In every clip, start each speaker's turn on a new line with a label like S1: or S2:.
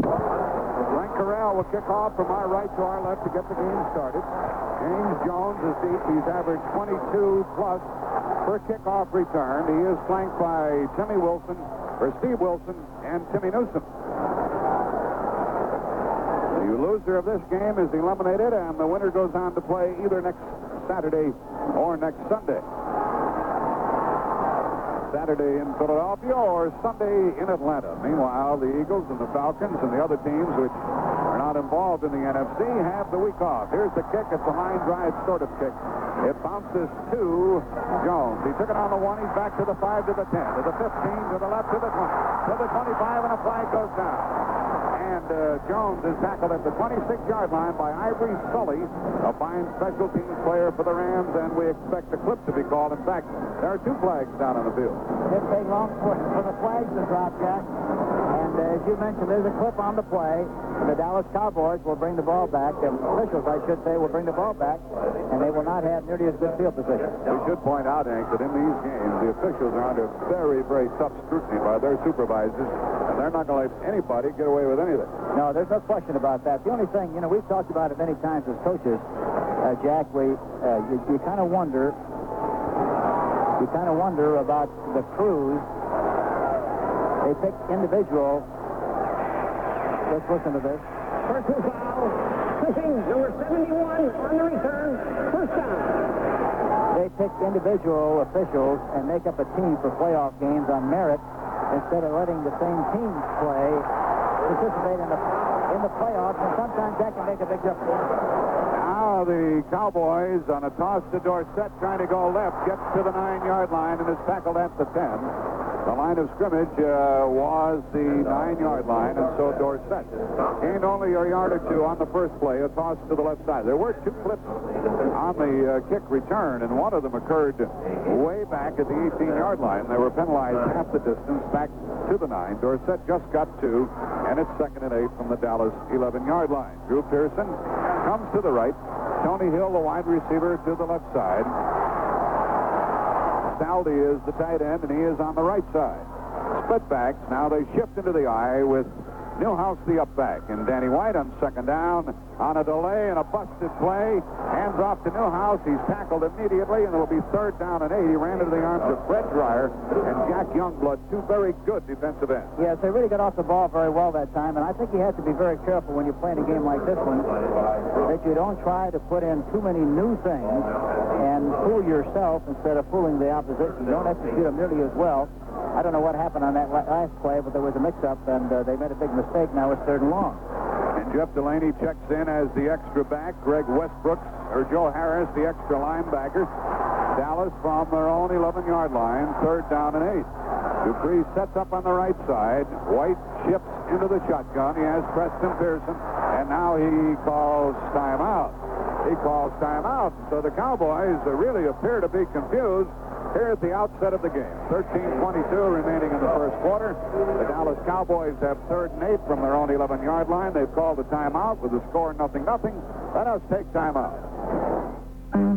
S1: Frank Corral will kick off from our right to our left to get the game started. James Jones is deep. He's averaged 22-plus per kickoff return. He is flanked by Steve Wilson, and Timmy Newsom. The loser of this game is eliminated, and the winner goes on to play either next Saturday or next Sunday. Saturday in Philadelphia or Sunday in Atlanta. Meanwhile, the Eagles and the Falcons and the other teams which are not involved in the NFC have the week off. Here's the kick. It's a line drive sort of kick. It bounces to Jones. He took it on the 1. He's back to the 5, to the 10, to the 15, to the left, to the 20, to the 25, and a flag goes down. And Jones is tackled at the 26-yard line by Ivory Sully, a fine special teams player for the Rams, and we expect the clip to be called. In fact, there are 2 flags down on the field.
S2: It's a long for the flags to drop, Jack. And as you mentioned, there's a clip on the play. And the Dallas Cowboys will bring the ball back. The officials, I should say, will bring the ball back, and they will not have nearly as good field position.
S1: We should point out, Hank, that in these games, the officials are under very, very tough scrutiny by their supervisors, and they're not going to let anybody get away with anything.
S2: No, there's no question about that. The only thing, we've talked about it many times as coaches, Jack, you kind of wonder about the crews. They pick individual. Let's listen to this.
S3: Personal foul. Pushing number 71 on the return. First down.
S2: They pick individual officials and make up a team for playoff games on merit instead of letting the same teams participate in the playoffs, and sometimes that can make a big difference.
S1: Now the Cowboys on a toss to Dorsett trying to go left, gets to the 9-yard line and is tackled at the 10. The line of scrimmage was the 9-yard line, and so Dorsett gained only a yard or 2 on the first play, a toss to the left side. There were 2 clips on the kick return, and one of them occurred way back at the 18-yard line. They were penalized half the distance back to the 9. Dorsett just got 2, and it's 2nd and 8 from the Dallas 11-yard line. Drew Pearson comes to the right. Tony Hill, the wide receiver, to the left side. Saldi is the tight end, and he is on the right side. Split backs. Now they shift into the eye with Newhouse the up back. And Danny White on 2nd down on a delay and a busted play. Hands off to Newhouse. He's tackled immediately, and it'll be 3rd down and 8. He ran into the arms of Fred Dreyer and Jack Youngblood, 2 very good defensive ends.
S2: Yes, they really got off the ball very well that time, and I think you have to be very careful when you're playing a game like this one that you don't try to put in too many new things and fool yourself instead of fooling the opposition. You don't execute them nearly as well. I don't know what happened on that last play, but there was a mix-up, and they made a big mistake. Now it's 3rd and long.
S1: And Jeff Delaney checks in as the extra back. Greg Joe Harris, the extra linebacker. Dallas from their own 11-yard line, 3rd down and 8. Dupree sets up on the right side. White shifts into the shotgun. He has Preston Pearson, and now he calls timeout. So the Cowboys really appear to be confused here at the outset of the game. 13:22 remaining in the first quarter. The Dallas Cowboys have 3rd and 8 from their own 11-yard line. They've called the timeout with the score 0-0. Let us take timeout.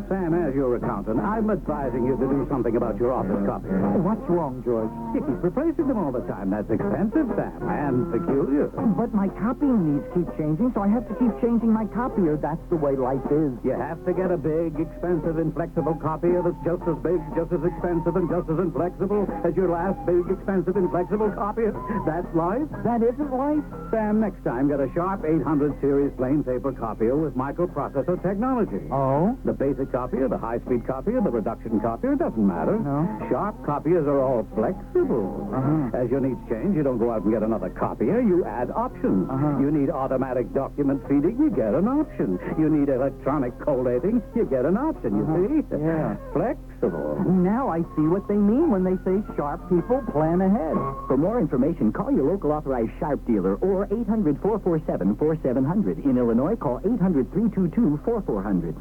S4: Sam, as your accountant, I'm advising you to do something about your office copies.
S5: What's wrong, George?
S4: You keep replacing them all the time. That's expensive, Sam, and peculiar.
S5: But my copying needs keep changing, so I have to keep changing my copier. That's the way life is.
S4: You have to get a big, expensive, inflexible copier that's just as big, just as expensive, and just as inflexible as your last big, expensive, inflexible copier. That's life.
S5: That isn't life.
S4: Sam, next time, get a Sharp 800 series plain paper copier with microprocessor technology.
S5: Oh?
S4: The basic copier, the high-speed copier, the reduction copier, doesn't matter.
S5: No.
S4: Sharp copiers are all flexible. As your needs change, you don't go out and get another copier. You add options. You need automatic document feeding, you get an option. You need electronic collating, you get an option, you see?
S5: Yeah.
S4: Flexible.
S5: Now I see what they mean when they say Sharp people plan ahead.
S6: For more information, call your local authorized Sharp dealer or 800-447-4700. In Illinois, call 800-322-4400.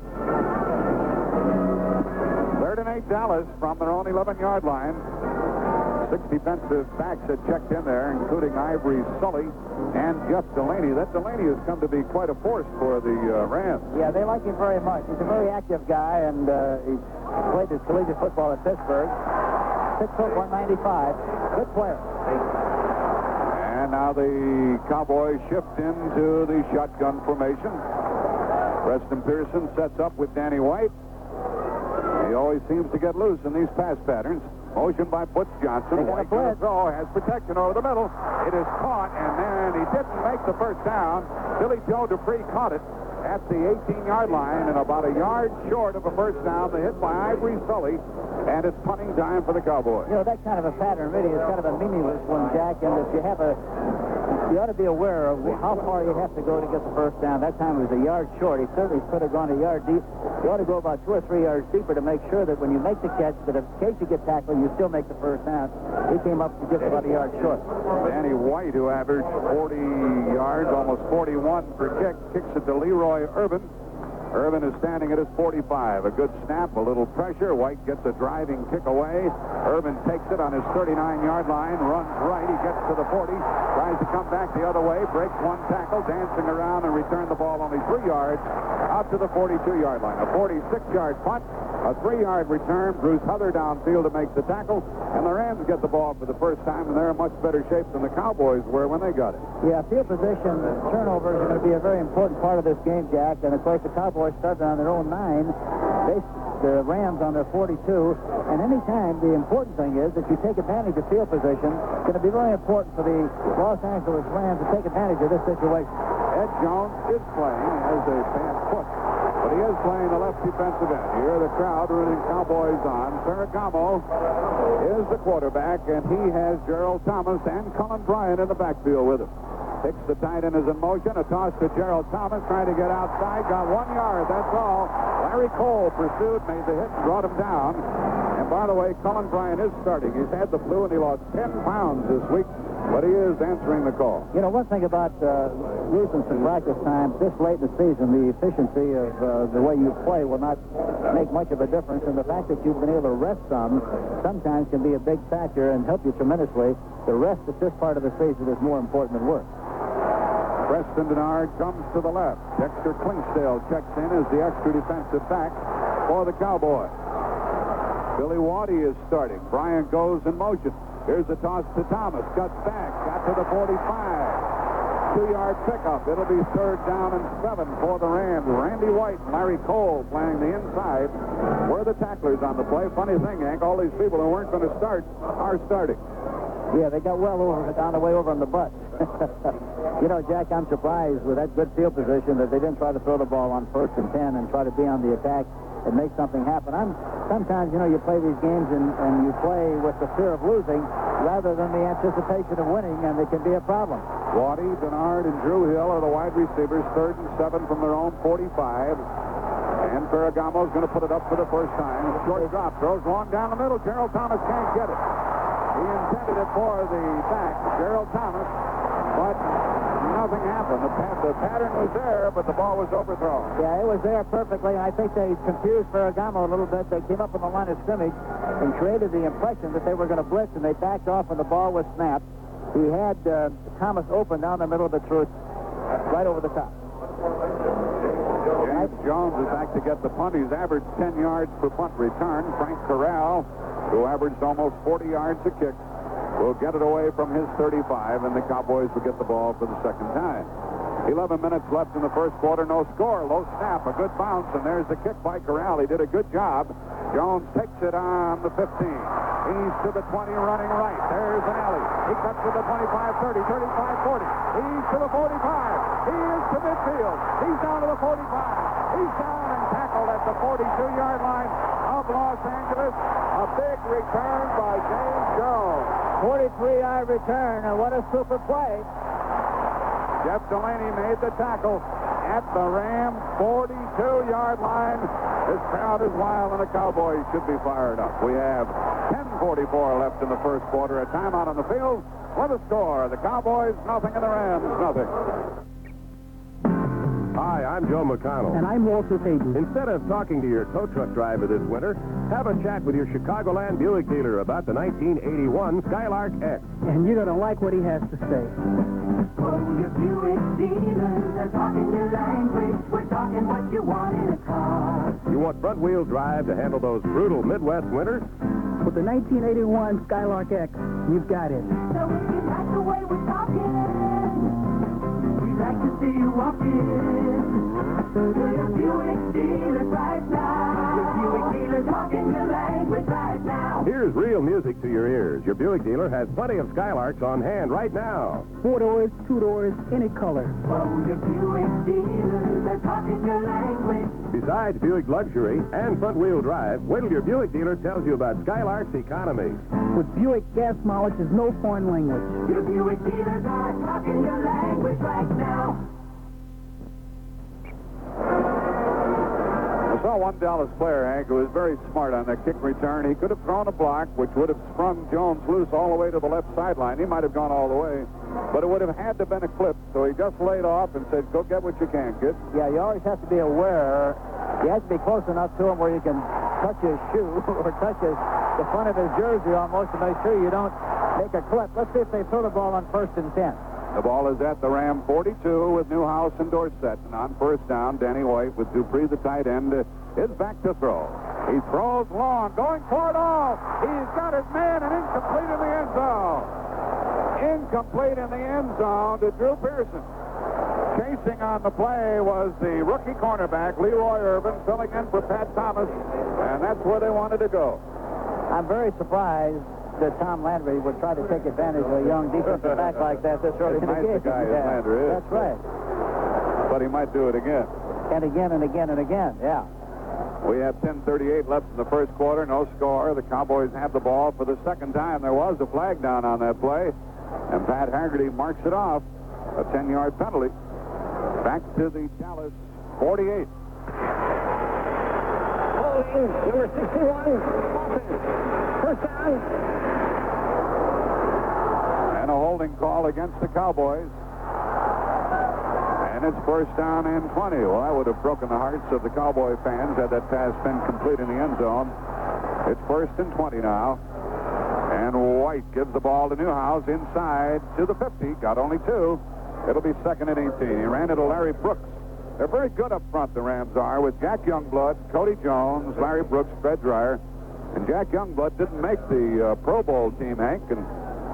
S1: 3rd and 8 Dallas from their own 11-yard line. 6 defensive backs had checked in there, including Ivory Sully and Jeff Delaney. That Delaney has come to be quite a force for the Rams.
S2: Yeah, they like him very much. He's a very active guy, and he's played his collegiate football at Pittsburgh. 6 foot 195. Good player.
S1: And And now the Cowboys shift into the shotgun formation. Preston Pearson sets up with Danny White. He always seems to get loose in these pass patterns. Motion by Butch Johnson. White going to throw, has protection over the middle. It is caught, and then he didn't make the first down. Billy Joe Dupree caught it at the 18-yard line and about a yard short of a first down. The hit by Ivory Sully, and it's punting time for the Cowboys.
S2: You know, that kind of a pattern really is kind of a meaningless one, Jack, and if you have you ought to be aware of how far you have to go to get the first down. That time it was a yard short. He certainly could have gone a yard deep. You ought to go about 2 or 3 yards deeper to make sure that when you make the catch, that in case you get tackled, you still make the first down. He came up to just about a yard short.
S1: Danny White, who averaged 40 yards, almost 41 per kick, kicks it to Leroy Irving. Irvin is standing at his 45. A good snap, a little pressure. White gets a driving kick away. Irvin takes it on his 39-yard line, runs right. He gets to the 40, tries to come back the other way, breaks one tackle, dancing around, and return the ball only 3 yards out to the 42-yard line. A 46-yard punt, a 3-yard return. Bruce Huther downfield to make the tackle, and the Rams get the ball for the first time, and they're in much better shape than the Cowboys were when they got it.
S2: Yeah, field position turnovers are going to be a very important part of this game, Jack, and of course the Cowboys started on their own 9. The Rams on their 42. And anytime, the important thing is that you take advantage of field position. It's going to be very important for the Los Angeles Rams to take advantage of this situation.
S1: Ed Jones is playing as a bad foot, but he is playing the left defensive end. Here the crowd rooting Cowboys on. Ferragamo is the quarterback, and he has Gerald Thomas and Cullen Bryant in the backfield with him. Hicks, the tight end, is in motion. A toss to Gerald Thomas, trying to get outside. Got 1 yard, that's all. Larry Cole pursued, made the hit, brought him down. And by the way, Cullen Bryant is starting. He's had the flu, and he lost 10 pounds this week, but he is answering the call.
S2: You know, one thing about losing some practice time this late in the season, the efficiency of the way you play will not make much of a difference. And the fact that you've been able to rest some sometimes can be a big factor and help you tremendously. The rest at this part of the season is more important than work.
S1: Preston Bernard comes to the left. Dexter Klingsdale checks in as the extra defensive back for the Cowboys. Billy Waddy is starting. Bryant goes in motion. Here's the toss to Thomas. Cuts back. Got to the 45. 2-yard pickup. It'll be 3rd down and 7 for the Rams. Randy White and Larry Cole playing the inside. Were the tacklers on the play. Funny thing, Hank, all these people who weren't going to start are starting.
S2: Yeah, they got well over on the way over on the butt. You know, Jack, I'm surprised with that good field position that they didn't try to throw the ball on 1st and 10 and try to be on the attack and make something happen. Sometimes, you know, you play these games and you play with the fear of losing rather than the anticipation of winning, and it can be a problem.
S1: Waddy, Bernard, and Drew Hill are the wide receivers. 3rd and 7 from their own 45. And Ferragamo's going to put it up for the first time. Short drop, throws long down the middle. Gerald Thomas can't get it. He intended it for the back, Gerald Thomas, but nothing happened. The pattern was there, but the ball was overthrown.
S2: Yeah, it was there perfectly. I think they confused Ferragamo a little bit. They came up on the line of scrimmage and created the impression that they were going to blitz, and they backed off when the ball was snapped. He had Thomas open down the middle, but threw it right over the top.
S1: James Jones is back to get the punt. He's averaged 10 yards per punt return. Frank Corral, who averaged almost 40 yards a kick, will get it away from his 35, and the Cowboys will get the ball for the second time. 11 minutes left in the first quarter, no score. Low snap, a good bounce, and there's the kick by Corral. He did a good job. Jones takes it on the 15. He's to the 20, running right. There's an alley. He cuts to the 25, 30, 35, 40. He's to the 45. He is to midfield. He's down to the 45. He's down and tackled at the 42-yard line of Los Angeles. A big return by James Jones.
S2: 43-yard return, and what a super play.
S1: Jeff Delaney made the tackle at the Rams' 42-yard line. This crowd is wild, and the Cowboys should be fired up. We have 10:44 left in the first quarter. A timeout on the field. For the score, the Cowboys nothing and the Rams nothing.
S7: Hi, I'm Joe McConnell.
S5: And I'm Walter Payton.
S7: Instead of talking to your tow truck driver this winter, have a chat with your Chicagoland Buick dealer about the 1981 Skylark X.
S5: And you're going to like what he has to say.
S8: Oh, your Buick dealers are talking your language. We're talking what you want in a car.
S7: You want front-wheel drive to handle those brutal Midwest winters?
S5: With the 1981 Skylark X, you've got it.
S8: So if you like the way we're talking to see you walk in. To your Buick dealer right now. Your Buick dealer talking your language right now.
S7: Here's real music to your ears. Your Buick dealer has plenty of Skylarks on hand right now.
S5: 4 doors, 2 doors, any color.
S8: Oh, your Buick dealers are talking your language.
S7: Besides Buick luxury and front-wheel drive, wait till your Buick dealer tells you about Skylark's economy.
S5: With Buick gas mileage, there's no foreign language.
S8: Your Buick dealers are talking your language right now.
S1: I saw one Dallas player, Hank, who was very smart on that kick return. He could have thrown a block, which would have sprung Jones loose all the way to the left sideline. He might have gone all the way, but it would have had to have been a clip. So he just laid off and said, go get what you can, kid.
S2: Yeah, you always have to be aware. You have to be close enough to him where you can touch his shoe or touch the front of his jersey almost to make sure you don't make a clip. Let's see if they throw the ball on 1st and 10.
S1: The ball is at the Ram 42 with Newhouse and Dorsett. And on first down, Danny White with Dupree, the tight end, is back to throw. He throws long, going for it all. He's got his man and incomplete in the end zone. Incomplete in the end zone to Drew Pearson. Chasing on the play was the rookie cornerback, Leroy Irving, filling in for Pat Thomas, and that's where they wanted to go.
S2: I'm very surprised that Tom Landry would try to take advantage of a young defensive back like that this early in the
S1: Nice
S2: game.
S1: the guy as Landry is.
S2: That's right.
S1: But he might do it again.
S2: And again and again and again, yeah.
S1: We have 10:38 left in the first quarter, no score. The Cowboys have the ball for the second time. There was a flag down on that play, and Pat Haggerty marks it off. A 10-yard penalty. Back to the Dallas 48.
S3: Holding, number 61, offense. First down.
S1: And a holding call against the Cowboys. And it's first down and 20. Well, that would have broken the hearts of the Cowboy fans had that pass been complete in the end zone. It's first and 20 now. And White gives the ball to Newhouse inside to the 50. Got only 2. It'll be second and 18. He ran it to Larry Brooks. They're very good up front, the Rams are, with Jack Youngblood, Cody Jones, Larry Brooks, Fred Dreyer. And Jack Youngblood didn't make the Pro Bowl team, Hank, and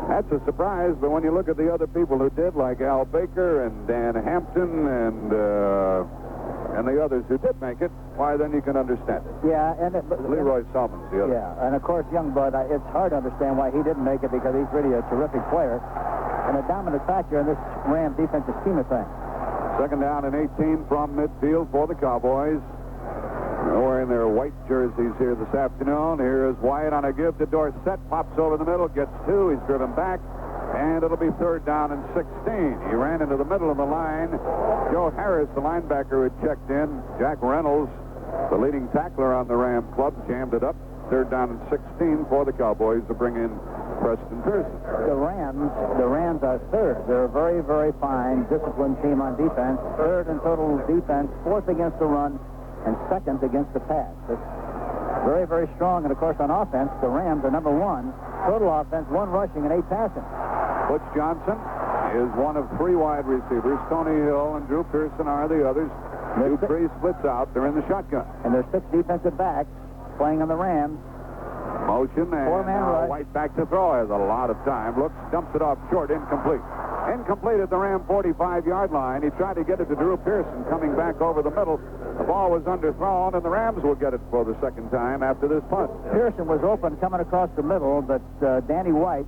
S1: that's a surprise. But when you look at the other people who did, like Al Baker and Dan Hampton and the others who did make it, why, then you can understand it.
S2: Yeah, and
S1: Leroy Selman's the other.
S2: Yeah, and of course, Youngblood, it's hard to understand why he didn't make it because he's really a terrific player and a dominant factor in this Ram defensive scheme of things.
S1: Second down and 18 from midfield for the Cowboys. They're wearing their white jerseys here this afternoon. Here is White on a give to Dorsett. Pops over the middle, gets 2. He's driven back, and it'll be third down and 16. He ran into the middle of the line. Joe Harris, the linebacker, had checked in. Jack Reynolds, the leading tackler on the Ram club, jammed it up. Third down and 16 for the Cowboys to bring in Preston Pearson.
S2: The Rams are third. They're a very, very fine, disciplined team on defense. Third in total defense, fourth against the run, and second against the pass. It's very, very strong. And, of course, on offense, the Rams are number 1. Total offense, 1 rushing and 8 passing.
S1: Butch Johnson is one of 3 wide receivers. Tony Hill and Drew Pearson are the others. Dupree splits out. They're in the shotgun.
S2: And there's 6 defensive backs playing on the Rams.
S1: Motion, and
S2: Four-man rush.
S1: White back to throw. Has a lot of time. Looks, dumps it off short, incomplete. Incomplete at the Ram 45-yard line. He tried to get it to Drew Pearson coming back over the middle. The ball was underthrown, and the Rams will get it for the second time after this punt.
S2: Pearson was open coming across the middle, but Danny White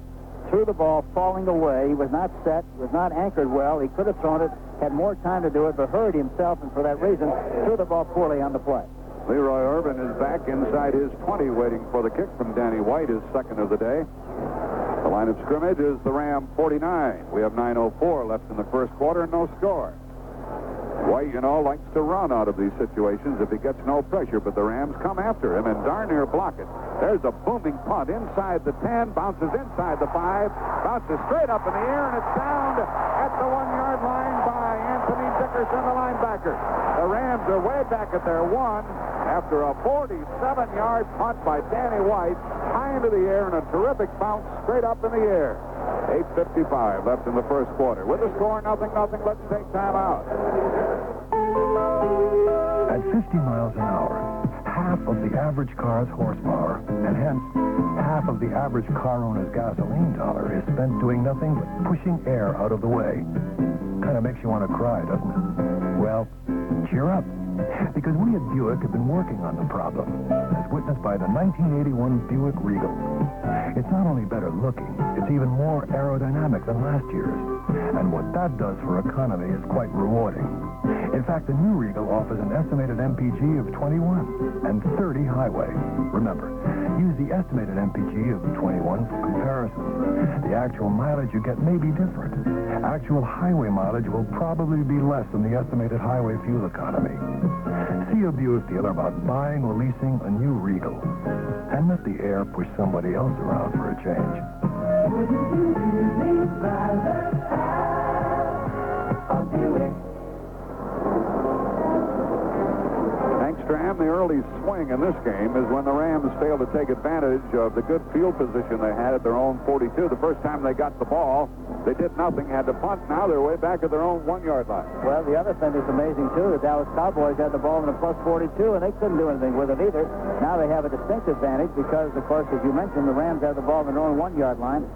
S2: threw the ball falling away. He was not set, was not anchored well. He could have thrown it, had more time to do it, but hurried himself, and for that reason, threw the ball poorly on the play.
S1: Leroy Irvin is back inside his 20, waiting for the kick from Danny White, his second of the day. The line of scrimmage is the Ram 49. We have 9:04 left in the first quarter and no score. White, likes to run out of these situations if he gets no pressure, but the Rams come after him and darn near block it. There's a booming punt inside the 10, bounces inside the 5, bounces straight up in the air, and it's downed at the 1-yard line by Anthony Dickerson, the linebacker. The Rams are way back at their 1 after a 47-yard punt by Danny White, high into the air, and a terrific bounce straight up in the air. 8:55 left in the first quarter. With the score, 0-0, let's take time out.
S9: At 50 miles an hour, half of the average car's horsepower, and hence half of the average car owner's gasoline dollar is spent doing nothing but pushing air out of the way. Kind of makes you want to cry, doesn't it? Well, cheer up, because we at Buick have been working on the problem, as witnessed by the 1981 Buick Regal. It's not only better looking, it's even more aerodynamic than last year's. And what that does for economy is quite rewarding. In fact, the new Regal offers an estimated MPG of 21 and 30 highway. Remember, use the estimated MPG of 21 for comparison. The actual mileage you get may be different. Actual highway mileage will probably be less than the estimated highway fuel economy. See a Buick dealer about buying or leasing a new Regal. And let the air push somebody else around for a change.
S1: Stram, the early swing in this game is when the Rams failed to take advantage of the good field position they had at their own 42. The first time they got the ball, they did nothing, had to punt. Now they're way back at their own 1-yard line.
S2: Well, the other thing that's amazing, too, the Dallas Cowboys had the ball in the plus 42, and they couldn't do anything with it either. Now they have a distinct advantage because, of course, as you mentioned, the Rams have the ball in their own 1-yard line.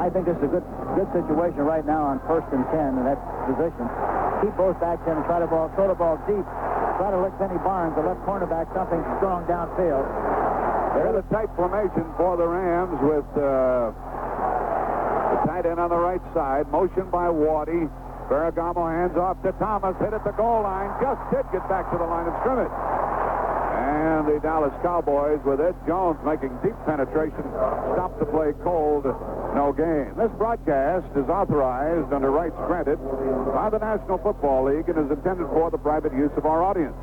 S2: I think this is a good situation right now on 1st and 10 in that position. Keep both backs in and try to throw the ball deep. Try to lick Benny Barnes, the left cornerback, something strong downfield.
S1: There's a tight formation for the Rams with the tight end on the right side. Motion by Waddy. Ferragamo hands off to Thomas. Hit at the goal line. Just did get back to the line of scrimmage. And the Dallas Cowboys with Ed Jones making deep penetration. Stop the play cold. No gain. This broadcast is authorized under rights granted by the National Football League and is intended for the private use of our audience.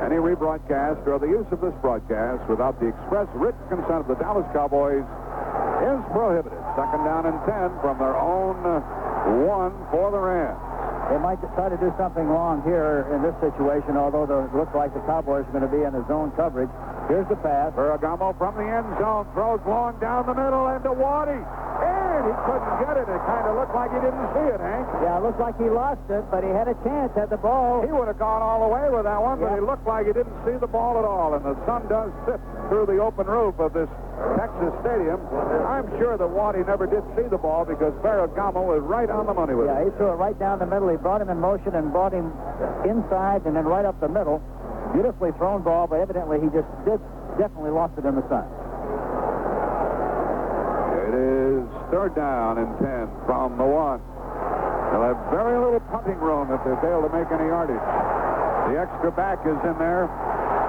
S1: Any rebroadcast or the use of this broadcast without the express written consent of the Dallas Cowboys is prohibited. Second down and 10 from their own 1 for the Rams.
S2: They might try to do something wrong here in this situation, although it looks like the Cowboys are going to be in the zone coverage. Here's the pass.
S1: Ferragamo from the end zone throws long down the middle into Waddy. And he couldn't get it. It kind of looked like he didn't see it, Hank.
S2: Yeah, it looked like he lost it, but he had a chance at the ball.
S1: He would have gone all the way with that one, but it looked like he didn't see the ball at all. And the sun does sit through the open roof of this Texas stadium. I'm sure that Waddy never did see the ball because Ferragamo was right on the money with it.
S2: Yeah, he threw it right down the middle. He brought him in motion and brought him inside and then right up the middle. Beautifully thrown ball, but evidently he just definitely lost it in the sun.
S1: It is third down and 10 from the 1. They'll have very little punting room if they fail to make any yardage. The extra back is in there.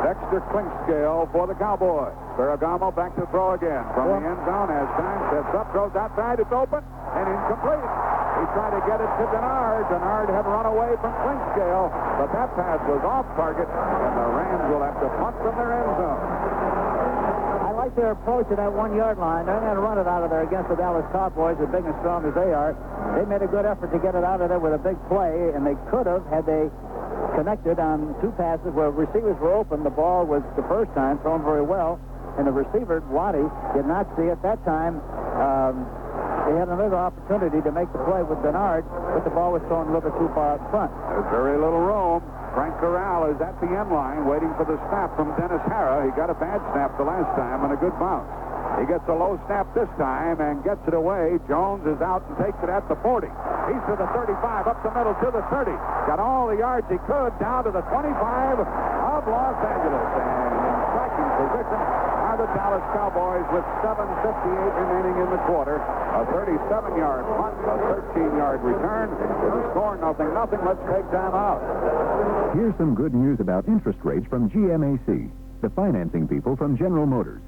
S1: Dexter Clinkscale for the Cowboys. Ferragamo back to throw again. From the end zone, has time, sets up, throws outside, it's open, and incomplete. He tried to get it to Denard. Denard had run away from Clinkscale, but that pass was off target, and the Rams will have to punt from their end zone.
S2: I like their approach to that 1-yard line. They're going to run it out of there against the Dallas Cowboys, as big and strong as they are. They made a good effort to get it out of there with a big play, and they could have had they connected on 2 passes where receivers were open. The ball was the first time thrown very well, and the receiver, Waddy, did not see it that time. They had another opportunity to make the play with Denard, but the ball was thrown a little bit too far out front.
S1: There's very little room. Frank Corral is at the end line waiting for the snap from Dennis Harrah. He got a bad snap the last time and a good bounce. He gets a low snap this time and gets it away. Jones is out and takes it at the 40. He's to the 35, up the middle to the 30. Got all the yards he could down to the 25 of Los Angeles. And in striking position are the Dallas Cowboys with 7:58 remaining in the quarter. A 37-yard punt, a 13-yard return. With a score 0-0. Let's take time out.
S10: Here's some good news about interest rates from GMAC, the financing people from General Motors.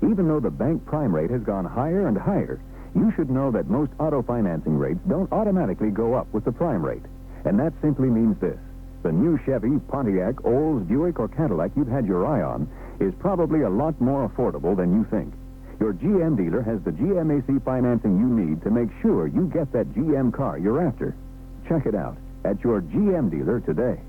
S10: Even though the bank prime rate has gone higher and higher, you should know that most auto financing rates don't automatically go up with the prime rate. And that simply means this. The new Chevy, Pontiac, Olds, Buick, or Cadillac you've had your eye on is probably a lot more affordable than you think. Your GM dealer has the GMAC financing you need to make sure you get that GM car you're after. Check it out at your GM dealer today.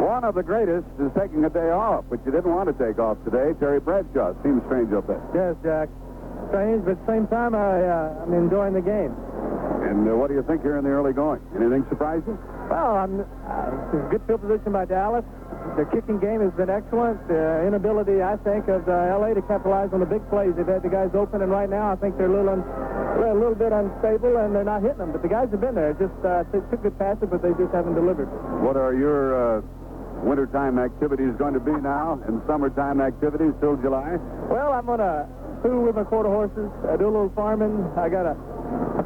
S1: One of the greatest is taking a day off, but you didn't want to take off today. Terry Bradshaw. Seems strange up there.
S11: Yes, Jack. Strange, but at the same time, I'm enjoying the game.
S1: And what do you think here in the early going? Anything surprise you?
S11: Well, it's a good field position by Dallas. The kicking game has been excellent. The inability, I think, of L.A. to capitalize on the big plays. They've had the guys open, and right now I think they're a little They're a little bit unstable, and they're not hitting them. But the guys have been there. Just they took good passes, but they just haven't delivered.
S1: What are your wintertime activities going to be now, and summertime activities till July?
S11: Well, I'm going to fool with my quarter horses. I do a little farming. I got a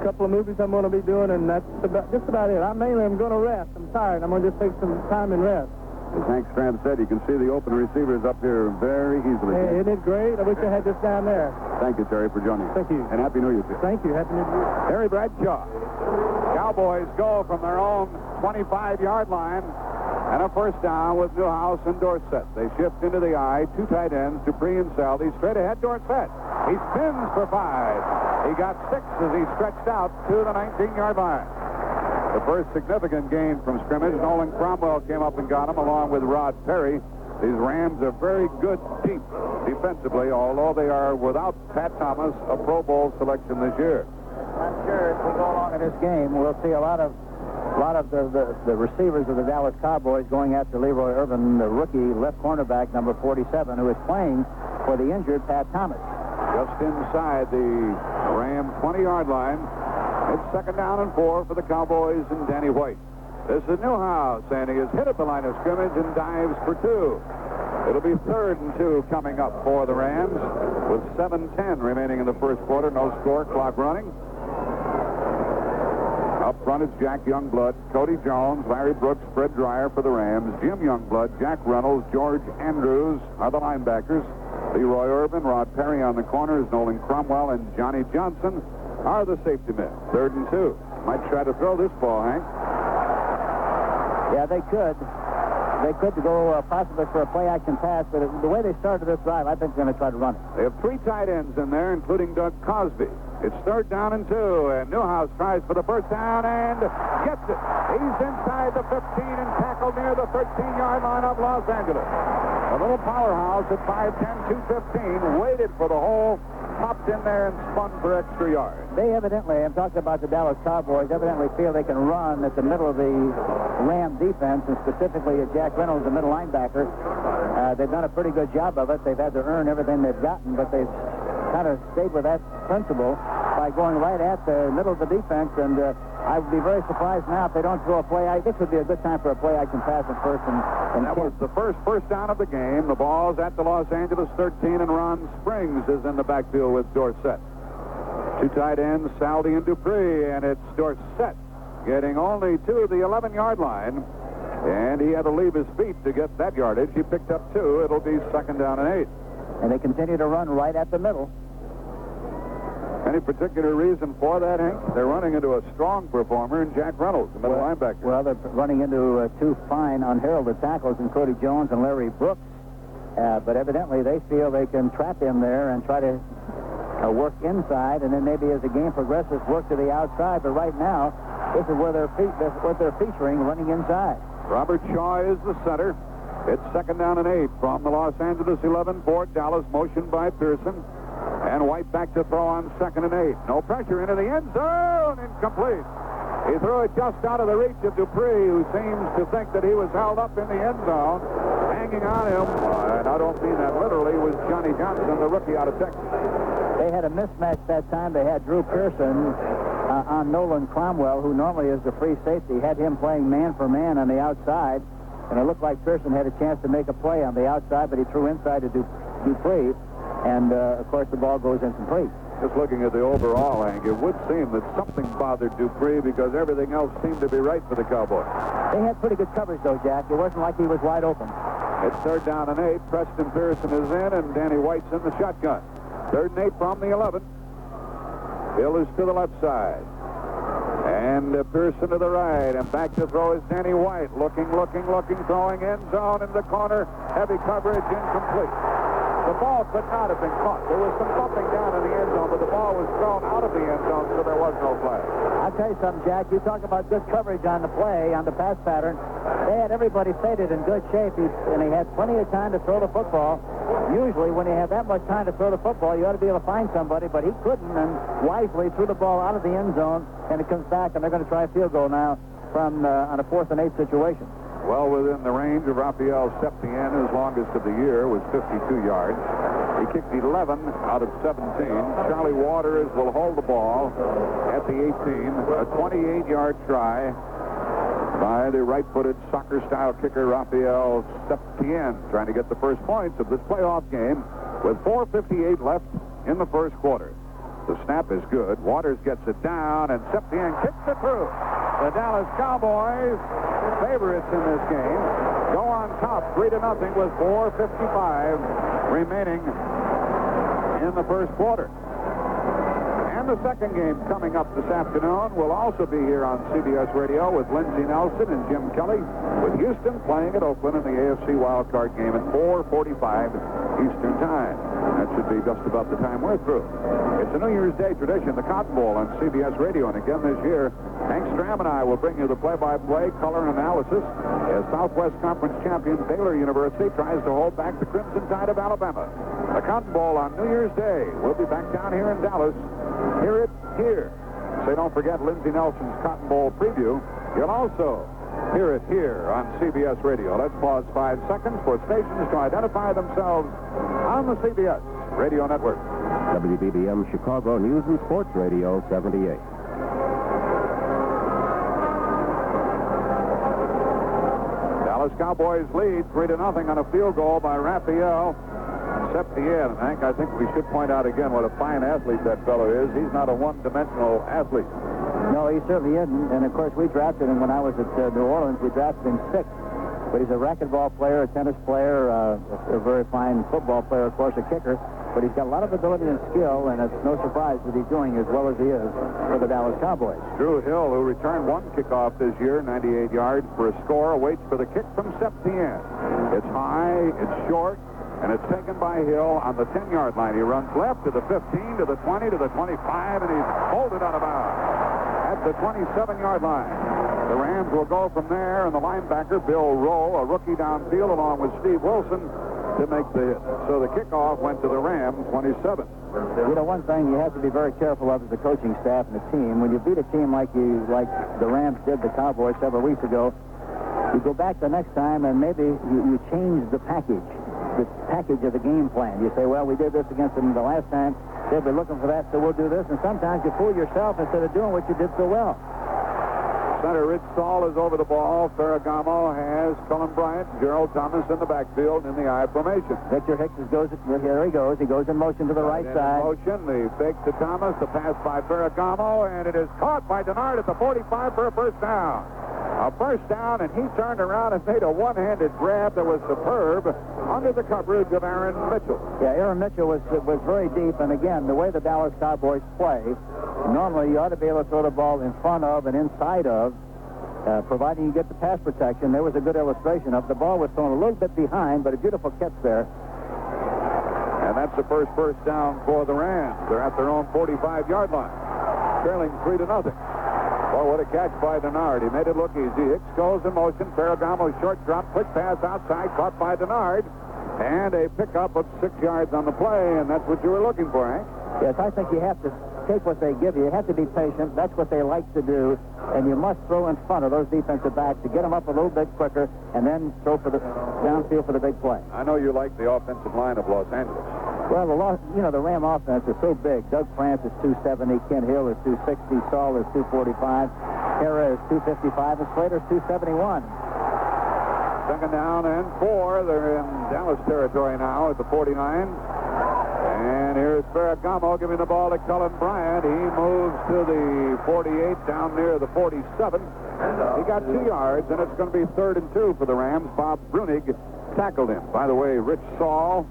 S11: couple of movies I'm going to be doing, and that's just about it. I'm going to rest. I'm tired. I'm going to just take some time and rest.
S1: As Hank Stram said, you can see the open receivers up here very easily.
S11: Hey, isn't it great? I wish I had this down there.
S1: Thank you, Terry, for joining us.
S11: Thank you.
S1: And Happy New Year to you.
S11: Thank you. Happy New Year.
S1: Terry Bradshaw. Cowboys go from their own 25-yard line and a first down with Newhouse and Dorsett. They shift into the I, two tight ends, Dupree and Saldi. Straight ahead, Dorsett. He spins for 5. He got 6 as he stretched out to the 19-yard line. The first significant gain from scrimmage, Nolan Cromwell came up and got him along with Rod Perry. These Rams are very good deep defensively, although they are without Pat Thomas, a Pro Bowl selection this year.
S2: I'm sure as we go along in this game, we'll see a lot of the receivers of the Dallas Cowboys going after Leroy Irving, the rookie left cornerback, number 47, who is playing for the injured Pat Thomas.
S1: Just inside the Ram 20-yard line. It's second down and 4 for the Cowboys and Danny White. This is Newhouse, and he is hit at the line of scrimmage and dives for 2. It'll be 3rd and 2 coming up for the Rams with 7:10 remaining in the first quarter. No score, clock running. Up front is Jack Youngblood, Cody Jones, Larry Brooks, Fred Dreyer for the Rams, Jim Youngblood, Jack Reynolds, George Andrews are the linebackers. Leroy Irvin, Rod Perry on the corners, Nolan Cromwell, and Johnny Johnson are the safety men. 3rd and 2. Might try to throw this ball, Hank.
S2: Yeah, they could. They could go possibly for a play-action pass, but the way they started this drive, I think they're going to try to run it.
S1: They have 3 tight ends in there, including Doug Cosby. It's 3rd down and 2, and Newhouse tries for the first down and gets it. He's inside the 15 and tackled near the 13-yard line of Los Angeles. A little powerhouse at 5'10", 215, waited for the hole, popped in there and spun for extra yards.
S2: They evidently, I'm talking about the Dallas Cowboys, evidently feel they can run at the middle of the Ram defense, and specifically at Jack Reynolds, the middle linebacker. They've done a pretty good job of it. They've had to earn everything they've gotten, but they've kind of stayed with that principle by going right at the middle of the defense, and I would be very surprised now if they don't throw a play. This would be a good time for a play-action pass at first. And
S1: that was the first down of the game. The ball's at the Los Angeles 13, and Ron Springs is in the backfield with Dorsett. 2 tight ends, Saldi and Dupree, and it's Dorsett getting only to the 11-yard line, and he had to leave his feet to get that yardage. He picked up 2. It'll be 2nd down and 8.
S2: And they continue to run right at the middle.
S1: Any particular reason for that, Hank? They're running into a strong performer in Jack Reynolds, the middle linebacker.
S2: Well, they're running into 2 fine unheralded tackles in Cody Jones and Larry Brooks. But evidently they feel they can trap him there and try to work inside, and then maybe as the game progresses, work to the outside. But right now, this is where they're featuring, running inside.
S1: Robert Shaw is the center. It's 2nd down and 8 from the Los Angeles 11 for Dallas, motioned by Pearson. And White back to throw on 2nd and 8. No pressure into the end zone. Incomplete. He threw it just out of the reach of Dupree, who seems to think that he was held up in the end zone. Hanging on him, and I don't mean that literally, was Johnny Johnson, the rookie out of Texas.
S2: They had a mismatch that time. They had Drew Pearson on Nolan Cromwell, who normally is the free safety. Had him playing man for man on the outside. And it looked like Pearson had a chance to make a play on the outside, but he threw inside to Dupree. And, of course, the ball goes incomplete.
S1: Just looking at the overall, Hank, it would seem that something bothered Dupree because everything else seemed to be right for the Cowboys.
S2: They had pretty good coverage, though, Jack. It wasn't like he was wide open.
S1: It's 3rd down and 8. Preston Pearson is in, and Danny White's in the shotgun. 3rd and 8 from the 11. Hill is to the left side. And Pearson to the right, and back to throw is Danny White. Looking, throwing end zone in the corner. Heavy coverage, incomplete. The ball could not have been caught. There was some bumping down in the end zone, but the ball was thrown out of the end zone, so there was no play.
S2: I'll tell you something, Jack. You talk about good coverage on the play, on the pass pattern. They had everybody faded in good shape, and he had plenty of time to throw the football. Usually, when you have that much time to throw the football, you ought to be able to find somebody, but he couldn't, and wisely threw the ball out of the end zone, and it comes back, and they're going to try a field goal now from on a 4th and 8 situation.
S1: Well within the range of Rafael Septien, whose longest of the year was 52 yards. He kicked 11 out of 17. Charlie Waters will hold the ball at the 18. A 28-yard try by the right-footed soccer-style kicker Rafael Septien, trying to get the first points of this playoff game with 4:58 left in the first quarter. The snap is good. Waters gets it down, and Septien kicks it through. The Dallas Cowboys, favorites in this game, go on top 3-0 with 4:55 remaining in the first quarter. And the second game coming up this afternoon will also be here on CBS Radio with Lindsey Nelson and Jim Kelly, with Houston playing at Oakland in the AFC Wildcard game at 4:45 Eastern Time. That should be just about the time we're through. It's a New Year's Day tradition, the Cotton Bowl on CBS Radio, and again this year, Hank Stram and I will bring you the play-by-play color analysis as Southwest Conference champion Baylor University tries to hold back the Crimson Tide of Alabama. The Cotton Bowl on New Year's Day. We'll be back down here in Dallas. Hear it here. So don't forget Lindsey Nelson's Cotton Bowl preview. You'll also hear it here on CBS Radio. Let's pause 5 seconds for stations to identify themselves on the CBS Radio Network.
S7: WBBM Chicago News and Sports Radio 78.
S1: Dallas Cowboys lead 3-0 on a field goal by Rafael Septien. Hank, I think we should point out again what a fine athlete that fellow is. He's not a one-dimensional athlete.
S2: No, he certainly isn't. And, of course, we drafted him when I was at New Orleans. We drafted him 6th. But he's a racquetball player, a tennis player, a very fine football player, of course, a kicker. But he's got a lot of ability and skill, and it's no surprise that he's doing as well as he is for the Dallas Cowboys.
S1: Drew Hill, who returned one kickoff this year, 98 yards for a score, waits for the kick from Septien. It's high, it's short, and it's taken by Hill on the 10-yard line. He runs left to the 15, to the 20, to the 25, and he's folded out of bounds at the 27-yard line. The Rams will go from there, and the linebacker, Bill Rowe, a rookie downfield, along with Steve Wilson, to make the hit. So the kickoff went to the Rams, 27.
S2: You know, one thing you have to be very careful of as the coaching staff and the team, when you beat a team like the Rams did the Cowboys several weeks ago, you go back the next time and maybe you change the package of the game plan. You say, well, we did this against them the last time. They'll be looking for that, so we'll do this. And sometimes you fool yourself instead of doing what you did so well.
S1: Center Rich Saul is over the ball. Ferragamo has Cullen Bryant, Gerald Thomas in the backfield in the I formation.
S2: Victor Hicks here he goes. He goes in motion to the right side.
S1: In motion, the fake to Thomas, the pass by Ferragamo, and it is caught by Denard at the 45 for a first down. A first down, and he turned around and made a one-handed grab that was superb under the coverage of Aaron Mitchell.
S2: Yeah, Aaron Mitchell was very deep, and again, the way the Dallas Cowboys play, normally you ought to be able to throw the ball in front of and inside of, providing you get the pass protection. There was a good illustration of the ball was thrown a little bit behind, but a beautiful catch there.
S1: And that's the first down for the Rams. They're at their own 45-yard line, trailing 3-0. Well, what a catch by Denard. He made it look easy. Hicks goes in motion. Ferragamo short drop, quick pass outside, caught by Denard. And a pickup of 6 yards on the play, and that's what you were looking for, Hank.
S2: Yes, I think you have to take what they give you. You have to be patient. That's what they like to do. And you must throw in front of those defensive backs to get them up a little bit quicker and then throw for the downfield for the big play.
S1: I know you like the offensive line of Los Angeles.
S2: Well, the Ram offense is so big. Doug France is 270. Kent Hill is 260. Saul is 245. Hera is 255. And Slater's 271.
S1: Second down and 4. They're in Dallas territory now at the 49. And here's Ferragamo giving the ball to Cullen Bryant. He moves to the 48 down near the 47. He got 2 yards, and it's going to be 3rd and 2 for the Rams. Bob Brunig tackled him. By the way, Rich Saul,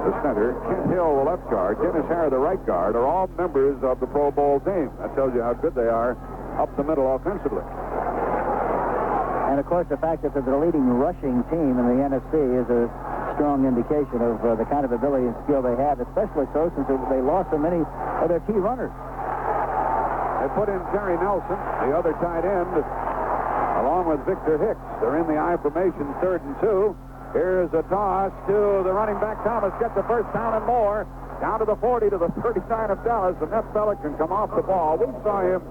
S1: the center, Kent Hill, the left guard, Dennis Hare, the right guard, are all members of the Pro Bowl team. That tells you how good they are up the middle offensively.
S2: And, of course, the fact that they're the leading rushing team in the NFC is a strong indication of the kind of ability and skill they have, especially so since they lost so many of their key runners.
S1: They put in Terry Nelson, the other tight end, along with Victor Hicks. They're in the I formation, 3rd and 2. Here's a toss to the running back. Thomas gets the first down and more. Down to the 40 to the 39 of Dallas, and that fella can come off the ball. We saw him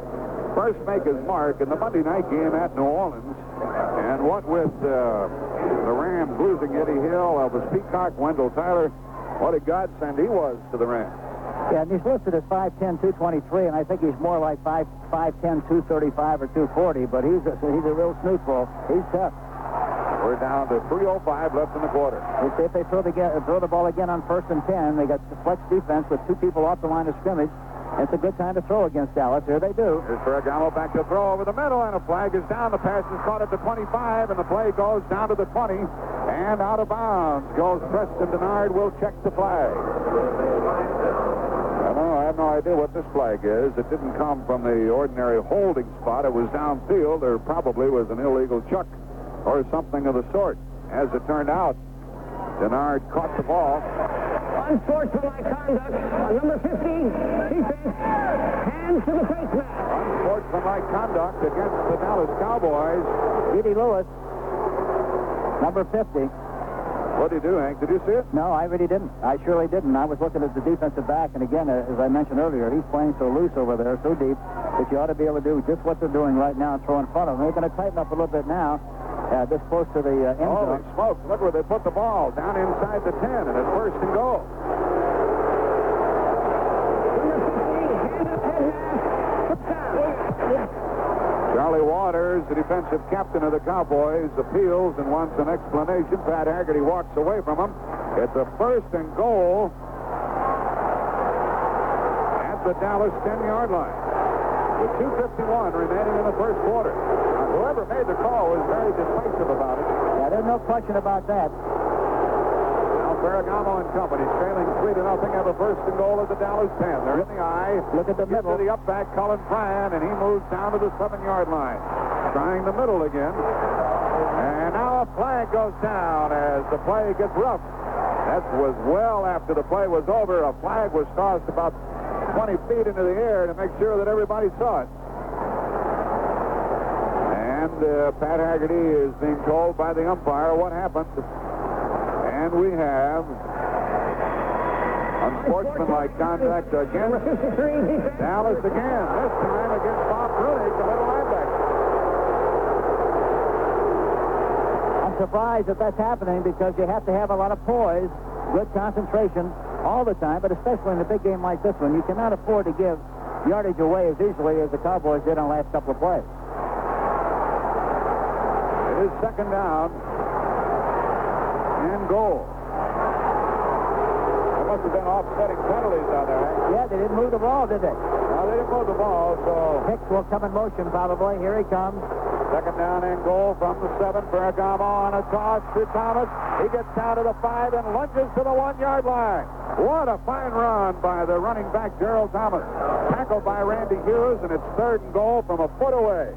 S1: first make his mark in the Monday night game at New Orleans. And what with the Rams losing Eddie Hill, Elvis Peacock, Wendell Tyler, What a godsend he was to the Rams.
S2: Yeah, and he's listed as 5'10", 223, and I think he's more like 5'10", 235 or 240, but he's a real snootball. He's tough.
S1: We're down to 3:05 left in the quarter.
S2: If they throw the ball again on 1st and 10, they got the flex defense with 2 people off the line of scrimmage. It's a good time to throw against Dallas. Here they do.
S1: Here's Ferragamo back to throw over the middle, and a flag is down. The pass is caught at the 25, and the play goes down to the 20, and out of bounds goes Preston Denard. Will check the flag. I have no idea what this flag is. It didn't come from the ordinary holding spot. It was downfield. There probably was an illegal chuck or something of the sort. As it turned out, Denard caught the ball.
S3: Unsportsmanlike conduct on number 15, defense, hands to the face mask.
S1: Unsportsmanlike conduct against the Dallas Cowboys.
S2: Edie Lewis, number 50.
S1: What did he do, Hank? Did you see it?
S2: No, I really didn't. I surely didn't. I was looking at the defensive back, and again, as I mentioned earlier, he's playing so loose over there, so deep, that you ought to be able to do just what they're doing right now and throw in front of him. They're going to tighten up a little bit now. This close to the end zone.
S1: Holy smoke. Look where they put the ball, down inside the 10, and it's 1st and goal. Charlie Waters, the defensive captain of the Cowboys, appeals and wants an explanation. Pat Haggerty walks away from him. It's a 1st and goal at the Dallas 10-yard line. With 2:51 remaining in the first quarter. Whoever made the call was very decisive about it.
S2: Yeah, there's no question about that.
S1: Now Ferragamo and company trailing 3-0, have a 1st and goal at the Dallas 10. They're in the eye.
S2: Look at the middle.
S1: To the up back, Cullen Bryant, and he moves down to the 7-yard line. Trying the middle again. And now a flag goes down as the play gets rough. That was well after the play was over. A flag was tossed about 20 feet into the air to make sure that everybody saw it. And Pat Haggerty is being told by the umpire what happened. And we have unsportsmanlike conduct against Dallas again. This time against Bob Brunig, the middle linebacker.
S2: I'm surprised that that's happening because you have to have a lot of poise, good concentration all the time, but especially in a big game like this one. You cannot afford to give yardage away as easily as the Cowboys did on the last couple of plays.
S1: It is 2nd down and goal. There must have been offsetting penalties down there.
S2: Yeah, they didn't move the ball, did they?
S1: No, they didn't move the ball, so...
S2: Hicks will come in motion, probably. Here he comes.
S1: 2nd down and goal from the 7. Ferragamo on a toss to Thomas. He gets down to the 5 and lunges to the 1-yard line. What a fine run by the running back, Gerald Thomas. Tackled by Randy Hughes, and it's 3rd and goal from a foot away.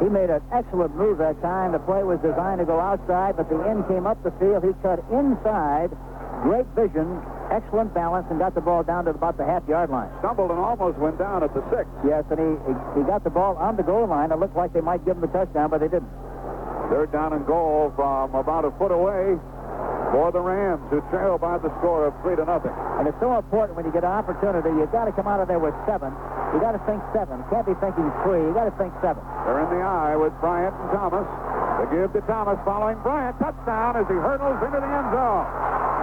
S2: He made an excellent move that time. The play was designed to go outside, but the end came up the field. He cut inside. Great vision, excellent balance, and got the ball down to about the half-yard line.
S1: Stumbled and almost went down at the 6.
S2: Yes, and he got the ball on the goal line. It looked like they might give him the touchdown, but they didn't.
S1: 3rd down and goal from about a foot away for the Rams, who trail by the score of 3-0.
S2: And it's so important when you get an opportunity. You've got to come out of there with 7. You got to think 7. Can't be thinking 3. You got to think 7.
S1: They're in the eye with Bryant and Thomas. They give to Thomas, following Bryant. Touchdown as he hurdles into the end zone.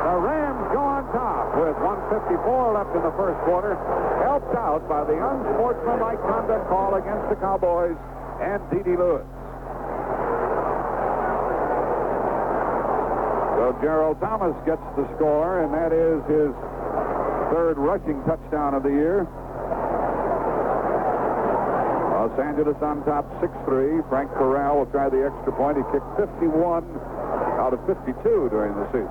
S1: The Rams go on top with 1:54 left in the first quarter, helped out by the unsportsmanlike conduct call against the Cowboys and D.D. Lewis. So Gerald Thomas gets the score, and that is his 3rd rushing touchdown of the year. Los Angeles on top 6-3. Frank Corral will try the extra point. He kicked 51 out of 52 during the season.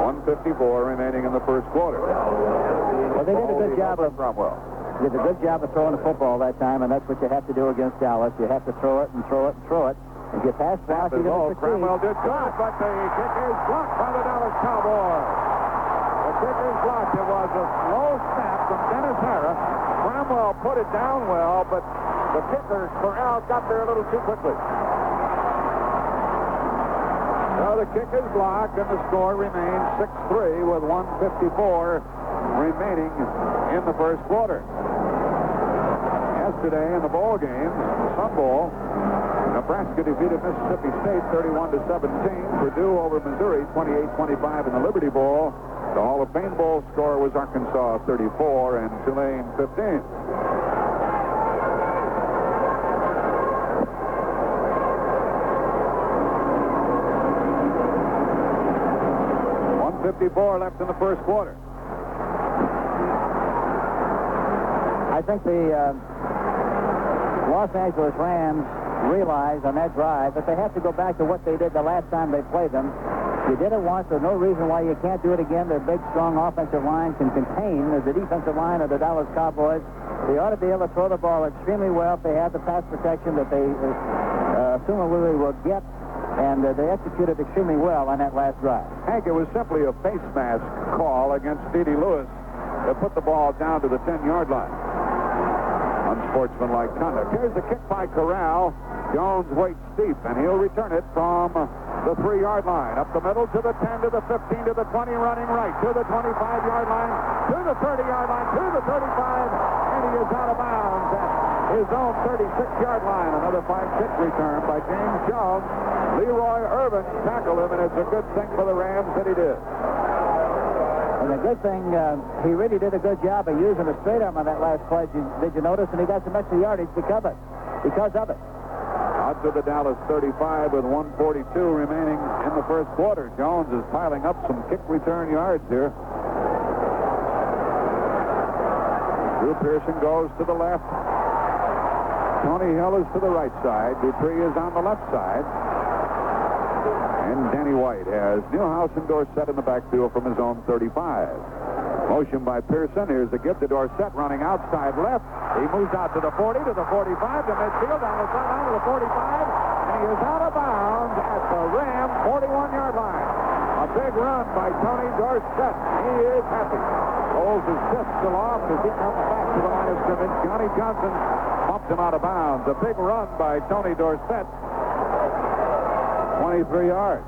S1: 1:54 remaining in the first quarter.
S2: Well, they did a good job of
S1: Cromwell.
S2: Did a good job of throwing the football that time, and that's what you have to do against Dallas. You have to throw it and throw it and throw it. If you pass fast, you're going to succeed.
S1: Cromwell did good, but the kick is blocked by the Dallas Cowboys. The kick is blocked. It was a slow snap from Dennis Harris. Cromwell put it down well, but the kicker, Corral, got there a little too quickly. So the kick is blocked, and the score remains 6-3 with 1:54 remaining in the first quarter. Yesterday in the ball game, the Sun Bowl, Nebraska defeated Mississippi State 31-17. Purdue over Missouri 28-25 in the Liberty Bowl. The Hall of Fame Bowl score was Arkansas 34 and Tulane 15. .54 left in the first quarter.
S2: I think the Los Angeles Rams realized on that drive that they have to go back to what they did the last time they played them. You did it once. There's no reason why you can't do it again. Their big, strong offensive line can contain the defensive line of the Dallas Cowboys. They ought to be able to throw the ball extremely well if they have the pass protection that they assumably will get. And they executed extremely well on that last drive.
S1: Hank, it was simply a face mask call against Dede Lewis that put the ball down to the 10-yard line. Unsportsmanlike conduct. Here's the kick by Corral. Jones waits deep, and he'll return it from the 3-yard line. Up the middle to the 10, to the 15, to the 20, running right, to the 25-yard line, to the 30-yard line, to the 35, and he is out of bounds at his own 36-yard line. Another 5-kick return by James Jones. Leroy Irving tackled him, and it's a good thing for the Rams that he did.
S2: And the good thing, he really did a good job of using the straight arm on that last play. Did you notice? And he got some extra yardage because of it.
S1: Out to the Dallas 35 with 1:42 remaining in the first quarter. Jones is piling up some kick return yards here. Drew Pearson goes to the left. Tony Hill is to the right side. Dupree is on the left side. And Danny White has Newhouse and Dorsett in the backfield from his own 35. Motion by Pearson. Here's the give to Dorsett running outside left. He moves out to the 40, to the 45, to midfield, down the sideline to the 45, and he is out of bounds at the Ram 41-yard line. A big run by Tony Dorsett. He is happy. Holds his fist aloft as he comes back to the line of scrimmage. Johnny Johnson bumped him out of bounds. A big run by Tony Dorsett. 23 yards.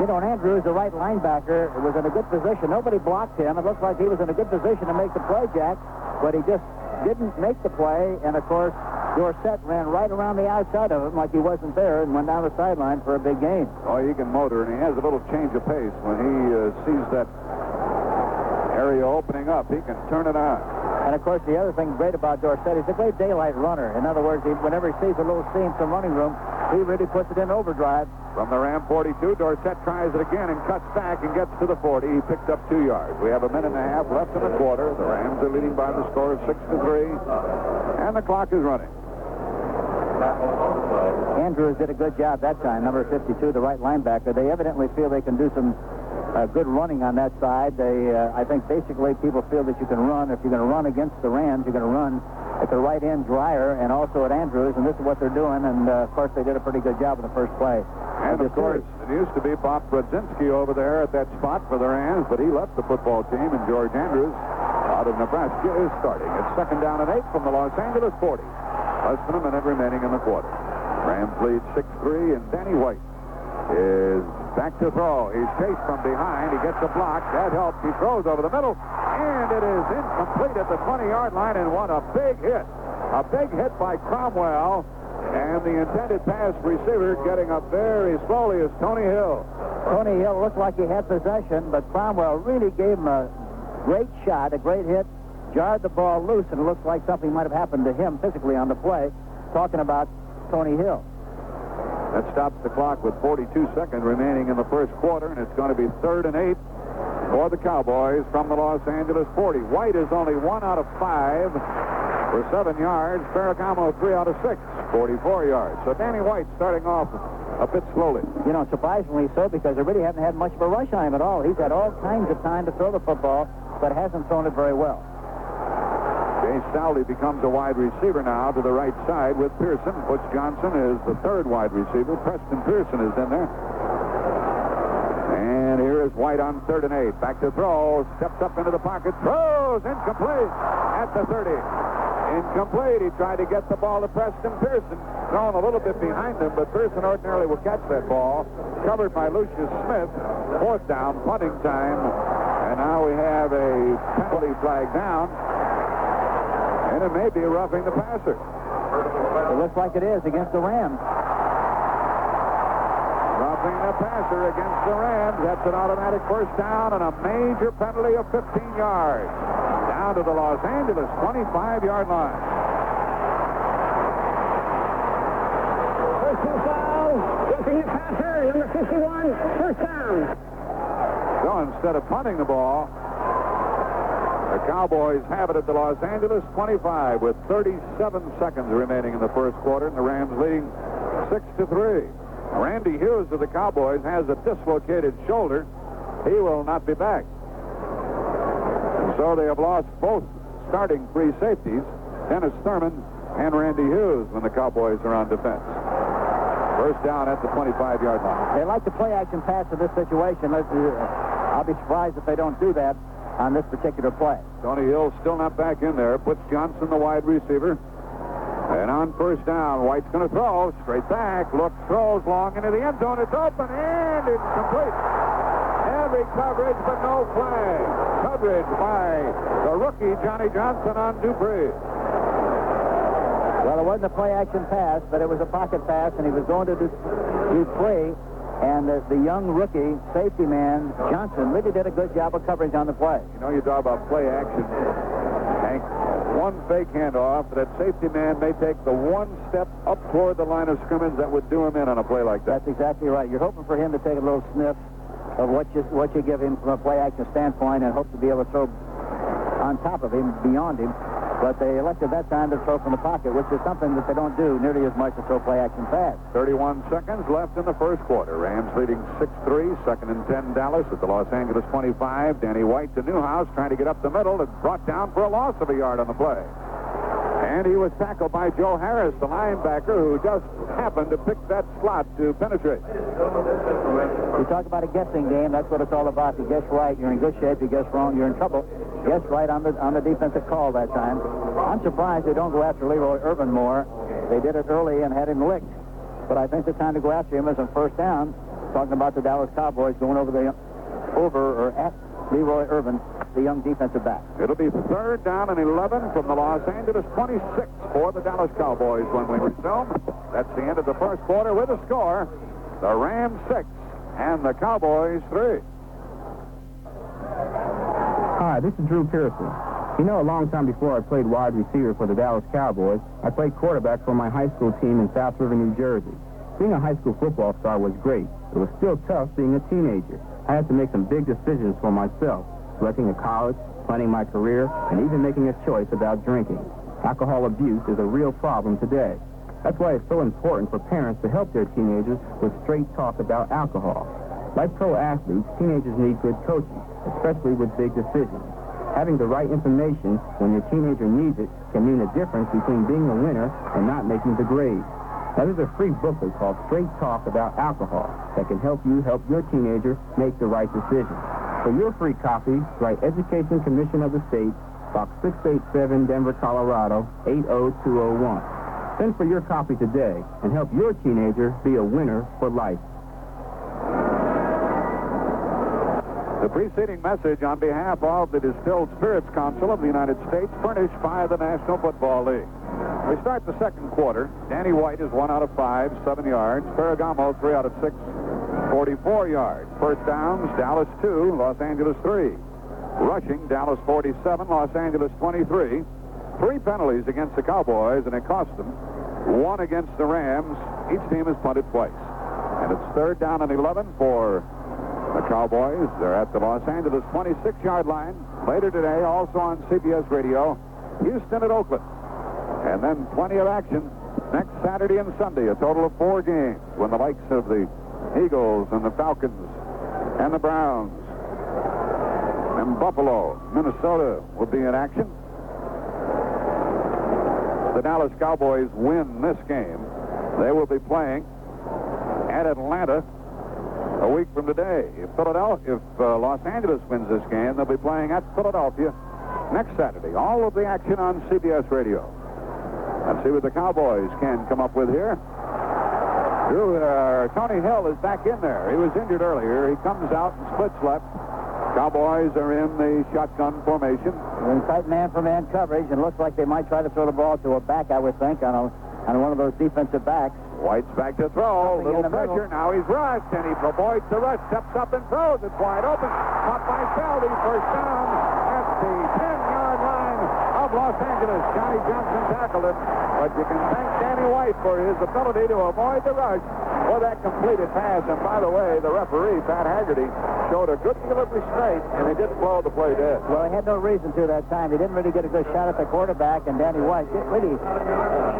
S2: You know, and Andrews, the right linebacker, was in a good position. Nobody blocked him. It looked like he was in a good position to make the play, Jack, but he just didn't make the play. And, of course, Dorsett ran right around the outside of him like he wasn't there and went down the sideline for a big gain.
S1: Oh, he can motor, and he has a little change of pace. When he sees that area opening up, he can turn it on.
S2: And, of course, the other thing great about Dorsett, he's a great daylight runner. In other words, whenever he sees a little seam, some running room, he really puts it in overdrive.
S1: From the Ram 42, Dorsett tries it again and cuts back and gets to the 40. He picked up 2 yards. We have a minute and a half left in the quarter. The Rams are leading by the score of 6-3, and the clock is running.
S2: Andrews did a good job that time, number 52, the right linebacker. They evidently feel they can do some good running on that side. I think basically people feel that you can run. If you're going to run against the Rams, you're going to run at the right end, Dreyer, and also at Andrews, and this is what they're doing. And, of course, they did a pretty good job in the first play.
S1: And, of course, it used to be Bob Brodzinski over there at that spot for the Rams, but he left the football team, and George Andrews out of Nebraska is starting. It's 2nd down and 8 from the Los Angeles 40. Less than a minute remaining in the quarter. Rams lead 6-3, and Danny White is back to throw. He's chased from behind. He gets a block. That helps. He throws over the middle, and it is incomplete at the 20-yard line, and what a big hit. A big hit by Cromwell, and the intended pass receiver getting up very slowly is Tony Hill.
S2: Tony Hill looked like he had possession, but Cromwell really gave him a great shot, a great hit, jarred the ball loose, and it looked like something might have happened to him physically on the play. Talking about Tony Hill.
S1: That stops the clock with 42 seconds remaining in the first quarter, and it's going to be 3rd and 8 for the Cowboys from the Los Angeles 40. White is only 1 out of 5 for 7 yards. Ferragamo 3 out of 6, 44 yards. So Danny White starting off a bit slowly.
S2: You know, surprisingly so, because they really haven't had much of a rush on him at all. He's had all kinds of time to throw the football, but hasn't thrown it very well.
S1: Jay Stowley becomes a wide receiver now to the right side with Pearson. Butch Johnson is the 3rd wide receiver. Preston Pearson is in there. And here is White on 3rd and 8. Back to throw. Steps up into the pocket. Throws. Incomplete at the 30. Incomplete. He tried to get the ball to Preston Pearson. Thrown a little bit behind him, but Pearson ordinarily will catch that ball. Covered by Lucius Smith. 4th down, punting time. And now we have a penalty flag down. And it may be roughing the passer.
S2: It looks like it is against the Rams.
S1: Roughing the passer against the Rams. That's an automatic first down and a major penalty of 15 yards. Down to the Los Angeles 25-yard line.
S3: Personal foul. Roughing the passer, number 51, first down.
S1: So instead of punting the ball, the Cowboys have it at the Los Angeles 25 with 37 seconds remaining in the first quarter, and the Rams leading 6-3. Randy Hughes of the Cowboys has a dislocated shoulder. He will not be back. And so they have lost both starting free safeties, Dennis Thurman and Randy Hughes, when the Cowboys are on defense. First down at the 25-yard line.
S2: They like to play action pass in this situation. I'll be surprised if they don't do that on this particular play.
S1: Tony Hill still not back in there. Puts Johnson, the wide receiver. And on first down, White's going to throw. Straight back. Looks, throws long into the end zone. It's open and it's complete. Heavy coverage, but no flag. Coverage by the rookie, Johnny Johnson, on Dupree.
S2: Well, it wasn't a play-action pass, but it was a pocket pass, and he was going to Dupree. And the young rookie safety man, Johnson, really did a good job of coverage on the play.
S1: You know, you talk about play action, Hank. One fake handoff, that safety man may take the one step up toward the line of scrimmage that would do him in on a play like that.
S2: That's exactly right. You're hoping for him to take a little sniff of what you give him from a play-action standpoint and hope to be able to throw on top of him, beyond him. But they elected that time to throw from the pocket, which is something that they don't do nearly as much as throw play-action pass.
S1: 31 seconds left in the first quarter. Rams leading 6-3, second and 10 Dallas at the Los Angeles 25. Danny White to Newhouse trying to get up the middle and brought down for a loss of a yard on the play. And he was tackled by Joe Harris, the linebacker, who just happened to pick that slot to penetrate.
S2: You talk about a guessing game. That's what it's all about. You guess right, you're in good shape. You guess wrong, you're in trouble. Guess right on the defensive call that time. I'm surprised they don't go after Leroy Irving more. They did it early and had him licked. But I think the time to go after him is on first down. Talking about the Dallas Cowboys going over or at Leroy Irving, the young defensive back.
S1: It'll be third down and 11 from the Los Angeles 26 for the Dallas Cowboys when we resume. That's the end of the first quarter with a score. The Rams 6 and the Cowboys 3.
S12: Hi, this is Drew Pearson. You know, a long time before I played wide receiver for the Dallas Cowboys, I played quarterback for my high school team in South River, New Jersey. Being a high school football star was great. It was still tough being a teenager. I had to make some big decisions for myself, selecting a college, planning my career, and even making a choice about drinking. Alcohol abuse is a real problem today. That's why it's so important for parents to help their teenagers with straight talk about alcohol. Like pro athletes, teenagers need good coaching, especially with big decisions. Having the right information when your teenager needs it can mean a difference between being a winner and not making the grade. Now, there's a free booklet called Straight Talk About Alcohol that can help you help your teenager make the right decision. For your free copy, write Education Commission of the State, Box 687, Denver, Colorado, 80201. Send for your copy today and help your teenager be a winner for life.
S1: The preceding message on behalf of the Distilled Spirits Council of the United States, furnished by the National Football League. We start the second quarter. Danny White is 1 out of 5, 7 yards. Ferragamo, 3 out of 6, 44 yards. First downs, Dallas 2, Los Angeles 3. Rushing, Dallas 47, Los Angeles 23. 3 penalties against the Cowboys, and it cost them. 1 against the Rams. Each team has punted twice. And it's third down and 11 for the Cowboys. They're at the Los Angeles 26-yard line. Later today, also on CBS Radio, Houston at Oakland. And then plenty of action next Saturday and Sunday, a total of 4 games, when the likes of the Eagles and the Falcons and the Browns and Buffalo, Minnesota will be in action. The Dallas Cowboys win this game, they will be playing at Atlanta a week from today. If Los Angeles wins this game, they'll be playing at Philadelphia next Saturday. All of the action on CBS Radio. Let's see what the Cowboys can come up with here. Tony Hill is back in there. He was injured earlier. He comes out and splits left. Cowboys are in the shotgun formation.
S2: In tight man-for-man coverage, and looks like they might try to throw the ball to a back, I would think, on a on one of those defensive backs.
S1: White's back to throw. Little pressure. Now he's rushed, and he avoids the rush. Steps up and throws. It's wide open. Caught by Selby. First down at the 10-yard line of Los Angeles. Johnny Johnson tackled it, but you can thank Danny White for his ability to avoid the rush for that completed pass. And by the way, the referee, Pat Haggerty, showed a good deal of restraint, and he didn't blow the play dead.
S2: Well, he had no reason to that time. He didn't really get a good shot at the quarterback, and Danny White really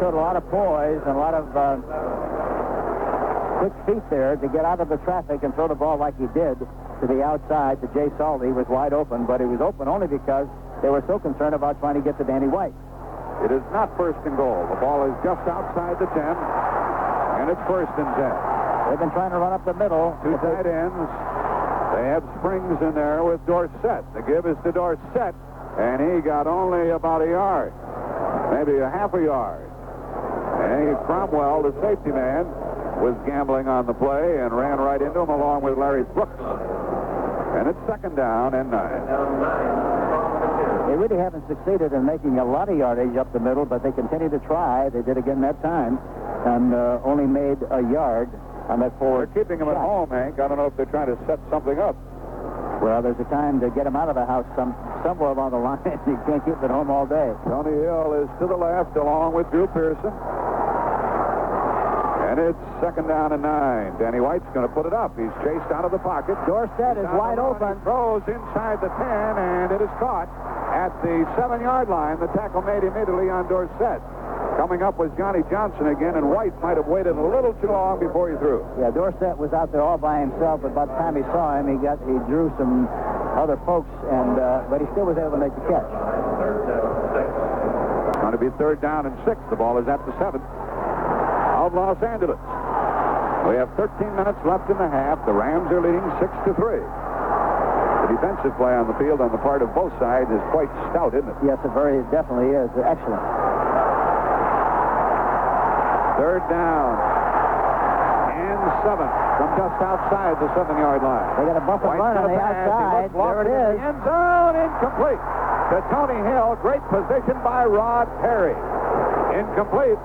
S2: showed a lot of poise and a lot of quick feet there to get out of the traffic and throw the ball like he did to the outside to Jay Salty. He was wide open, but he was open only because they were so concerned about trying to get to Danny White.
S1: It is not first and goal. The ball is just outside the 10, and it's first and 10.
S2: They've been trying to run up the middle.
S1: Two tight ends. They have Springs in there with Dorsett. The give is to Dorsett, and he got only about a yard, maybe a half a yard. And Cromwell, the safety man, was gambling on the play and ran right into him along with Larry Brooks. And it's second down and 9.
S2: They really haven't succeeded in making a lot of yardage up the middle, but they continue to try. They did again that time and only made a yard on that forward.
S1: They're keeping him at home, Hank. I don't know if they're trying to set something up.
S2: Well, there's a time to get him out of the house somewhere along the line. You can't keep him at home all day.
S1: Tony Hill is to the left along with Drew Pearson. And it's second down and 9. Danny White's going to put it up. He's chased out of the pocket.
S2: Dorsett is wide open.
S1: He throws inside the 10, and it is caught at the 7-yard line. The tackle made immediately on Dorsett. Coming up was Johnny Johnson again, and White might have waited a little too long before he threw.
S2: Yeah, Dorsett was out there all by himself, but by the time he saw him, he drew some other folks, and but he still was able to make the catch.
S1: It's going to be third down and 6. The ball is at the 7 of Los Angeles. We have 13 minutes left in the half. The Rams are leading 6-3. The defensive play on the field on the part of both sides is quite stout, isn't it?
S2: Yes, it definitely is. Excellent.
S1: Third down and 7 from just outside the 7-yard line.
S2: They got a bump and run on the outside. There it is.
S1: The end zone, incomplete to Tony Hill. Great position by Rod Perry. Incomplete.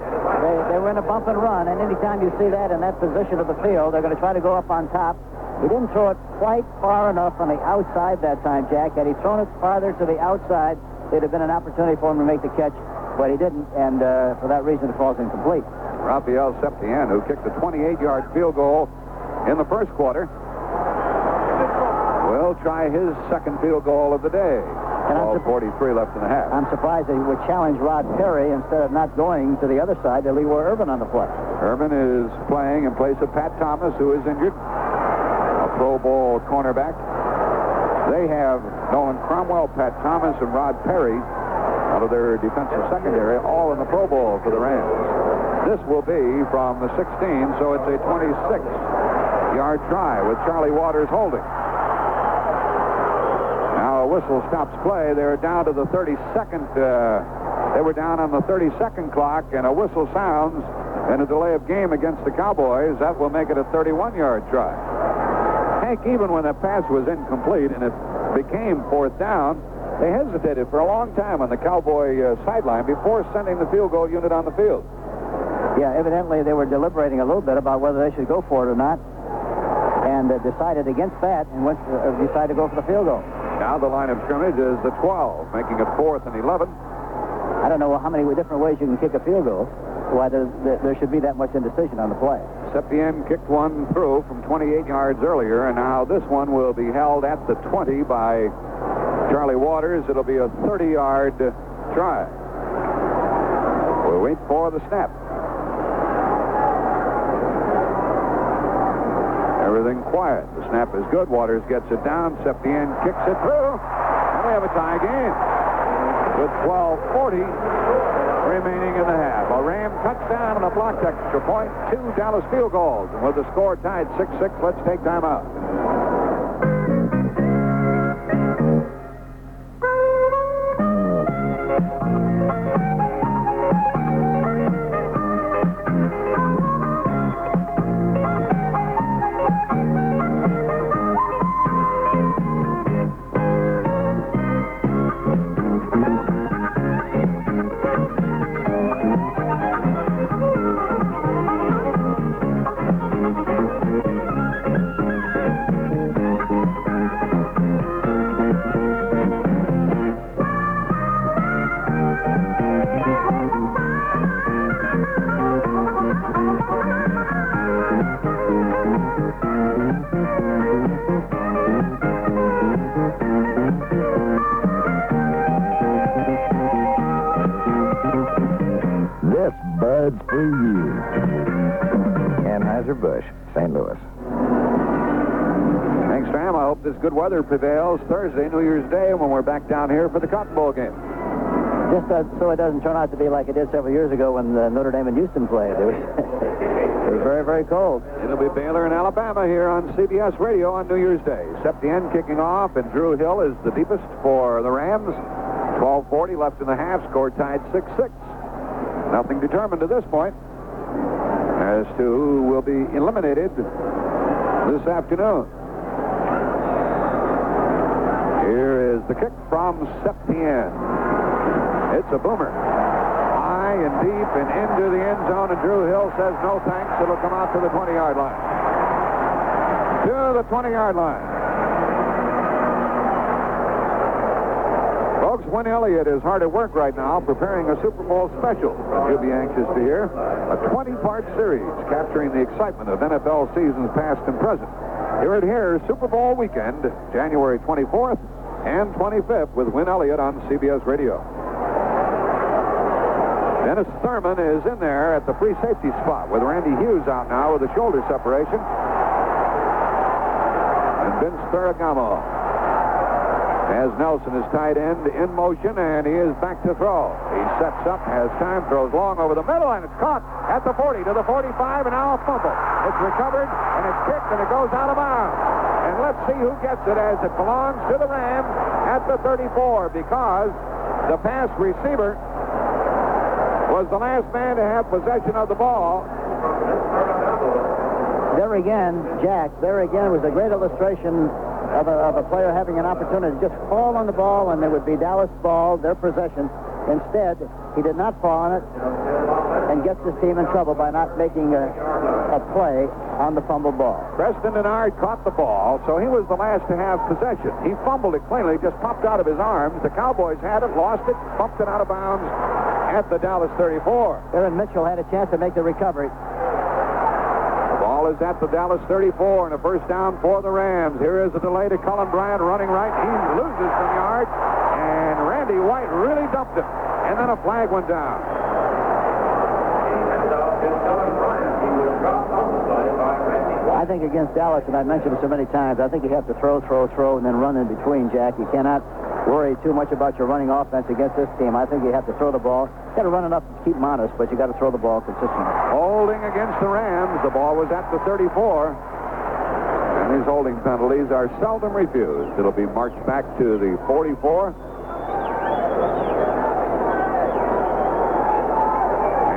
S2: They were in a bump and run, and anytime you see that in that position of the field, they're going to try to go up on top. He didn't throw it quite far enough on the outside that time, Jack. Had he thrown it farther to the outside, there'd have been an opportunity for him to make the catch, but he didn't, and for that reason, it falls incomplete.
S1: Raphael Septien, who kicked a 28-yard field goal in the first quarter, will try his second field goal of the day. All 43 left in the half.
S2: I'm surprised they would challenge Rod Perry instead of not going to the other side to Leroy Irvin on the play.
S1: Irvin is playing in place of Pat Thomas, who is injured, a Pro Bowl cornerback. They have Nolan Cromwell, Pat Thomas, and Rod Perry out of their defensive secondary, all in the Pro Bowl for the Rams. This will be from the 16, so it's a 26-yard try with Charlie Waters holding. Now a whistle stops play. They're down to the 32nd. They were down on the 32nd clock, and a whistle sounds and a delay of game against the Cowboys. That will make it a 31-yard try. Hank, even when the pass was incomplete and it became fourth down, they hesitated for a long time on the Cowboy sideline before sending the field goal unit on the field.
S2: Yeah, evidently they were deliberating a little bit about whether they should go for it or not, and decided against that and decided to go for the field goal.
S1: Now the line of scrimmage is the 12, making it 4th and 11.
S2: I don't know how many different ways you can kick a field goal, why there should be that much indecision on the play.
S1: Septien kicked one through from 28 yards earlier, and now this one will be held at the 20 by Charlie Waters. It'll be a 30-yard try. We'll wait for the snap. Everything quiet. The snap is good. Waters gets it down. Septien kicks it through. And we have a tie game with 12:40 remaining in the half. A Ram touchdown and a blocked extra point. 2 Dallas field goals. And with the score tied 6-6, let's take time out.
S13: This Bud's for you. Anheuser-Busch, St. Louis.
S1: Thanks, Stram. I hope this good weather prevails Thursday, New Year's Day, when we're back down here for the Cotton Bowl game.
S2: Just so it doesn't turn out to be like it did several years ago when Notre Dame and Houston played. It was, it was very, very cold.
S1: It'll be Baylor and Alabama here on CBS Radio on New Year's Day. Septien kicking off, and Drew Hill is the deepest for the Rams. 12:40 left in the half. Score tied 6-6. Nothing determined to this point as to who will be eliminated this afternoon. Here is the kick from Septien. It's a boomer. High and deep and into the end zone, and Drew Hill says no thanks. It'll come out to the 20-yard line. To the 20-yard line. Folks, Win Elliott is hard at work right now preparing a Super Bowl special. You'll be anxious to hear. A 20-part series capturing the excitement of NFL seasons past and present. Here it here, Super Bowl weekend, January 24th and 25th with Win Elliott on CBS Radio. Dennis Thurman is in there at the free safety spot with Randy Hughes out now with a shoulder separation. And Vince Ferragamo has Nelson, his tight end, in motion, and he is back to throw. He sets up, has time, throws long over the middle, and it's caught at the 40 to the 45, and now a fumble. It's recovered, and it's kicked, and it goes out of bounds. And let's see who gets it as it belongs to the Rams at the 34, because the pass receiver was the last man to have possession of the ball.
S2: There again, Jack, there again was a great illustration of a player having an opportunity to just fall on the ball, and it would be Dallas ball, their possession. Instead, he did not fall on it and gets his team in trouble by not making a play on the fumbled ball.
S1: Preston Denard caught the ball, so he was the last to have possession. He fumbled it cleanly, just popped out of his arms. The Cowboys had it, lost it, bumped it out of bounds at the Dallas 34.
S2: Aaron Mitchell had a chance to make the recovery.
S1: The ball is at the Dallas 34 and a first down for the Rams. Here is a delay to Cullen Bryant running right. He loses some yards, and Randy White really dumped him. And then a flag went down.
S2: I think against Dallas, and I mentioned it so many times, I think you have to throw, and then run in between, Jack. You cannot worry too much about your running offense against this team. I think you have to throw the ball. You got to run enough to keep them honest, but you got to throw the ball consistently.
S1: Holding against the Rams. The ball was at the 34. And these holding penalties are seldom refused. It'll be marched back to the 44.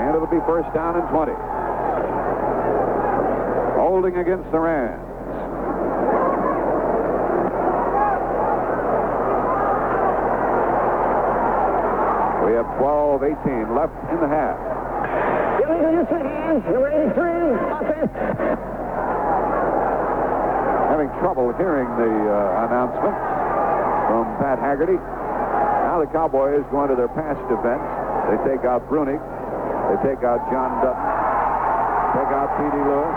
S1: And it'll be first down and 20. Holding against the Rams. We have 12-18 left in the half.
S3: Illegal use of hands, number 83, offense.
S1: Having trouble hearing the announcement from Pat Haggerty. Now the Cowboys go into their pass defense. They take out Brunig. They take out John Dutton. Take out P.D. Lewis.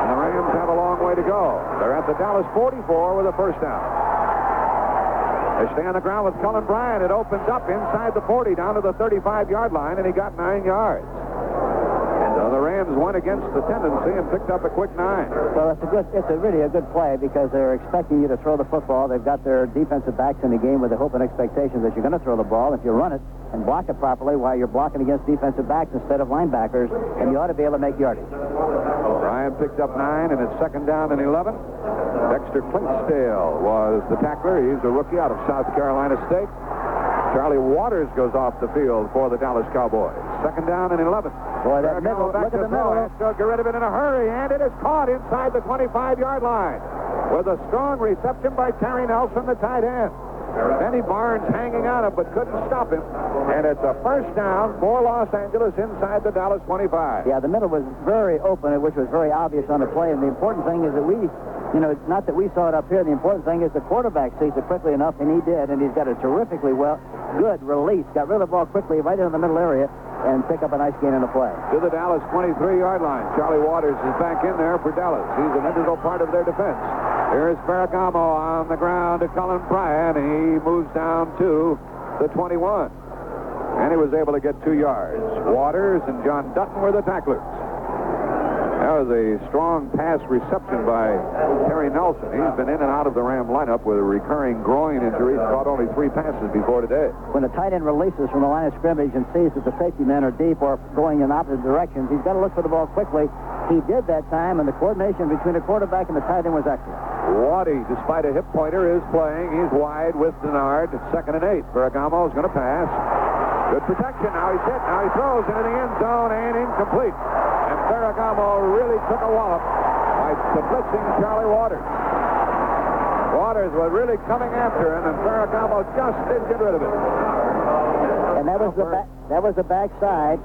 S1: And the Rams have a long way to go. They're at the Dallas 44 with a first down. They stay on the ground with Cullen Bryant. It opens up inside the 40 down to the 35-yard line, and he got 9 yards. So the Rams went against the tendency and picked up a quick 9.
S2: Well, it's really a good play because they're expecting you to throw the football. They've got their defensive backs in the game with the hope and expectation that you're going to throw the ball. If you run it and block it properly while you're blocking against defensive backs instead of linebackers, and you ought to be able to make yardage.
S1: Bryant picked up 9, and it's second down and 11. Dexter Clinksdale was the tackler. He's a rookie out of South Carolina State. Charlie Waters goes off the field for the Dallas Cowboys. Second down and 11.
S2: Boy, that middle, look at the middle.
S1: He'll get rid of it in a hurry, and it is caught inside the 25-yard line with a strong reception by Terry Nelson, the tight end. Benny Barnes hanging on him, but couldn't stop him. And it's a first down for Los Angeles inside the Dallas 25.
S2: Yeah, the middle was very open, which was very obvious on the play. And the important thing is that not that we saw it up here. The important thing is the quarterback sees it quickly enough, and he did. And he's got a terrifically good release. Got rid of the ball quickly right into the middle area and pick up a nice gain in the play.
S1: To the Dallas 23-yard line. Charlie Waters is back in there for Dallas. He's an integral part of their defense. Here's Ferragamo on the ground to Cullen Bryant. He moves down to the 21. And he was able to get 2 yards. Waters and John Dutton were the tacklers. That was a strong pass reception by Terry Nelson. He's been in and out of the Ram lineup with a recurring groin injury. He's caught only 3 passes before today.
S2: When the tight end releases from the line of scrimmage and sees that the safety men are deep or going in opposite directions, he's got to look for the ball quickly. He did that time, and the coordination between the quarterback and the tight end was excellent.
S1: Waddy, despite a hip pointer, is playing. He's wide with Denard. 2nd and 8. Ferragamo is going to pass. Good protection. Now he's hit. Now he throws into the end zone and incomplete. And Ferragamo really took a wallop by blitzing Charlie Waters. Waters was really coming after him, and Ferragamo just didn't get rid of it.
S2: And that was the backside.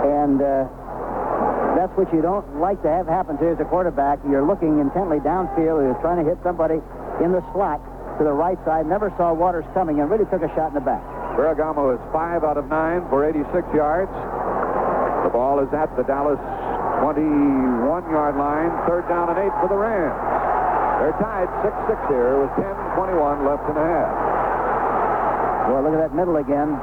S2: And that's what you don't like to have happen to you as a quarterback. You're looking intently downfield. You're trying to hit somebody in the slot to the right side. Never saw Waters coming and really took a shot in the back.
S1: Ferragamo is 5 out of 9 for 86 yards. The ball is at the Dallas 21-yard line. 3rd down and 8 for the Rams. They're tied 6-6 here with 10:21 left in the half.
S2: Well, look at that middle again.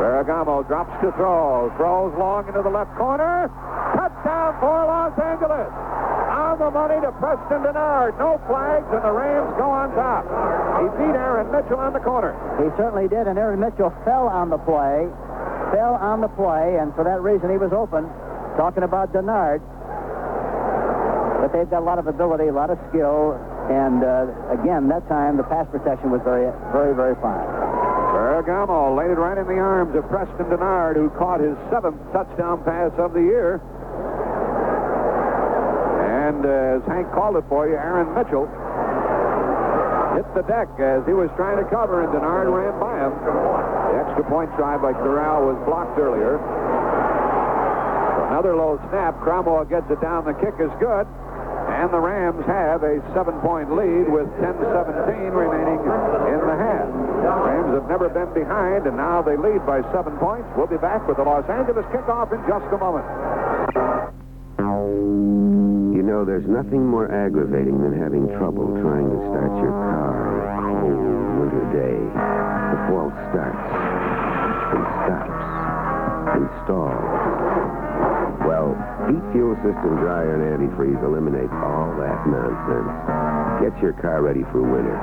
S1: Ferragamo drops to throw. Throws long into the left corner. Touchdown for Los Angeles. On the money to Preston Denard. No flags, and the Rams go on top. He beat Aaron Mitchell on the corner.
S2: He certainly did, and Aaron Mitchell fell on the play. And for that reason he was open. Talking about Denard. But they've got a lot of ability, a lot of skill, and again, that time the pass protection was very, very, very fine.
S1: Ferragamo laid it right in the arms of Preston Denard, who caught his 7th touchdown pass of the year. And as Hank called it for you, Aaron Mitchell hit the deck as he was trying to cover, and Denard ran by him. The extra point try by Corral was blocked earlier. Another low snap. Cromwell gets it down. The kick is good. And the Rams have a 7-point lead with 10:17 remaining in the half. The Rams have never been behind, and now they lead by 7 points. We'll be back with the Los Angeles kickoff in just a moment.
S14: You know, there's nothing more aggravating than having trouble trying to start your car on a cold winter day. The false starts and stops and stalls. Well, Heat Fuel System Dryer and Antifreeze eliminates all that nonsense. Get your car ready for winter.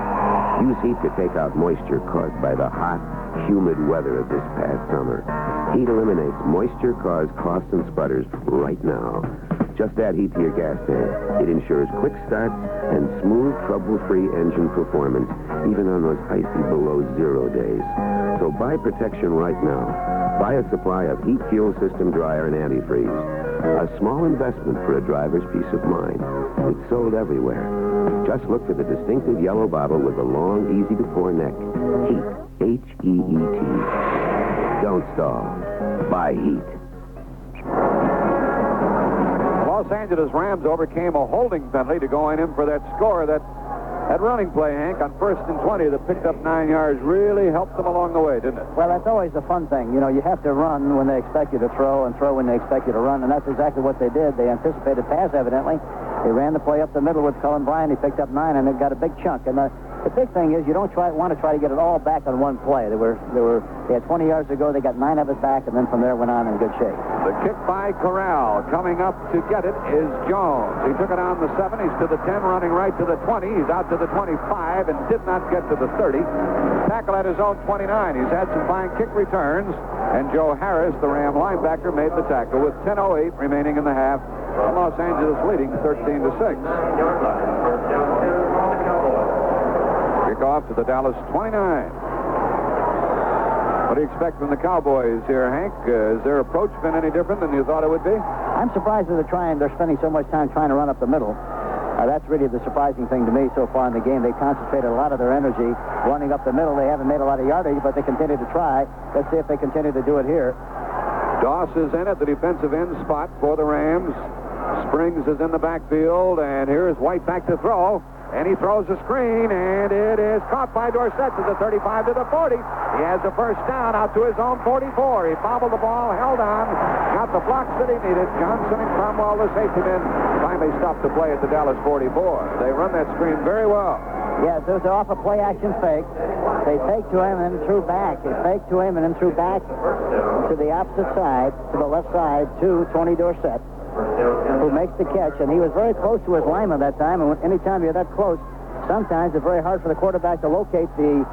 S14: Use heat to take out moisture caused by the hot, humid weather of this past summer. Heat eliminates moisture-caused coughs and sputters right now. Just add heat to your gas tank. It ensures quick starts and smooth, trouble-free engine performance, even on those icy below-zero days. So buy protection right now. Buy a supply of Heat Fuel System Dryer and Antifreeze. A small investment for a driver's peace of mind. It's sold everywhere. Just look for the distinctive yellow bottle with the long, easy-to-pour neck. Heat. H-E-E-T. Don't stall. Buy Heat.
S1: Los Angeles Rams overcame a holding penalty to go in for that score. That running play, Hank, on 1st and 20 that picked up 9 yards really helped them along the way, didn't it?
S2: Well, that's always the fun thing. You know, you have to run when they expect you to throw and throw when they expect you to run, and that's exactly what they did. They anticipated pass, evidently. They ran the play up the middle with Cullen Bryant. He picked up 9, and they got a big chunk. And the big thing is you don't want to try to get it all back on one play. They had 20 yards to go. They got 9 of it back, and then from there went on in good shape.
S1: The kick by Corral. Coming up to get it is Jones. He took it on the 7. He's to the 10, running right to the 20. He's out to the 25 and did not get to the 30. Tackle at his own 29. He's had some fine kick returns, and Joe Harris, the Ram linebacker, made the tackle with 10:08 remaining in the half. Los Angeles leading 13-6. Kickoff to the Dallas 29. What do you expect from the Cowboys here, Hank? Has their approach been any different than you thought it would be?
S2: I'm surprised that they're spending so much time trying to run up the middle. That's really the surprising thing to me so far in the game. They concentrated a lot of their energy running up the middle. They haven't made a lot of yardage, but they continue to try. Let's see if they continue to do it here.
S1: Doss is in at the defensive end spot for the Rams. Springs is in the backfield, and here's White back to throw. And he throws a screen, and it is caught by Dorsett to the 35 to the 40. He has the first down out to his own 44. He bobbled the ball, held on, got the blocks that he needed. Johnson and Cromwell, the safety men, finally stopped the play at the Dallas 44. They run that screen very well.
S2: Yes, it was off a play-action fake. They faked to him and then threw back. They faked to him and then threw back to the opposite side, to the left side, to Tony Dorsett, who makes the catch. And he was very close to his lineman that time. And anytime you're that close, sometimes it's very hard for the quarterback to locate the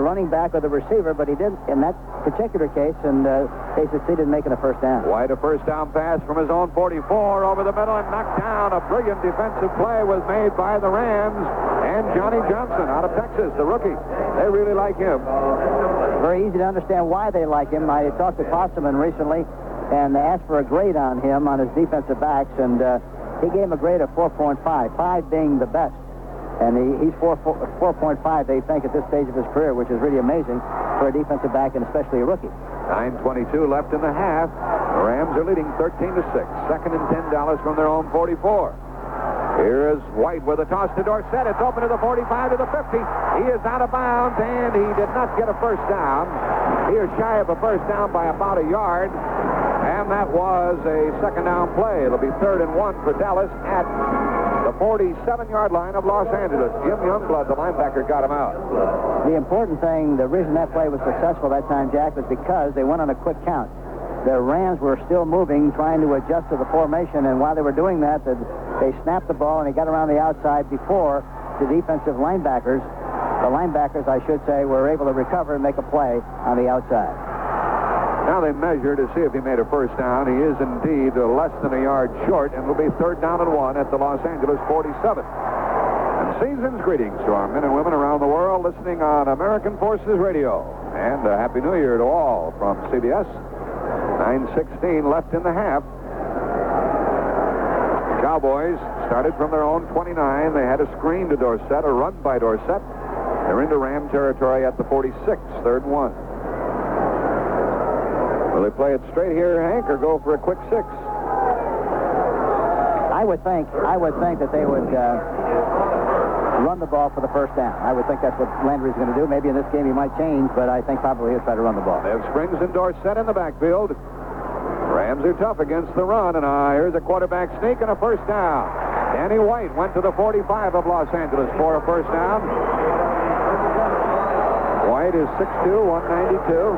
S2: running back or the receiver, but he did in that particular case, and they succeeded in making a first down.
S1: White, a first down pass from his own 44 over the middle and knocked down. A brilliant defensive play was made by the Rams and Johnny Johnson out of Texas, the rookie. They really like him.
S2: Very easy to understand why they like him. I talked to Kosterman recently and asked for a grade on him, on his defensive backs, and he gave him a grade of 4.5, 5 being the best. And he's 4.5, they think, at this stage of his career, which is really amazing for a defensive back and especially a rookie.
S1: 9:22 left in the half. The Rams are leading 13-6. Second and $10 from their own 44. Here is White with a toss to Dorsett. It's open to the 45 to the 50. He is out of bounds, and he did not get a first down. He is shy of a first down by about a yard. And that was a second down play. It'll be 3rd and 1 for Dallas at the 47-yard line of Los Angeles. Jim Youngblood, the linebacker, got him out.
S2: The important thing, the reason that play was successful that time, Jack, was because they went on a quick count. The Rams were still moving, trying to adjust to the formation, and while they were doing that, they snapped the ball and they got around the outside before the defensive linebackers. The linebackers, I should say, were able to recover and make a play on the outside.
S1: Now they measure to see if he made a first down. He is indeed less than a yard short, and will be 3rd down and 1 at the Los Angeles 47. And season's greetings to our men and women around the world listening on American Forces Radio. And a Happy New Year to all from CBS. 9:16 left in the half. The Cowboys started from their own 29. They had a screen to Dorsett, a run by Dorsett. They're into Ram territory at the 46, 3rd and 1. Will they play it straight here, Hank, or go for a quick 6?
S2: I would think that they would run the ball for the first down. I would think that's what Landry's going to do. Maybe in this game he might change, but I think probably he'll try to run the ball.
S1: They have Springs and Dorsett in the backfield. Rams are tough against the run, and here's a quarterback sneak and a first down. Danny White went to the 45 of Los Angeles for a first down. White is 6'2", 192.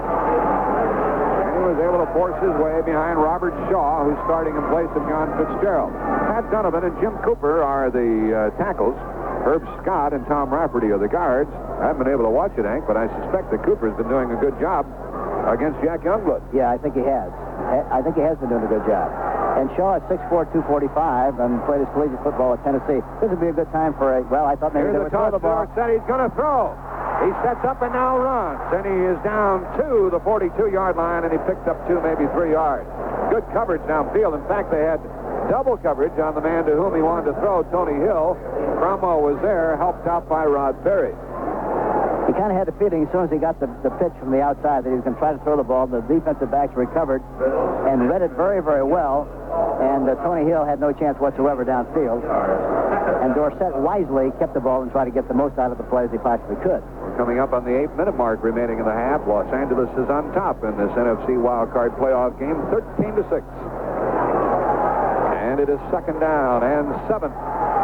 S1: Was able to force his way behind Robert Shaw, who's starting in place of John Fitzgerald. Pat Donovan and Jim Cooper are the tackles. Herb Scott and Tom Rafferty are the guards. I haven't been able to watch it, Hank, but I suspect that Cooper's been doing a good job against Jack Youngblood.
S2: Yeah, I think he has. I think he has been doing a good job. And Shaw is 6'4", 245, and played his collegiate football at Tennessee. This would be a good time for I thought maybe they would throw the ball.
S1: Said he's going to throw. He sets up and now runs, and he is down to the 42-yard line, and he picked up 2, maybe 3 yards. Good coverage downfield. In fact, they had double coverage on the man to whom he wanted to throw, Tony Hill. Cromwell was there, helped out by Rod Berry.
S2: He kind of had the feeling as soon as he got the pitch from the outside that he was going to try to throw the ball. The defensive backs recovered and read it very, very well, and Tony Hill had no chance whatsoever downfield. And Dorsett wisely kept the ball and tried to get the most out of the play as he possibly could.
S1: We're coming up on the 8-minute mark remaining in the half. Los Angeles is on top in this NFC Wildcard Playoff game, 13-6. And it is 2nd down and 7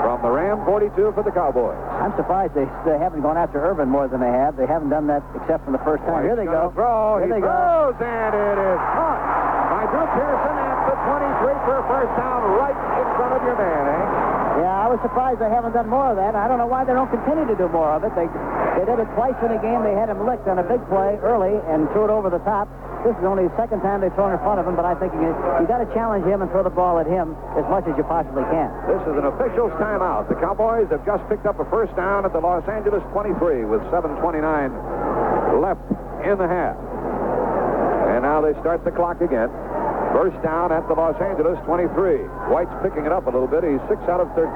S1: from the Ram 42 for the Cowboys.
S2: I'm surprised they haven't gone after Irving more than they have. They haven't done that except from the first time. Here they go.
S1: He throws, and it is caught by Drew Pearson at the 23 for a first down right in front of your man, eh?
S2: Yeah, I was surprised they haven't done more of that. I don't know why they don't continue to do more of it. They did it twice in a game. They had him licked on a big play early and threw it over the top. This is only the second time they've thrown in front of him, but I think you got to challenge him and throw the ball at him as much as you possibly can.
S1: This is an official's timeout. The Cowboys have just picked up a first down at the Los Angeles 23 with 7:29 left in the half. And now they start the clock again. First down at the Los Angeles 23. White's picking it up a little bit. He's 6 out of 13.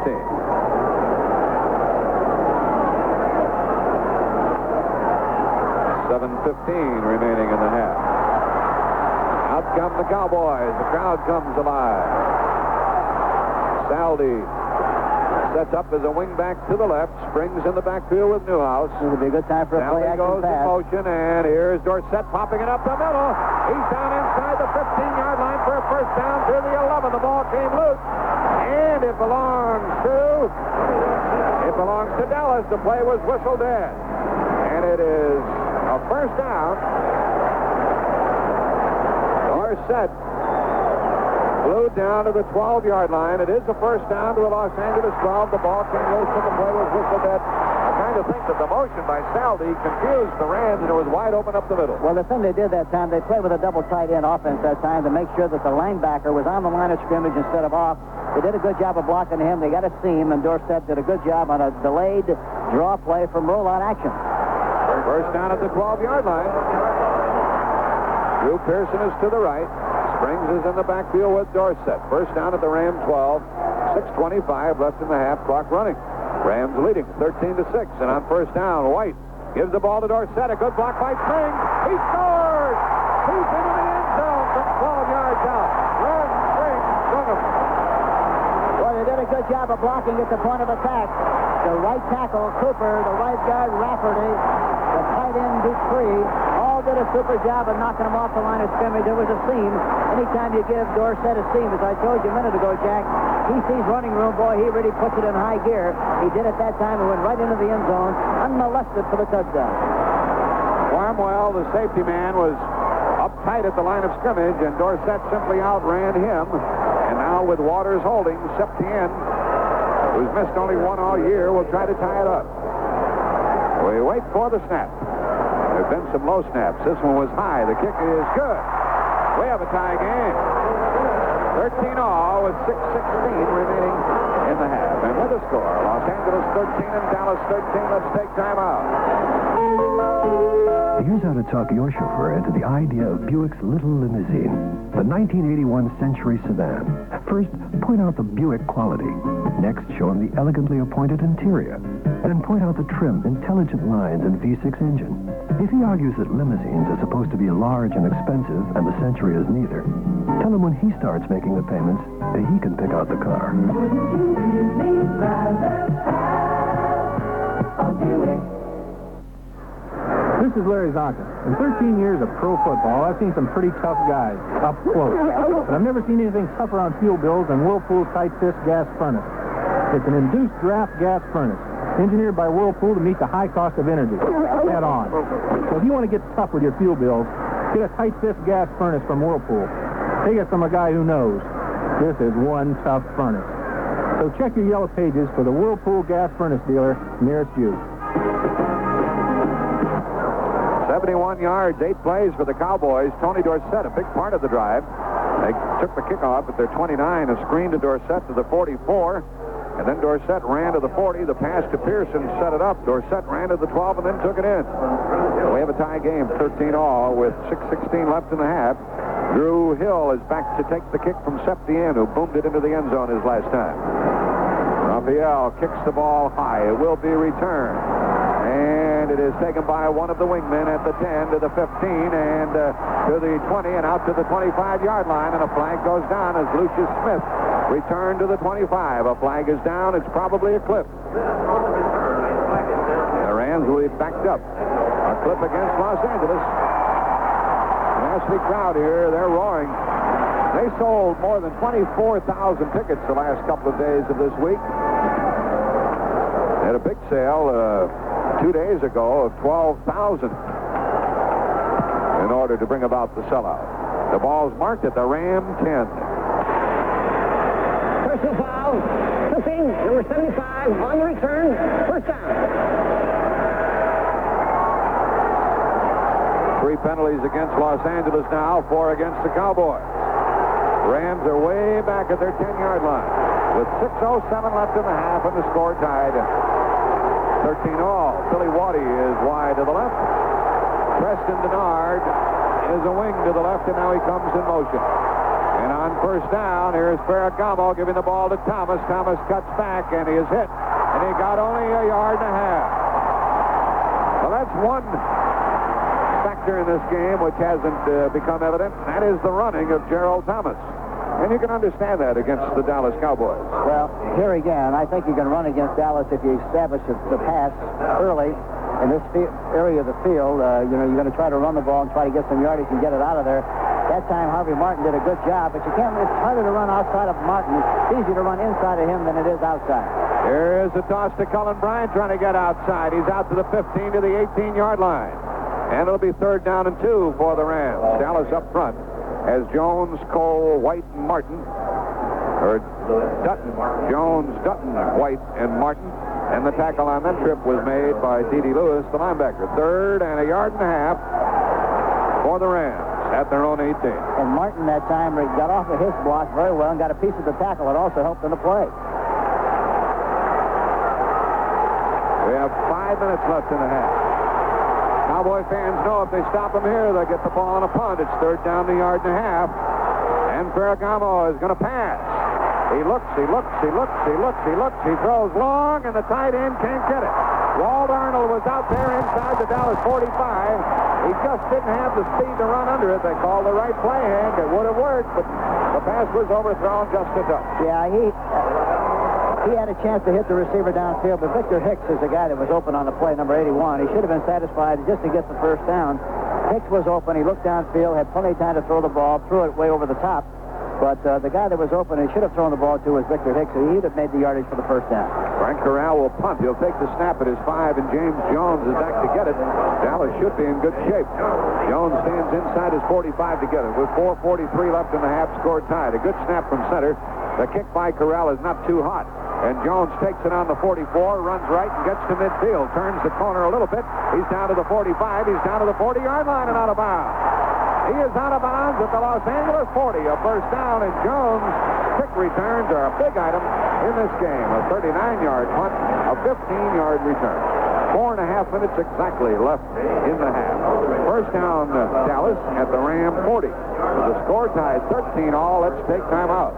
S1: 7:15 remaining in the half. Out come the Cowboys. The crowd comes alive. Saldi Sets up as a wingback to the left. Springs in the backfield with Newhouse.
S2: This would be a good time for a
S1: Down he
S2: play-action
S1: goes in
S2: pass.
S1: motion, and here's Dorsett popping it up the middle. He's down inside the 15-yard line for a first down to the 11. The ball came loose, and it belongs to Dallas. The play was whistled dead, and it is a first down. Dorsett glued down to the 12-yard line. It is a first down to the Los Angeles 12. The ball came loose, and the play was whistled dead. I kind of think that the motion by Saldi confused the Rams, and it was wide open up the middle.
S2: Well, the thing they did that time, they played with a double tight end offense that time to make sure that the linebacker was on the line of scrimmage instead of off. They did a good job of blocking him. They got a seam, and Dorsett did a good job on a delayed draw play from rollout action.
S1: First down at the 12-yard line. Drew Pearson is to the right. Springs is in the backfield with Dorsett. First down at the Ram 12. 6:25 left in the half. Clock running. Rams leading 13-6. And on first down, White gives the ball to Dorsett. A good block by Springs. He scores! He's into the end zone from 12 yards out. Rams Springs sung him.
S2: Well, they did a good job of blocking at the point of attack. The right tackle, Cooper, the right guard, Rafferty, the tight end, Dupree, all did a super job of knocking them off the line of scrimmage. There was a seam. Anytime you give Dorsett a seam, as I told you a minute ago, Jack, he sees running room, boy, he really puts it in high gear. He did it that time and went right into the end zone, unmolested for the touchdown.
S1: Farmwell, the safety man, was uptight at the line of scrimmage, and Dorsett simply outran him. And now with Waters holding, Septien, who's missed only one all year, will try to tie it up. We wait for the snap. There have been some low snaps. This one was high. The kick is good. We have a tie game. 13-all with 6:16 remaining in the half. And with the score, Los Angeles 13 and Dallas 13. Let's take time out.
S9: Here's how to talk your chauffeur into the idea of Buick's little limousine, the 1981 Century Sedan. First, point out the Buick quality. Next, show him the elegantly appointed interior. And point out the trim, intelligent lines and V6 engine. If he argues that limousines are supposed to be large and expensive, and the Century is neither, tell him when he starts making the payments, he can pick out the car.
S12: This is Larry Zonka. In 13 years of pro football, I've seen some pretty tough guys up close. But I've never seen anything tougher on fuel bills than Whirlpool's Tight Fist gas furnace. It's an induced draft gas furnace, engineered by Whirlpool to meet the high cost of energy head on. So if you want to get tough with your fuel bills, get a Tight Fist gas furnace from Whirlpool. Take it from a guy who knows. This is one tough furnace. So check your yellow pages for the Whirlpool gas furnace dealer nearest you.
S1: 71 yards, 8 plays for the Cowboys. Tony Dorsett, a big part of the drive. They took the kickoff at their 29, a screen to Dorsett to the 44, and then Dorsett ran to the 40. The pass to Pearson set it up. Dorsett ran to the 12 and then took it in. We have a tie game, 13-all, with 6:16 left in the half. Drew Hill is back to take the kick from Septien, who boomed it into the end zone his last time. Raphael kicks the ball high. It will be returned. And it is taken by one of the wingmen at the 10 to the 15 and to the 20 and out to the 25-yard line. And a flag goes down as Lucius Smith returned to the 25. A flag is down. It's probably a clip. The Rams will be backed up. A clip against Los Angeles. Nasty crowd here. They're roaring. They sold more than 24,000 tickets the last couple of days of this week. They had a big sale 2 days ago of 12,000 in order to bring about the sellout. The ball's marked at the Ram 10.
S3: Personal foul. Tripping, number 75, on the return. First down.
S1: 3 penalties against Los Angeles now, 4 against the Cowboys. Rams are way back at their 10-yard line with 6:07 left in the half and the score tied 13-all. Billy Waddy is wide to the left. Preston Denard is a wing to the left, and now he comes in motion. And on first down, here's Ferragamo giving the ball to Thomas. Thomas cuts back, and he is hit. And he got only a yard and a half. Well, that's one factor in this game which hasn't become evident. That is the running of Gerald Thomas. And you can understand that against the Dallas Cowboys.
S2: Well, here again, I think you can run against Dallas if you establish the pass early in this area of the field. You're going to try to run the ball and try to get some yardage and get it out of there. That time, Harvey Martin did a good job, but you can't. It's harder to run outside of Martin. It's easier to run inside of him than it is outside.
S1: Here's the toss to Cullen Bryant trying to get outside. He's out to the 15 to the 18-yard line. And it'll be 3rd down and 2 for the Rams. Dallas up front as Jones, Cole, White, and Martin. Or Dutton. Jones, Dutton, White, and Martin. And the tackle on that trip was made by D.D. Lewis, the linebacker. 3rd and a yard and a half for the Rams at their own 18.
S2: And Martin that time got off of his block very well and got a piece of the tackle. It also helped in the play.
S1: We have 5 minutes left in the half. Cowboy fans know if they stop him here, they'll get the ball on a punt. It's 3rd down the yard and a half. And Ferragamo is going to pass. He looks. He throws long, and the tight end can't get it. Walt Arnold was out there inside the Dallas 45. He just didn't have the speed to run under it. They called the right play hand. It would have worked, but the pass was overthrown just a touch.
S2: Yeah, he had a chance to hit the receiver downfield, but Victor Hicks is the guy that was open on the play, number 81. He should have been satisfied just to get the first down. Hicks was open. He looked downfield, had plenty of time to throw the ball, threw it way over the top. But the guy that was open and should have thrown the ball to was Victor Hicks. He'd have made the yardage for the first down.
S1: Frank Corral will punt. He'll take the snap at his 5, and James Jones is back to get it. Dallas should be in good shape. Jones stands inside his 45 to get it. With 4:43 left in the half, score tied. A good snap from center. The kick by Corral is not too hot. And Jones takes it on the 44, runs right and gets to midfield. Turns the corner a little bit. He's down to the 45. He's down to the 40-yard line and out of bounds. He is out of bounds at the Los Angeles 40. A first down, and Jones' quick returns are a big item in this game. A 39-yard punt, a 15-yard return. 4.5 minutes exactly left in the half. First down, Dallas at the Ram 40. The score tied 13-all. Let's take time out.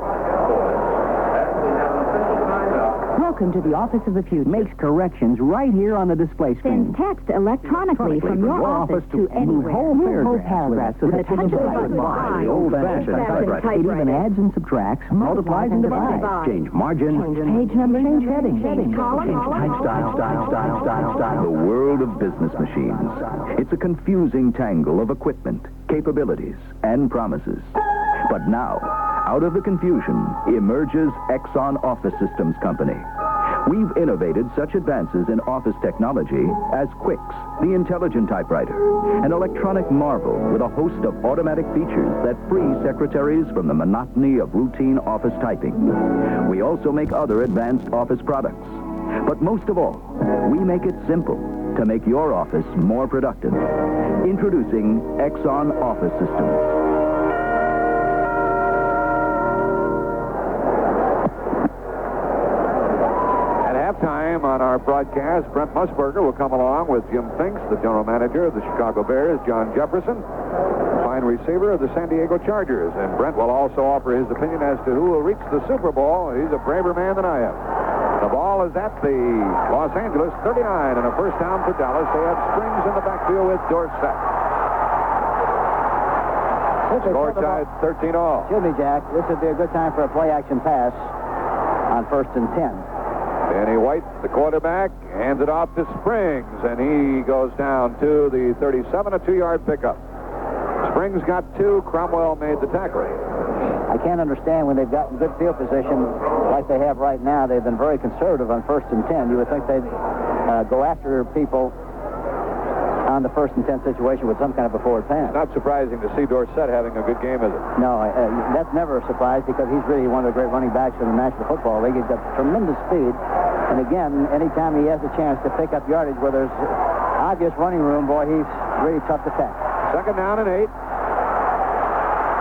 S6: Welcome to the Office of the Feud. Makes corrections right here on the display screen.
S15: Send text electronically from your office to anywhere.
S6: Move whole paragraphs with a touch of a button.
S15: The
S6: old-fashioned typewriter. It even adds and subtracts, multiplies and divides. Change margin.
S15: Change page number. Change heading.
S6: Change type style. The world of business machines. It's a confusing tangle of equipment, capabilities, and promises. But now, out of the confusion, emerges Exxon Office Systems Company. We've innovated such advances in office technology as Quix, the intelligent typewriter, an electronic marvel with a host of automatic features that free secretaries from the monotony of routine office typing. We also make other advanced office products. But most of all, we make it simple to make your office more productive. Introducing Exxon Office Systems.
S1: Time on our broadcast, Brent Musburger will come along with Jim Finks, the general manager of the Chicago Bears, John Jefferson, fine receiver of the San Diego Chargers. And Brent will also offer his opinion as to who will reach the Super Bowl. He's a braver man than I am. The ball is at the Los Angeles 39 and a first down for Dallas. They have Springs in the backfield with Dorsett. Score tied 13-all.
S2: Excuse me, Jack. This would be a good time for a play-action pass on 1st and 10.
S1: Danny White, the quarterback, hands it off to Springs, and he goes down to the 37, a 2-yard pickup. Springs got 2. Cromwell made the tackle.
S2: I can't understand when they've gotten good field position like they have right now. They've been very conservative on 1st and 10. You would think they'd go after people on the 1st and 10 situation with some kind of a forward pass.
S1: It's not surprising to see Dorsett having a good game, is it?
S2: No, that's never a surprise because he's really one of the great running backs in the National Football League. He's got tremendous speed. And again, anytime he has a chance to pick up yardage where there's obvious running room, boy, he's really tough to tackle.
S1: 2nd down and 8.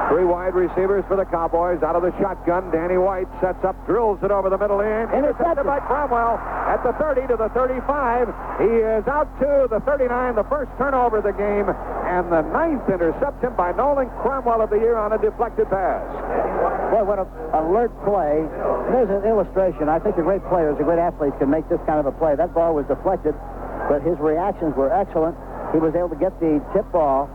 S1: 3 wide receivers for the Cowboys. Out of the shotgun, Danny White sets up, drills it over the middle in. Intercepted by Cromwell at the 30 to the 35. He is out to the 39, the first turnover of the game, and the 9th interception by Nolan Cromwell of the year on a deflected pass.
S2: Boy, what an alert play. There's an illustration. I think the great players, the great athletes can make this kind of a play. That ball was deflected, but his reactions were excellent. He was able to get the tip ball,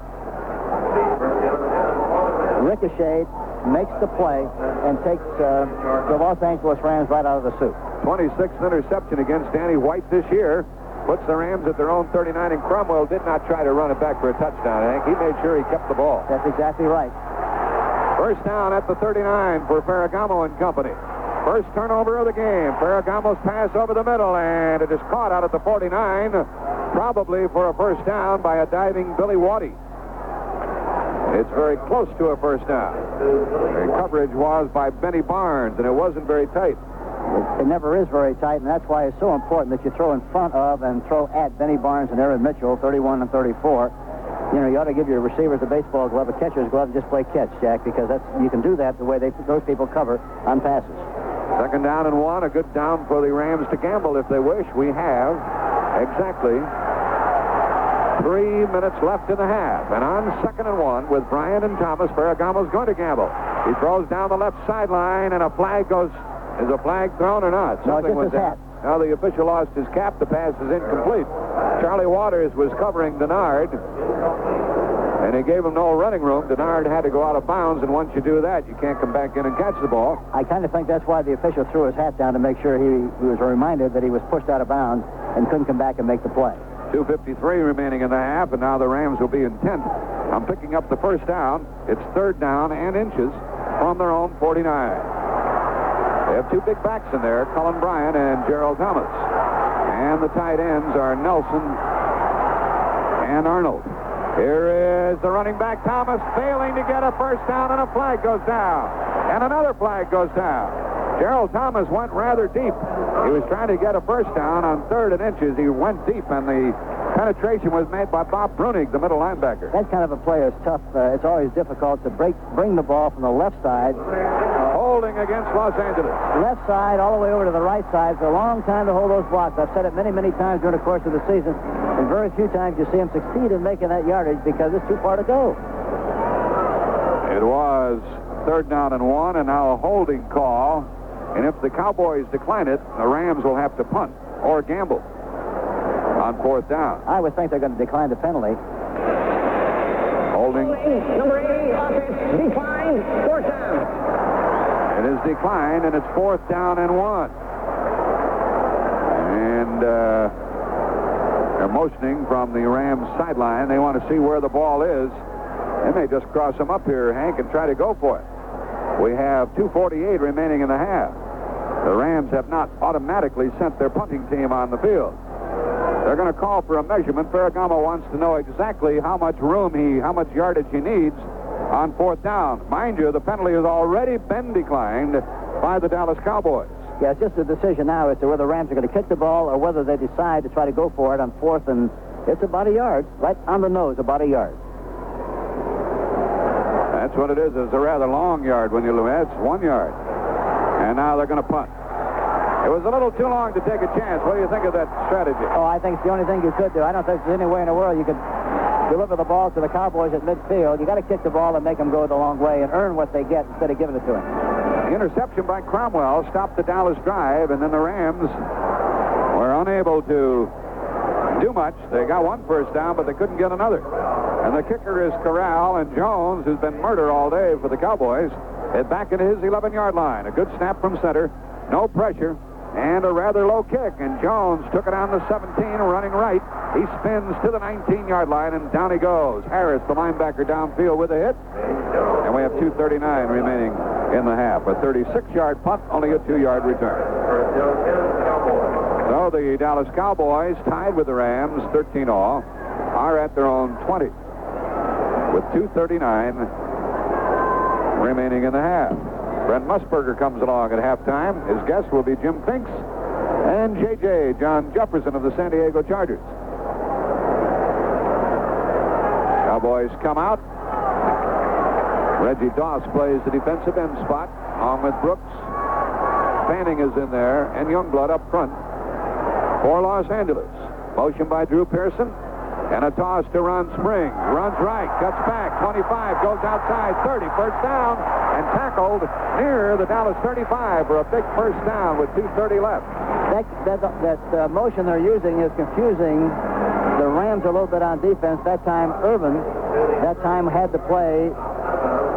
S2: ricochet, makes the play, and takes the Los Angeles Rams right out of the soup.
S1: 26th interception against Danny White this year. Puts the Rams at their own 39, and Cromwell did not try to run it back for a touchdown, Hank. He made sure he kept the ball.
S2: That's exactly right.
S1: First down at the 39 for Ferragamo and company. First turnover of the game. Ferragamo's pass over the middle, and it is caught out at the 49, probably for a first down by a diving Billy Waddy. It's very close to a first down. The coverage was by Benny Barnes, and it wasn't very tight.
S2: It never is very tight, and that's why it's so important that you throw in front of and throw at Benny Barnes and Aaron Mitchell, 31 and 34. You know, you ought to give your receivers a baseball glove, a catcher's glove, and just play catch, Jack, because you can do that the way those people cover on passes.
S1: Second down and 1, a good down for the Rams to gamble if they wish. We have exactly 3 minutes left in the half. And on 2nd and 1, with Bryant and Thomas, Ferragamo's going to gamble. He throws down the left sideline, and a flag goes. Is a flag thrown or not?
S2: No, just his hat.
S1: Now the official lost his cap. The pass is incomplete. Charlie Waters was covering Denard, and he gave him no running room. Denard had to go out of bounds, and once you do that, you can't come back in and catch the ball.
S2: I kind of think that's why the official threw his hat down, to make sure he was reminded that he was pushed out of bounds and couldn't come back and make the play. 2:53 remaining in the half, and now the Rams will be in 10th. I'm picking up the first down. It's 3rd down and inches from their own 49. They have two big backs in there, Cullen Bryant and Gerald Thomas. And the tight ends are Nelson and Arnold. Here is the running back, Thomas, failing to get a first down, and a flag goes down. And another flag goes down. Gerald Thomas went rather deep. He was trying to get a first down on 3rd and inches. He went deep, and the penetration was made by Bob Brunig, the middle linebacker. That kind of a play is tough. It's always difficult to bring the ball from the left side.
S1: Holding against Los Angeles.
S2: Left side all the way over to the right side. It's a long time to hold those blocks. I've said it many, many times during the course of the season, and very few times you see him succeed in making that yardage because it's too far to go.
S1: It was 3rd down and 1, and now a holding call. And if the Cowboys decline it, the Rams will have to punt or gamble on 4th down.
S2: I would think they're going to decline the penalty.
S1: Holding.
S3: Number 80, offense, decline, 4th down.
S1: It is declined, and it's 4th down and 1. And they're motioning from the Rams sideline. They want to see where the ball is. They may just cross them up here, Hank, and try to go for it. We have 2:48 remaining in the half. The Rams have not automatically sent their punting team on the field. They're going to call for a measurement. Ferragamo wants to know exactly how much yardage he needs on 4th down. Mind you, the penalty has already been declined by the Dallas Cowboys.
S2: Yeah, it's just a decision now as to whether the Rams are going to kick the ball or whether they decide to try to go for it on 4th, and it's about a yard, right on the nose, about a yard.
S1: That's what it is. It's a rather long yard when you look at it. It's 1 yard. And now they're going to punt. It was a little too long to take a chance. What do you think of that strategy?
S2: Oh, I think it's the only thing you could do. I don't think there's any way in the world you could deliver the ball to the Cowboys at midfield. You got to kick the ball and make them go the long way and earn what they get instead of giving it to them.
S1: The interception by Cromwell stopped the Dallas drive, and then the Rams were unable to do much. They got 1 first down, but they couldn't get another. And the kicker is Corral, and Jones, who's been murder all day for the Cowboys, is back into his 11-yard line. A good snap from center, no pressure, and a rather low kick. And Jones took it on the 17, running right. He spins to the 19-yard line, and down he goes. Harris, the linebacker, downfield with a hit. And we have 2:39 remaining in the half. A 36-yard punt, only a 2-yard return. So the Dallas Cowboys, tied with the Rams, 13 all, are at their own 20 with 2:39 remaining in the half. Brent Musburger comes along at halftime. His guests will be Jim Finks and J.J. John Jefferson of the San Diego Chargers. Cowboys come out. Reggie Doss plays the defensive end spot, along with Brooks. Fanning is in there, and Youngblood up front for Los Angeles. Motion by Drew Pearson, and a toss to Ron Springs. Runs right, cuts back, 25, goes outside, 30, first down, and tackled near the Dallas 35 for a big first down with 2:30 left.
S2: That motion they're using is confusing the Rams a little bit on defense. That time, Irving, had to play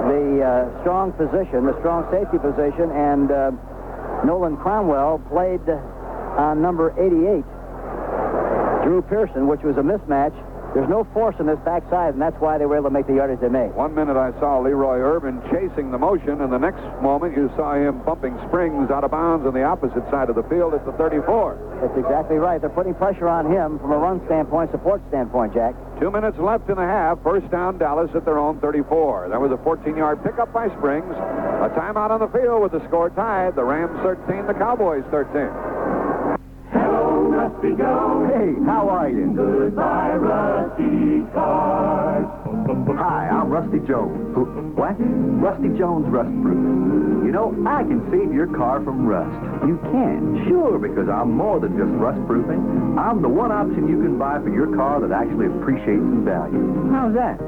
S2: the strong position, the strong safety position, and Nolan Cromwell played on number 88, Drew Pearson, which was a mismatch. There's no force in this backside, and that's why they were able to make the yardage they made.
S1: 1 minute I saw Leroy Irvin chasing the motion, and the next moment you saw him bumping Springs out of bounds on the opposite side of the field at the 34.
S2: That's exactly right. They're putting pressure on him from a run standpoint, support standpoint, Jack.
S1: 2 minutes left in the half. First down, Dallas at their own 34. That was a 14-yard pickup by Springs. A timeout on the field with the score tied. The Rams 13, the Cowboys 13.
S8: Rusty Jones.
S4: Hey, how are you?
S8: Goodbye, Rusty Cars.
S4: Hi, I'm Rusty Jones. What? Rusty Jones Rust Proof. You know, I can save your car from rust. You can? Sure, because I'm more than just rust proofing. I'm the one option you can buy for your car that actually appreciates in value. How's that?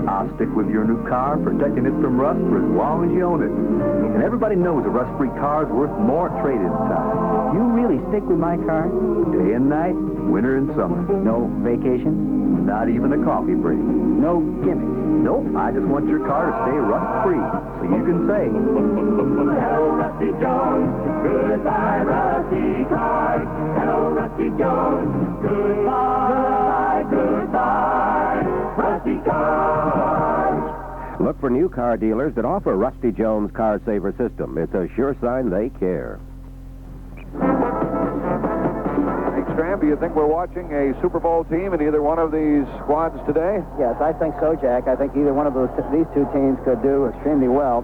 S4: I'll stick with your new car, protecting it from rust for as long as you own it. And everybody knows a rust-free car is worth more trade-in time.
S2: You really stick with my car?
S4: Day and night, winter and summer.
S2: No vacation?
S4: Not even a coffee break.
S2: No gimmicks?
S4: Nope, I just want your car to stay rust-free, so you can say,
S8: Hello, Rusty Jones. Goodbye, Rusty Cars. Hello, Rusty Jones. Goodbye, goodbye, Rusty Cars.
S7: Look for new car dealers that offer Rusty Jones Car Saver System. It's a sure sign they care.
S1: Stram, do you think we're watching a Super Bowl team in either one of these squads today?
S2: Yes, I think so, Jack. I think either one of these two teams could do extremely well.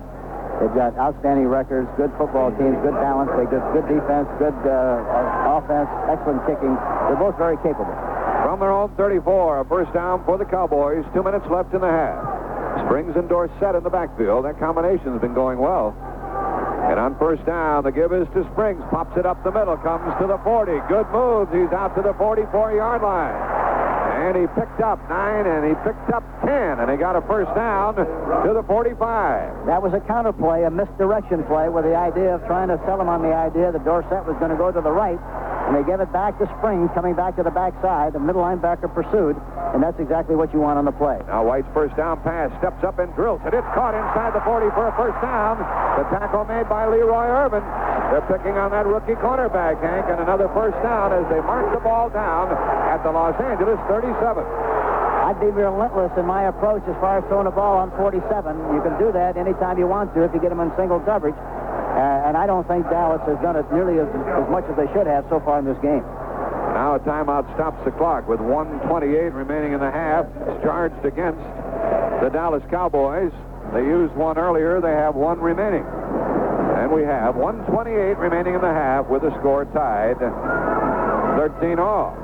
S2: They've got outstanding records, good football teams, good balance, they got good defense, good offense, excellent kicking. They're both very capable.
S1: From their own 34, a first down for the Cowboys. 2 minutes left in the half. Springs and Dorsett in the backfield. That combination's been going well. And on first down, the give is to Springs. Pops it up the middle, comes to the 40. Good moves. He's out to the 44-yard line. And he picked up 9, and he picked up 10, and he got a first down to the 45.
S2: That was a counter play, a misdirection play, with the idea of trying to sell him on the idea that Dorsett was going to go to the right. And they gave it back to Springs, coming back to the backside. The middle linebacker pursued, and that's exactly what you want on the play.
S1: Now White's first down pass steps up and drills it. It's caught inside the 40 for a first down. The tackle made by Leroy Irvin. They're picking on that rookie cornerback, Hank, and another first down as they march the ball down at the Los Angeles 37.
S2: I'd be relentless in my approach as far as throwing the ball on 47. You can do that anytime you want to if you get them in single coverage. And I don't think Dallas has done it nearly as much as they should have so far in this game.
S1: Now a timeout stops the clock with 1:28 remaining in the half. It's charged against the Dallas Cowboys. They used one earlier. They have one remaining. And we have 1:28 remaining in the half with the score tied 13 all.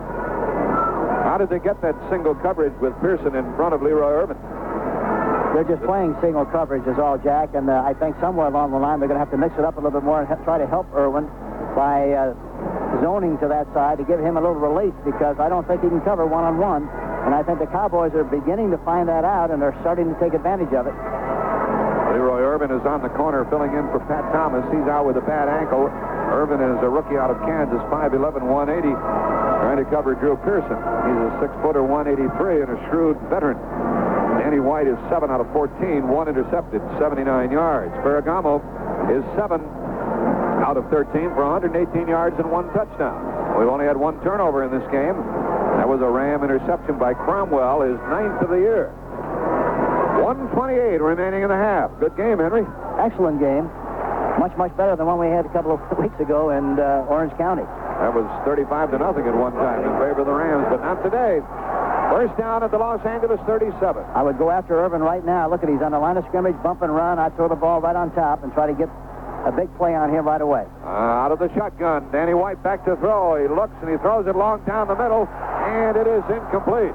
S1: How did they get that single coverage with Pearson in front of Leroy Irvin?
S2: They're just playing single coverage is all, Jack, and I think somewhere along the line they're going to have to mix it up a little bit more and try to help Irvin by zoning to that side to give him a little relief, because I don't think he can cover one-on-one, and I think the Cowboys are beginning to find that out, and they're starting to take advantage of it.
S1: Leroy Irvin is on the corner filling in for Pat Thomas. He's out with a bad ankle. Irvin is a rookie out of Kansas, 5'11", 180, trying to cover Drew Pearson. He's a 6-footer, 183, and a shrewd veteran. Danny White is 7 out of 14, 1 intercepted, 79 yards. Ferragamo is 7 out of 13 for 118 yards and 1 touchdown. We've only had 1 turnover in this game. That was a Ram interception by Cromwell, his 9th of the year. 1:28 remaining in the half. Good game, Henry.
S2: Excellent game. Much, much better than one we had a couple of weeks ago in Orange County.
S1: That was 35-0 at one time in favor of the Rams, but not today. First down at the Los Angeles 37.
S2: I would go after Irvin right now. Look at, he's on the line of scrimmage, bump and run. I'd throw the ball right on top and try to get a big play on him right away.
S1: Out of the shotgun, Danny White back to throw. He looks and he throws it long down the middle, and it is incomplete.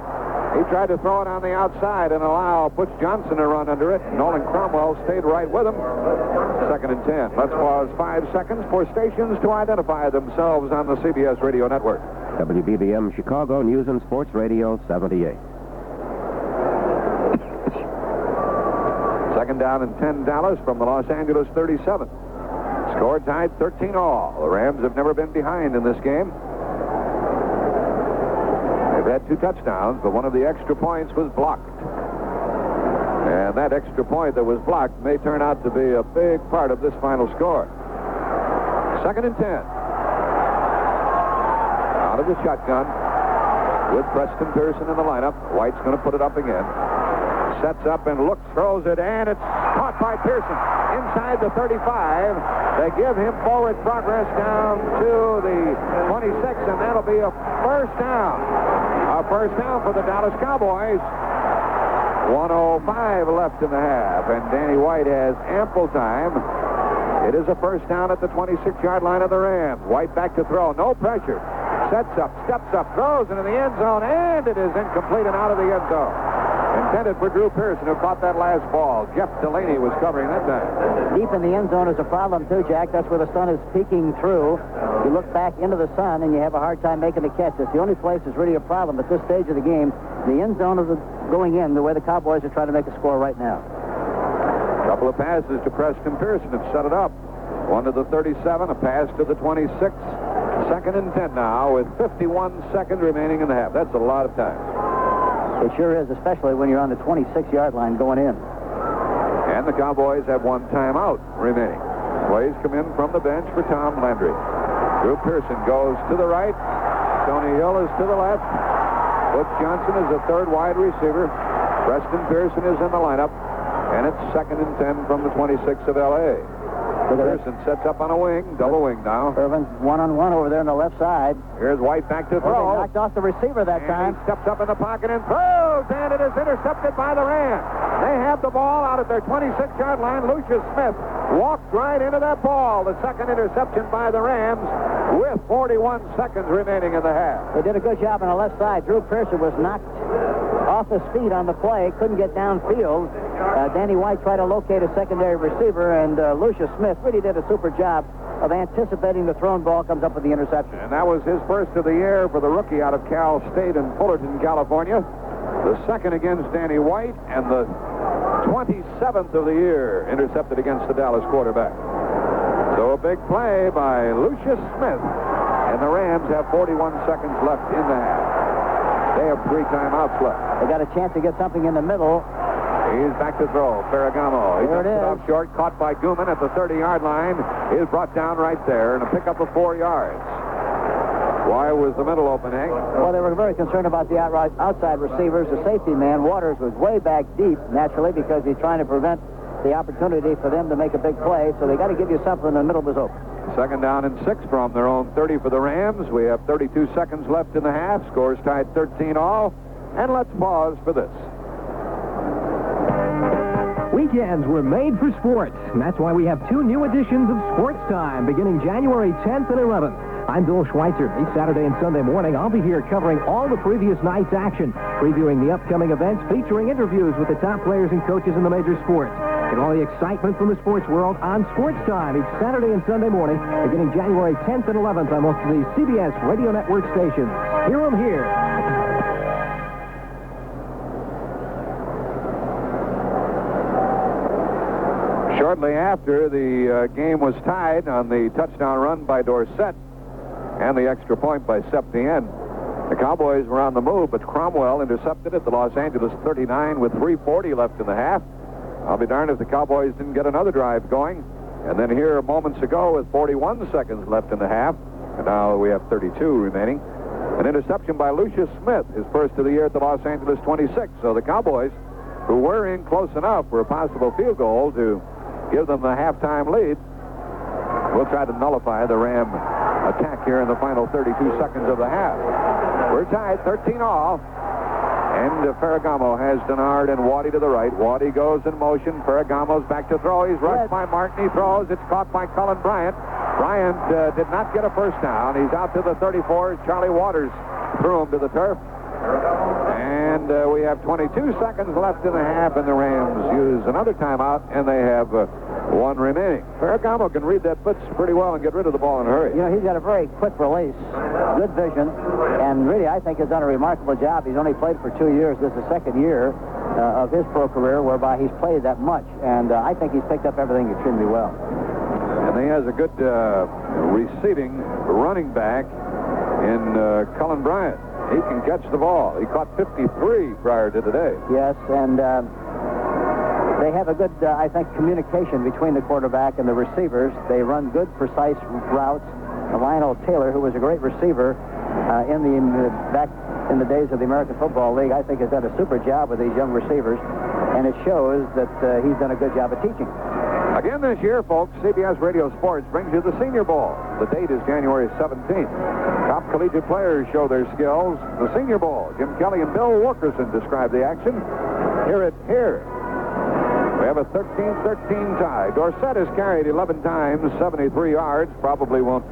S1: He tried to throw it on the outside and allow Butch Johnson to run under it. Nolan Cromwell stayed right with him. 2nd and 10. Let's pause 5 seconds for stations to identify themselves on the CBS Radio Network.
S7: WBBM Chicago News and Sports Radio 78.
S1: 2nd down and 10 Dallas from the Los Angeles 37. Score tied 13-all. The Rams have never been behind in this game. They've had 2 touchdowns, but one of the extra points was blocked. And that extra point that was blocked may turn out to be a big part of this final score. 2nd and 10. Out of the shotgun with Preston Pearson in the lineup. White's going to put it up again. Sets up and looks, throws it, and it's caught by Pearson inside the 35. They give him forward progress down to the 26, and that'll be a first down. A first down for the Dallas Cowboys. 1:05 left in the half, and Danny White has ample time. It is a first down at the 26-yard line of the Rams. White back to throw, no pressure. Sets up, steps up, throws into the end zone, and it is incomplete and out of the end zone. Intended for Drew Pearson, who caught that last ball. Jeff Delaney was covering that time.
S2: Deep in the end zone is a problem, too, Jack. That's where the sun is peeking through. You look back into the sun, and you have a hard time making the catch. It's the only place that's really a problem at this stage of the game. The end zone is going in the way the Cowboys are trying to make a score right now.
S1: A couple of passes to Preston Pearson have set it up. One to the 37, a pass to the 26. 2nd and 10 now with 51 seconds remaining in the half. That's a lot of time.
S2: It sure is, especially when you're on the 26-yard line going in.
S1: And the Cowboys have one timeout remaining. Plays come in from the bench for Tom Landry. Drew Pearson goes to the right. Tony Hill is to the left. Butch Johnson is the third wide receiver. Preston Pearson is in the lineup. And it's 2nd and 10 from the 26 of L.A. Pearson sets up on a wing, double wing now.
S2: Irving one-on-one over there on the left side.
S1: Here's White back to throw.
S2: Irving knocked off the receiver that time.
S1: He steps up in the pocket and throws, and it is intercepted by the Rams. They have the ball out at their 26-yard line. Lucius Smith walked right into that ball. The second interception by the Rams with 41 seconds remaining in the half.
S2: They did a good job on the left side. Drew Pearson was knocked off his feet on the play, couldn't get downfield. Danny White tried to locate a secondary receiver, and Lucius Smith really did a super job of anticipating the thrown ball comes up with the interception.
S1: And that was his first of the year for the rookie out of Cal State in Fullerton, California. The second against Danny White, and the 27th of the year intercepted against the Dallas quarterback. So a big play by Lucius Smith, and the Rams have 41 seconds left in the half. They have 3 timeouts left.
S2: They got a chance to get something in the middle.
S1: He's back to throw. Ferragamo. He dumps it off short. Caught by Gooman at the 30-yard line. He is brought down right there and a pickup of 4 yards. Why was the middle open, Hank?
S2: Well, they were very concerned about the outside receivers. The safety man, Waters, was way back deep, naturally, because he's trying to prevent the opportunity for them to make a big play. So they got to give you something in the middle was open.
S1: 2nd down and 6 from their own 30 for the Rams. We have 32 seconds left in the half. Scores tied 13 all. And let's pause for this.
S16: Weekends were made for sports, and that's why we have 2 new editions of Sports Time beginning January 10th and 11th. I'm Bill Schweitzer. Each Saturday and Sunday morning, I'll be here covering all the previous night's action, previewing the upcoming events, featuring interviews with the top players and coaches in the major sports. Get all the excitement from the sports world on Sports Time each Saturday and Sunday morning, beginning January 10th and 11th on most of the CBS Radio Network stations. Hear them here.
S1: Shortly after, the game was tied on the touchdown run by Dorsett and the extra point by Septien. The Cowboys were on the move, but Cromwell intercepted at the Los Angeles 39 with 3:40 left in the half. I'll be darned if the Cowboys didn't get another drive going. And then here moments ago with 41 seconds left in the half, and now we have 32 remaining, an interception by Lucius Smith, his first of the year at the Los Angeles 26. So the Cowboys, who were in close enough for a possible field goal to give them the halftime lead, will try to nullify the Ram attack here in the final 32 seconds of the half. We're tied 13 all. And Ferragamo has Denard and Waddy to the right. Waddy goes in motion. Ferragamo's back to throw. He's rushed by Martin. He throws. It's caught by Cullen Bryant. Bryant did not get a first down. He's out to the 34. Charlie Waters threw him to the turf. And we have 22 seconds left in the half, and the Rams use another timeout, and they have 1 remaining. Ferragamo can read that blitz pretty well and get rid of the ball in a hurry.
S2: You know, he's got a very quick release, good vision, and really I think has done a remarkable job. He's only played for 2 years. This is the 2nd year of his pro career whereby he's played that much, and I think he's picked up everything extremely well.
S1: And he has a good receiving running back in Cullen Bryant. He can catch the ball. He caught 53 prior to today.
S2: Yes, and They have a good, I think, communication between the quarterback and the receivers. They run good, precise routes. Lionel Taylor, who was a great receiver back in the days of the American Football League, I think has done a super job with these young receivers, and it shows that he's done a good job of teaching.
S1: Again this year, folks, CBS Radio Sports brings you the Senior Bowl. The date is January 17th. Top collegiate players show their skills. The Senior Bowl. Jim Kelly and Bill Wilkerson describe the action. Hear it here. We have a 13-13 tie. Dorsett has carried 11 times, 73 yards. Probably won't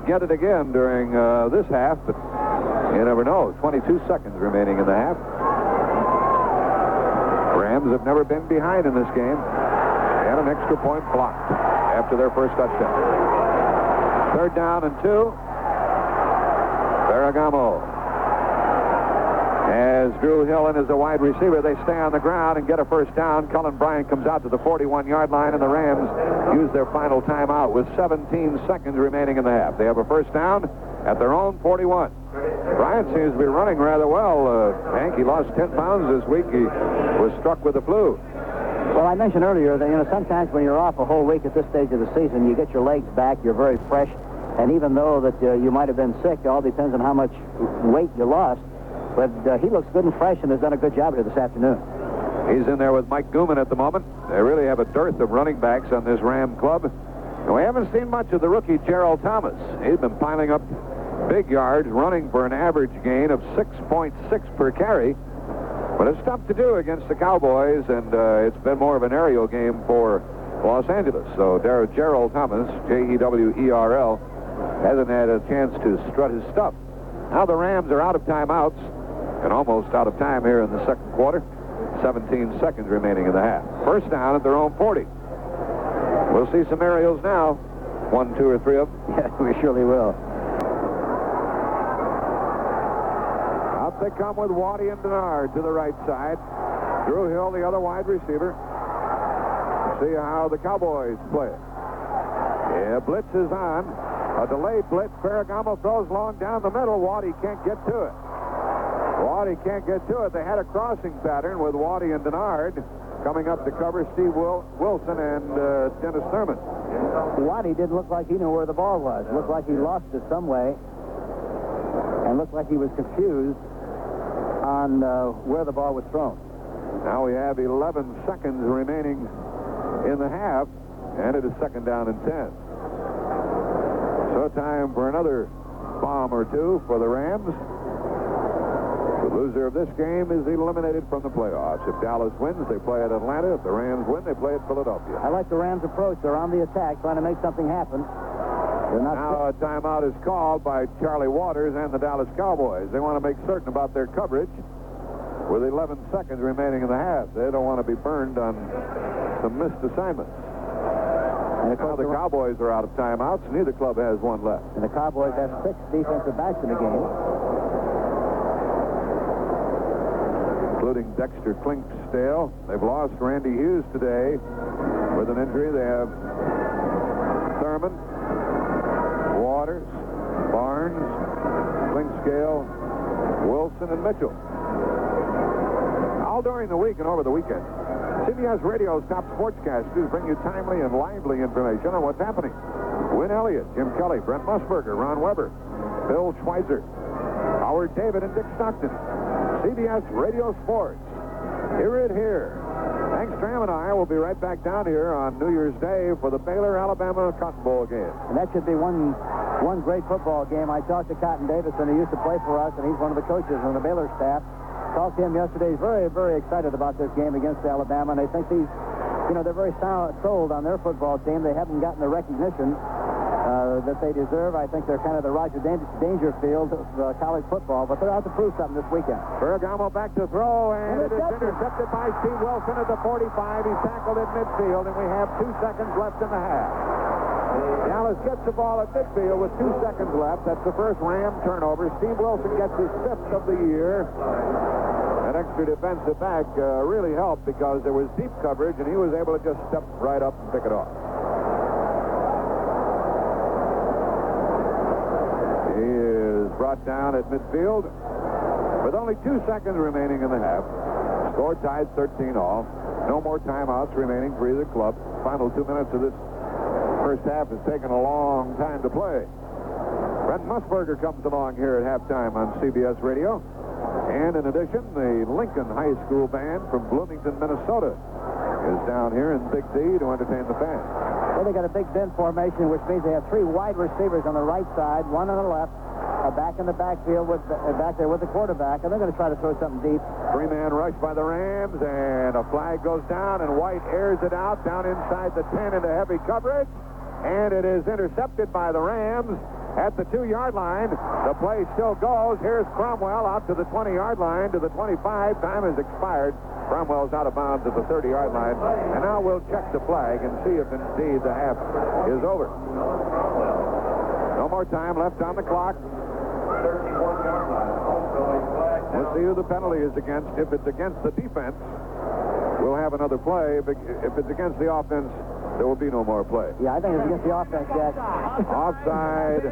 S1: get it again during this half, but you never know. 22 seconds remaining in the half. Rams have never been behind in this game. They had an extra point blocked after their first touchdown. 3rd down and 2. Ferragamo has Drew Hill in as a wide receiver. They stay on the ground and get a first down. Cullen Bryant comes out to the 41-yard line, and the Rams use their final timeout with 17 seconds remaining in the half. They have a first down at their own 41. Bryant seems to be running rather well. Hank, he lost 10 pounds this week. He was struck with the flu.
S2: Well, I mentioned earlier that, sometimes when you're off a whole week at this stage of the season, you get your legs back, you're very fresh, and even though that you might have been sick, it all depends on how much weight you lost. But he looks good and fresh and has done a good job here this afternoon.
S1: He's in there with Mike Gooman at the moment. They really have a dearth of running backs on this Ram club. And we haven't seen much of the rookie Gerald Thomas. He's been piling up big yards, running for an average gain of 6.6 per carry. But it's tough to do against the Cowboys, and it's been more of an aerial game for Los Angeles. So Gerald Thomas, Jewerl, hasn't had a chance to strut his stuff. Now the Rams are out of timeouts and almost out of time here in the second quarter. 17 seconds remaining in the half. First down at their own 40. We'll see some aerials now. 1, 2, or 3 of them.
S2: Yeah, we surely will.
S1: Out they come with Waddy and Denard to the right side. Drew Hill, the other wide receiver. See how the Cowboys play it. Yeah, blitz is on. A delayed blitz. Ferragamo throws long down the middle. Waddy can't get to it. They had a crossing pattern with Waddy and Denard coming up to cover Steve Wilson and Dennis Thurman.
S2: Waddy didn't look like he knew where the ball was. Looked like he lost it some way. And looked like he was confused on where the ball was thrown.
S1: Now we have 11 seconds remaining in the half, and it is 2nd down and 10. So time for another bomb or two for the Rams. The loser of this game is eliminated from the playoffs. If Dallas wins, they play at Atlanta. If the Rams win, they play at Philadelphia.
S2: I like the Rams' approach. They're on the attack, trying to make something happen.
S1: Now a timeout is called by Charlie Waters and the Dallas Cowboys. They want to make certain about their coverage with 11 seconds remaining in the half. They don't want to be burned on some missed assignments. And now the Cowboys are out of timeouts. Neither club has one left.
S2: And the Cowboys have 6 defensive backs in the game,
S1: including Dexter Klinkstale. They've lost Randy Hughes today with an injury. They have Thurman, Waters, Barnes, Klinkstale, Wilson, and Mitchell. All during the week and over the weekend, CBS Radio's top sportscasters bring you timely and lively information on what's happening. Win Elliott, Jim Kelly, Brent Musburger, Ron Weber, Bill Schweitzer, Howard David, and Dick Stockton. CBS Radio Sports. Hear it here. Hank Stram and I will be right back down here on New Year's Day for the Baylor-Alabama Cotton Bowl game.
S2: And that should be one great football game. I talked to Cotton Davidson, who used to play for us, and he's one of the coaches on the Baylor staff. Talked to him yesterday. He's very, very excited about this game against Alabama, and I think they're very sold on their football team. They haven't gotten the recognition that they deserve. I think they're kind of the Roger Dangerfield of college football, but they're out to prove something this weekend.
S1: Ferragamo back to throw, and it is intercepted by Steve Wilson at the 45. He's tackled at midfield, and we have 2 seconds left in the half. Dallas gets the ball at midfield with 2 seconds left. That's the first Ram turnover. Steve Wilson gets his 5th of the year. That extra defensive back really helped because there was deep coverage, and he was able to just step right up and pick it off. He is brought down at midfield with only 2 seconds remaining in the half. Score tied 13 all. No more timeouts remaining for either club. Final 2 minutes of this first half has taken a long time to play. Brent Musburger comes along here at halftime on CBS Radio. And in addition, the Lincoln High School Band from Bloomington, Minnesota is down here in Big D to entertain the fans.
S2: Well, they got a big bend formation, which means they have 3 wide receivers on the right side, 1 on the left, back in the backfield back there with the quarterback, and they're going to try to throw something deep.
S1: 3-man rush by the Rams, and a flag goes down, and White airs it out down inside the 10 into heavy coverage, and it is intercepted by the Rams at the 2-yard line. The play still goes. Here's Cromwell out to the 20-yard line, to the 25. Time has expired. Cromwell's out of bounds at the 30-yard line. And now we'll check the flag and see if indeed the half is over. No more time left on the clock. We'll see who the penalty is against. If it's against the defense, we'll have another play. If it's against the offense, there will be no more play.
S2: Yeah, I think it's against the offense, Jack.
S1: Offside,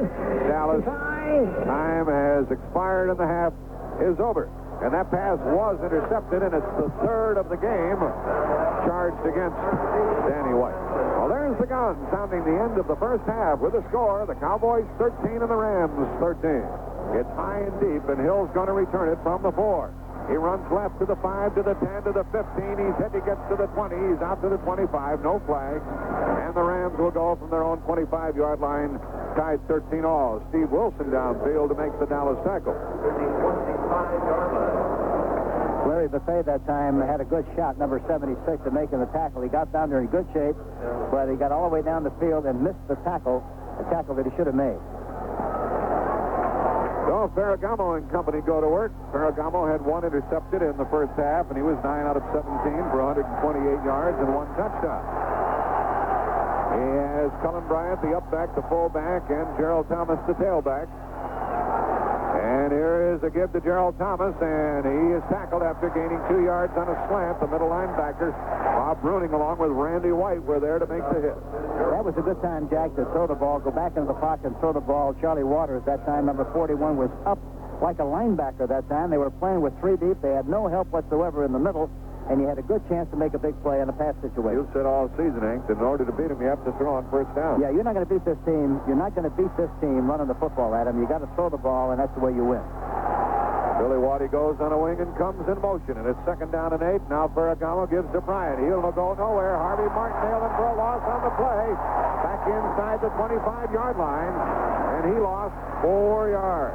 S1: Dallas. Time has expired and the half is over. And that pass was intercepted, and it's the 3rd of the game charged against Danny White. Well, there's the gun sounding the end of the first half with the score. The Cowboys 13 and the Rams 13. It's high and deep, and Hill's going to return it from the 4. He runs left to the 5, to the 10, to the 15. He said he gets to the 20. He's out to the 25. No flag. And the Rams will go from their own 25-yard line, tied 13 all. Steve Wilson downfield to make the Dallas tackle.
S2: Larry Buffet that time had a good shot, number 76, at making the tackle. He got down there in good shape, but he got all the way down the field and missed the tackle that he should have made.
S1: So Ferragamo and company go to work. Ferragamo had 1 intercepted in the first half, and he was 9 out of 17 for 128 yards and 1 touchdown. He has Cullen Bryant, the upback, the fullback, and Gerald Thomas, the tailback. And here is a give to Gerald Thomas, and he is tackled after gaining 2 yards on a slant. The middle linebacker, Bob Bruning, along with Randy White, were there to make the hit.
S2: That was a good time, Jack, to throw the ball, go back into the pocket and throw the ball. Charlie Waters, that time, number 41, was up like a linebacker that time. They were playing with 3 deep. They had no help whatsoever in the middle, and you had a good chance to make a big play in a pass situation.
S1: You said all season, Hank, that in order to beat him, you have to throw on first down.
S2: Yeah, you're not going to beat this team. You're not going to beat this team running the football at him. You got to throw the ball, and that's the way you win.
S1: Billy Waddy goes on a wing and comes in motion, and it's 2nd down and 8. Now Ferragamo gives to Bryant. He'll go nowhere. Harvey Martindale in for a loss on the play. Back inside the 25-yard line, and he lost 4 yards.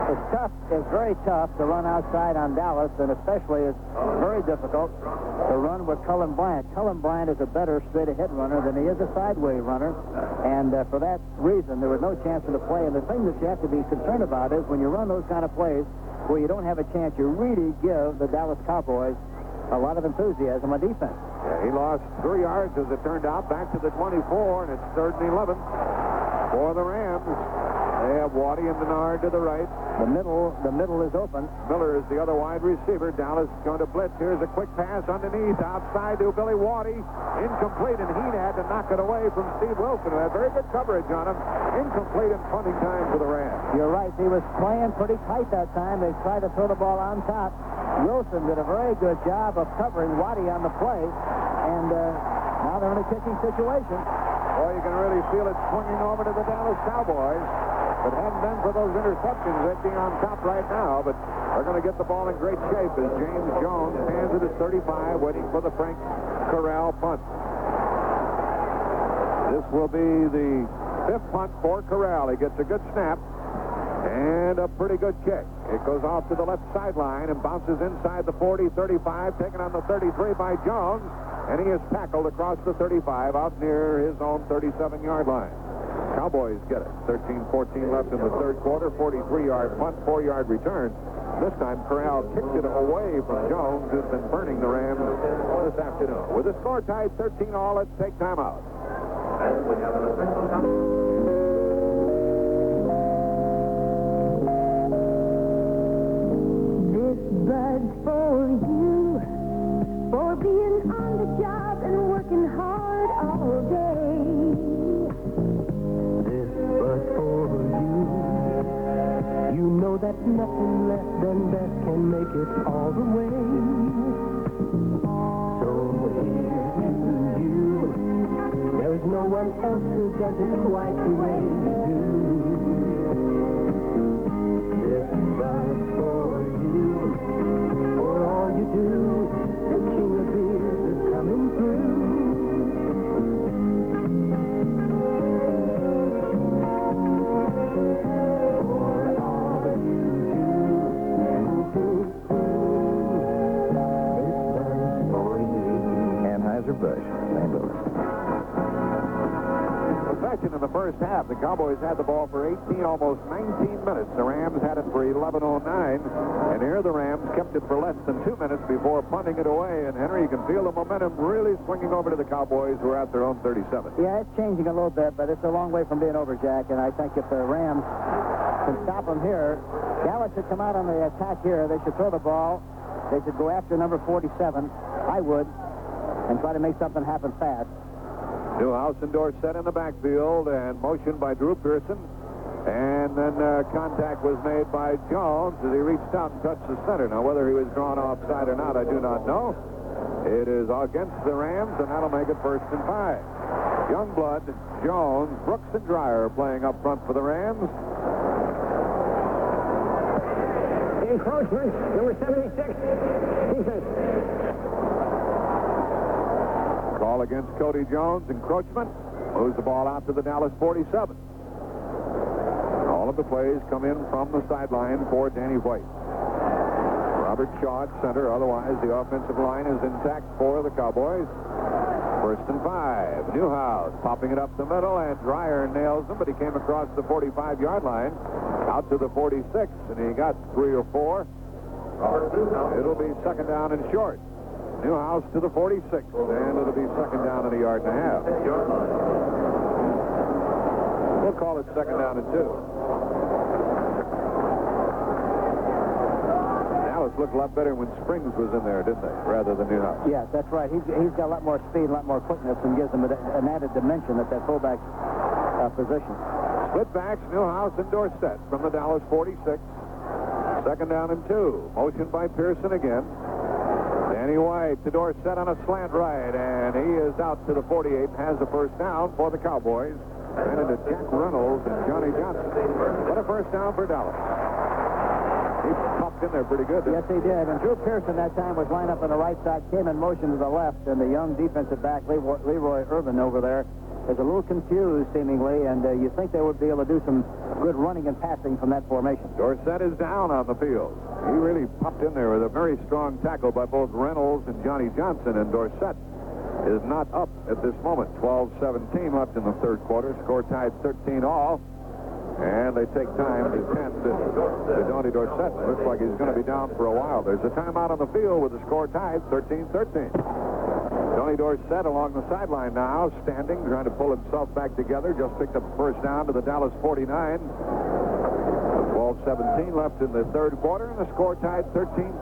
S2: It's tough. It's very tough to run outside on Dallas, and especially it's very difficult to run with Cullen Bryant. Cullen Bryant is a better straight-ahead runner than he is a sideway runner, and for that reason, there was no chance in the play. And the thing that you have to be concerned about is when you run those kind of plays where you don't have a chance, you really give the Dallas Cowboys a lot of enthusiasm on defense.
S1: Yeah, he lost 3 yards, as it turned out, back to the 24, and it's 3rd and 11 for the Rams. They have Waddy and Menard to the right.
S2: The middle is open.
S1: Miller is the other wide receiver. Dallas is going to blitz. Here's a quick pass underneath, outside to Billy Waddy. Incomplete, and he had to knock it away from Steve Wilson, who had very good coverage on him. Incomplete and punting time for the Rams.
S2: You're right. He was playing pretty tight that time. They tried to throw the ball on top. Wilson did a very good job of covering Waddy on the play, and now they're in a kicking situation.
S1: Boy, you can really feel it swinging over to the Dallas Cowboys. If it hadn't been for those interceptions, they'd be on top right now, but they're going to get the ball in great shape as James Jones stands at his 35, waiting for the Frank Corral punt. This will be the 5th punt for Corral. He gets a good snap and a pretty good kick. It goes off to the left sideline and bounces inside the 40, 35, taken on the 33 by Jones, and he is tackled across the 35 out near his own 37-yard line. Cowboys get it. 13-14 left in the 3rd quarter. 43-yard punt, 4-yard return. This time, Corral kicked it away from Jones, who's been burning the Rams this afternoon. With the score tied 13 all, let's take time out.
S8: This bud's for you, for being on the job and working hard all day.
S17: But for you know that nothing less than best can make it all the way. So no one else who does it quite the way you do. This buzz for you, for all you do. The king of beers is coming through.
S6: Bush, St. Louis.
S1: Possession in the first half. The Cowboys had the ball for 18, almost 19 minutes. The Rams had it for 11:09. And here the Rams kept it for less than 2 minutes before punting it away. And, Henry, you can feel the momentum really swinging over to the Cowboys, who are at their own 37.
S2: Yeah, it's changing a little bit, but it's a long way from being over, Jack. And I think if the Rams can stop them here, Dallas should come out on the attack here. They should throw the ball. They should go after number 47. I would. And try to make something happen fast.
S1: Newhouse and Dorsett in the backfield, and motion by Drew Pearson. And then contact was made by Jones as he reached out and touched the center. Now, whether he was drawn offside or not, I do not know. It is against the Rams, and that'll make it 1st and 5. Youngblood, Jones, Brooks, and Dreyer playing up front for the Rams.
S3: Encroachment, number 76, defense.
S1: Call against Cody Jones, encroachment. Moves the ball out to the Dallas 47. All of the plays come in from the sideline for Danny White. Robert Shaw at center. Otherwise, the offensive line is intact for the Cowboys. 1st and 5. Newhouse popping it up the middle, and Dreyer nails him, but he came across the 45-yard line out to the 46, and he got 3 or 4. It'll be 2nd down and short. Newhouse to the 46, and it'll be 2nd down and 1.5 yards. We'll call it 2nd down and 2. Dallas looked a lot better when Springs was in there, didn't they, rather than Newhouse?
S2: Yes, that's right. He's got a lot more speed, a lot more quickness, and gives him an added dimension at that fullback position.
S1: Split backs, Newhouse and Dorsett from the Dallas 46. 2nd down and 2. Motion by Pearson again. Danny White to Dorsett on a slant right, and he is out to the 48, has a 1st down for the Cowboys. And into Jack Reynolds and Johnny Johnson. What a 1st down for Dallas. He popped in there pretty good.
S2: Yes, he did. And Drew Pearson that time was lined up on the right side, came in motion to the left, and the young defensive back, Leroy Irving over there, is a little confused, seemingly, and you think they would be able to do some good running and passing from that formation.
S1: Dorsett is down on the field. He really popped in there with a very strong tackle by both Reynolds and Johnny Johnson, and Dorsett is not up at this moment. 12-17 left in the 3rd quarter. Score tied 13-all, and they take time to tend to Johnny Dorsett. Looks like he's going to be down for a while. There's a timeout on the field with the score tied 13-13. Tony Dorsett along the sideline now, standing, trying to pull himself back together. Just picked up the 1st down to the Dallas 49. 12-17 left in the 3rd quarter, and the score tied 13-13.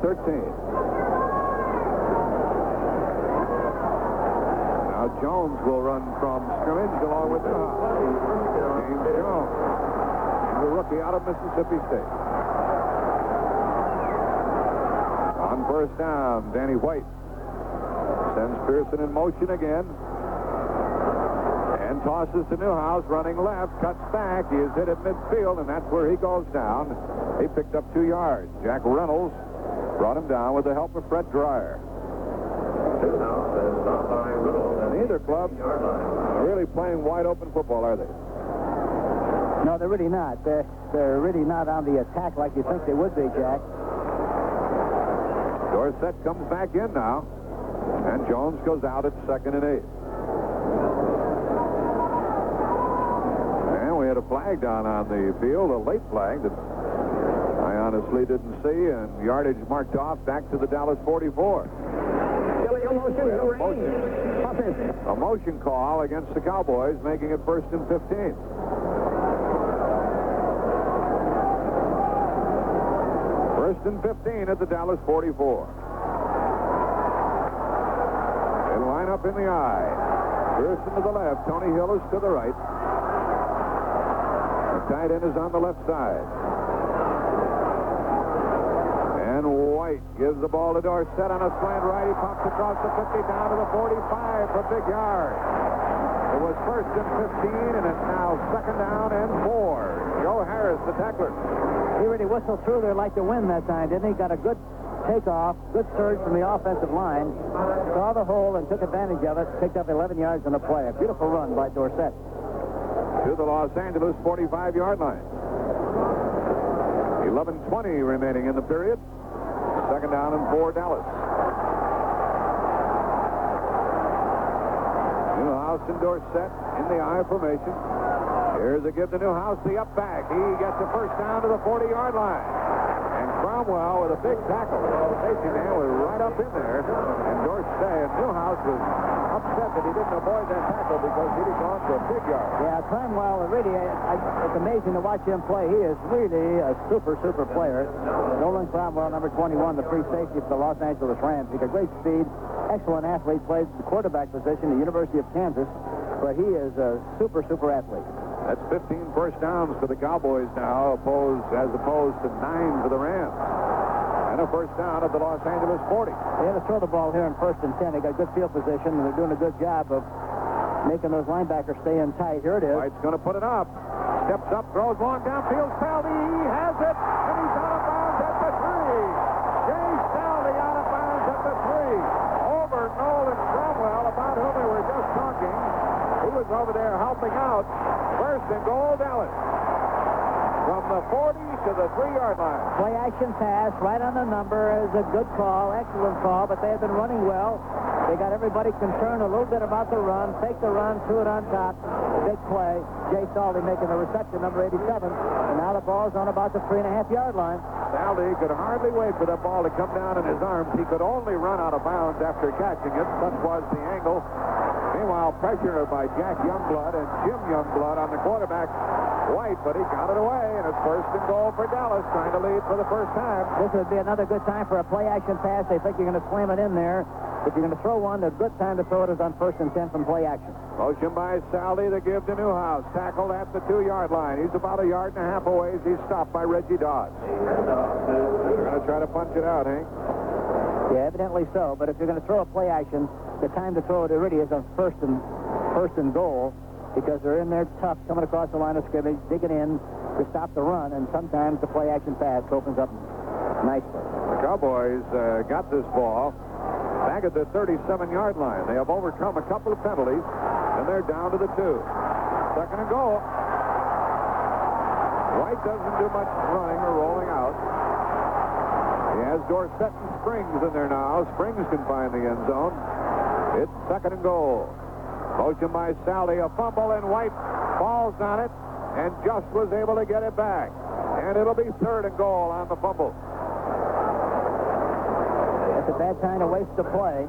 S1: Now Jones will run from scrimmage along with James Jones, the rookie out of Mississippi State. On 1st down, Danny White sends Pearson in motion again. And tosses to Newhouse, running left, cuts back. He is hit at midfield, and that's where he goes down. He picked up 2 yards. Jack Reynolds brought him down with the help of Fred Dreyer. Neither club really playing wide open football, are they?
S2: No, they're really not. They're really not on the attack like you think they would be, Jack.
S1: Dorsett comes back in now. And Jones goes out at 2nd and 8. And we had a flag down on the field, a late flag that I honestly didn't see, and yardage marked off back to the Dallas 44. A motion call against the Cowboys, making it 1st and 15. First and 15 at the Dallas 44. They line up in the eye. Pearson to the left. Tony Hill is to the right. The tight end is on the left side. And White gives the ball to Dorsett on a slant right. He pops across the 50 down to the 45 for big yard. It was first and 15, and it's now second down and 4. Joe Harris, the tackler.
S2: He really whistled through there like the wind that time, didn't he? Got a good takeoff, good surge from the offensive line, saw the hole and took advantage of it, picked up 11 yards on the play. A beautiful run by Dorsett.
S1: To the Los Angeles 45-yard line. 11:20 remaining in the period. Second down and 4, Dallas. Newhouse and Dorsett in the I formation. Here's a give to Newhouse, the up back. He gets the first down to the 40-yard line. And Cromwell with a big tackle. The safety man was right up in there. And Dorsett and Newhouse was upset that he didn't avoid that tackle because he'd have gone for a big yard.
S2: Yeah, Cromwell, really, it's amazing to watch him play. He is really a super player. Nolan Cromwell, number 21, the free safety for the Los Angeles Rams. He's got great speed, excellent athlete, plays the quarterback position at the University of Kansas, where he is a super athlete.
S1: That's 15 first downs for the Cowboys now, as opposed to 9 for the Rams. And a first down at the Los Angeles 40.
S2: They had to throw the ball here in first and 10. They got good field position, and they're doing a good job of making those linebackers stay in tight. Here it is.
S1: White's going to put it up. Steps up, throws long downfield. Saldi, he has it, and he's out of bounds at the 3. Jay Saldi out of bounds at the 3. Over Nolan Cromwell, about whom we were just talking. He was over there helping out. First and goal, Dallas. From the 40 to the 3-yard line.
S2: Play action pass right on the number is a good call, excellent call, but they have been running well. They got everybody concerned a little bit about the run. Take the run, threw it on top. A big play. Jay Saldi making the reception, number 87. And now the ball's on about the 3.5-yard line.
S1: Saldi could hardly wait for that ball to come down in his arms. He could only run out of bounds after catching it. Such was the angle. Meanwhile, pressure by Jack Youngblood and Jim Youngblood on the quarterback, White, but he got it away, and it's first and goal for Dallas, trying to lead for the first time.
S2: This would be another good time for a play-action pass. They think you're going to slam it in there. If you're going to throw one, the good time to throw it is on first and 10 from play action.
S1: Motion by Saldi, the give to Newhouse. Tackled at the 2-yard line. He's about a yard and a half away as he's stopped by Reggie Dodds. They're going to try to punch it out, Hank.
S2: Yeah, evidently so. But if you're going to throw a play action, the time to throw it really is on first and goal, because they're in there tough, coming across the line of scrimmage, digging in to stop the run, and sometimes the play action pass opens up nicely.
S1: The Cowboys got this ball back at the 37-yard line. They have overcome a couple of penalties, and they're down to the 2. Second and goal. White doesn't do much running or rolling out. He has Dorsett and Springs in there now. Springs can find the end zone. It's second and goal. Motion by Saldi, a fumble, and White falls on it and just was able to get it back. And it'll be third and goal on the fumble.
S2: That's a bad time to waste the play.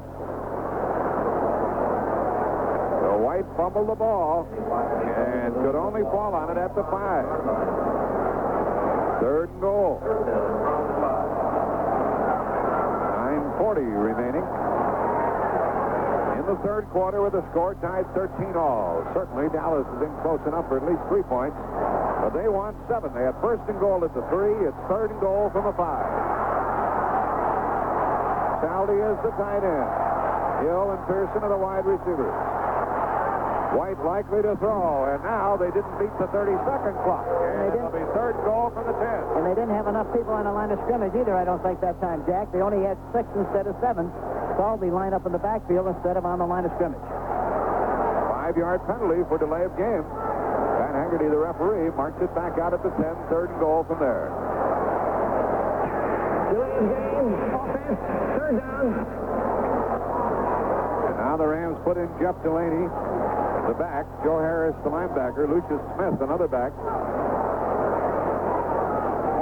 S1: So White fumbled the ball and could only fall on it at the 5. Third and goal. 9:40 remaining in the third quarter, with the score tied 13-all. Certainly Dallas is in close enough for at least 3 points, but they want 7. They had first and goal at the 3. It's third and goal from the 5. Saldi is the tight end. Hill and Pearson are the wide receivers. White likely to throw, and now they didn't beat the 30-second clock. And it'll be third and goal from the 10.
S2: And they didn't have enough people on the line of scrimmage either, I don't think, that time, Jack. They only had 6 instead of 7. Saldi lined up in the backfield instead of on the line of scrimmage.
S1: 5-yard penalty for delay of game. Van Haggerty, the referee, marks it back out at the 10. Third and goal from there.
S3: Delay of game, offense, third down.
S1: And now the Rams put in Jeff Delaney, the back. Joe Harris, the linebacker. Lucius Smith, another back.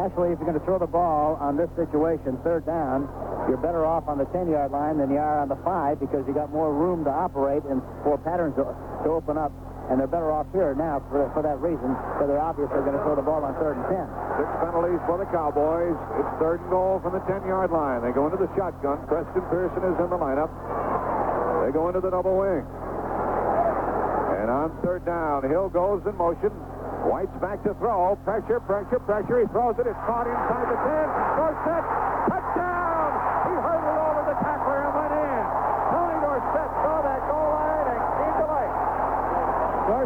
S2: Actually, if you're going to throw the ball on this situation, third down, you're better off on the 10-yard line than you are on the 5, because you got more room to operate and for patterns to open up. And they're better off here now for that reason, because they're obviously going to throw the ball on third and 10.
S1: 6 penalties for the Cowboys. It's third and goal from the 10-yard line. They go into the shotgun. Preston Pearson is in the lineup. They go into the double wing. And on third down, Hill goes in motion. White's back to throw. Pressure. He throws it. It's caught inside the 10. Dorsett, touchdown! He hurdled over the tackler and went in. Tony Dorsett saw that goal line and came to life.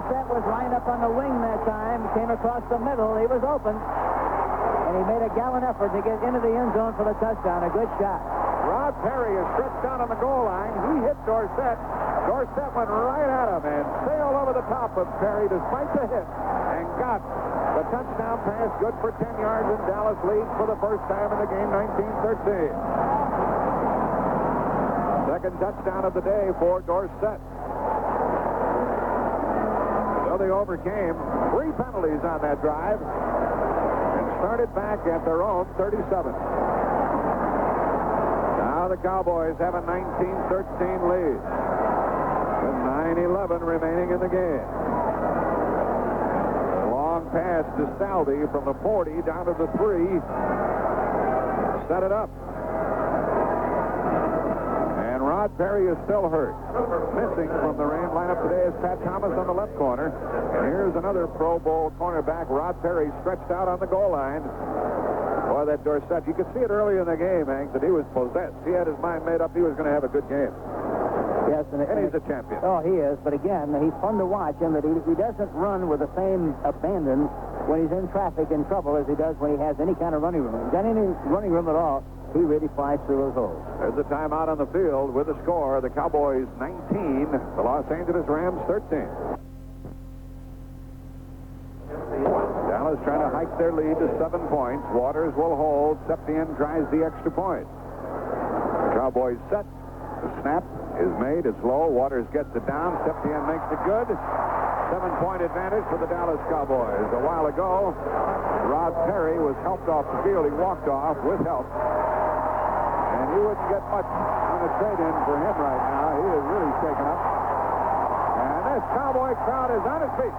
S2: Dorsett was lined up on the wing that time, came across the middle. He was open, and he made a gallant effort to get into the end zone for the touchdown. A good shot.
S1: Rod Perry is stretched out on the goal line. He hit Dorsett. Dorsett went right at him and sailed over the top of Perry despite the hit and got the touchdown pass good for 10 yards, and Dallas leads for the first time in the game, 19-13. Second touchdown of the day for Dorsett. So they overcame 3 penalties on that drive and started back at their own 37. Now the Cowboys have a 19-13 lead with 9:11 remaining in the game. A long pass to Salvi from the 40 down to the 3. Set it up. And Rod Perry is still hurt. Missing from the Ram lineup today is Pat Thomas on the left corner. And here's another Pro Bowl cornerback, Rod Perry, stretched out on the goal line. Boy, that Dorsett, you could see it early in the game, Hank, that he was possessed. He had his mind made up he was going to have a good game.
S2: Yes, and
S1: he's a champion.
S2: Oh, he is. But again, he's fun to watch in that he doesn't run with the same abandon when he's in traffic in trouble as he does when he has any kind of running room. If he's got any running room at all, he really flies through those holes.
S1: There's a timeout on the field with the score. The Cowboys 19, the Los Angeles Rams 13. Dallas trying to hike their lead to 7 points. Waters will hold. Septien tries the extra point. The Cowboys set. The snap is made. It's low. Waters gets it down. Septien makes it good. 7-point advantage for the Dallas Cowboys. A while ago, Rod Perry was helped off the field. He walked off with help. And you wouldn't get much on a trade-in for him right now. He is really shaken up. And this Cowboy crowd is on its feet.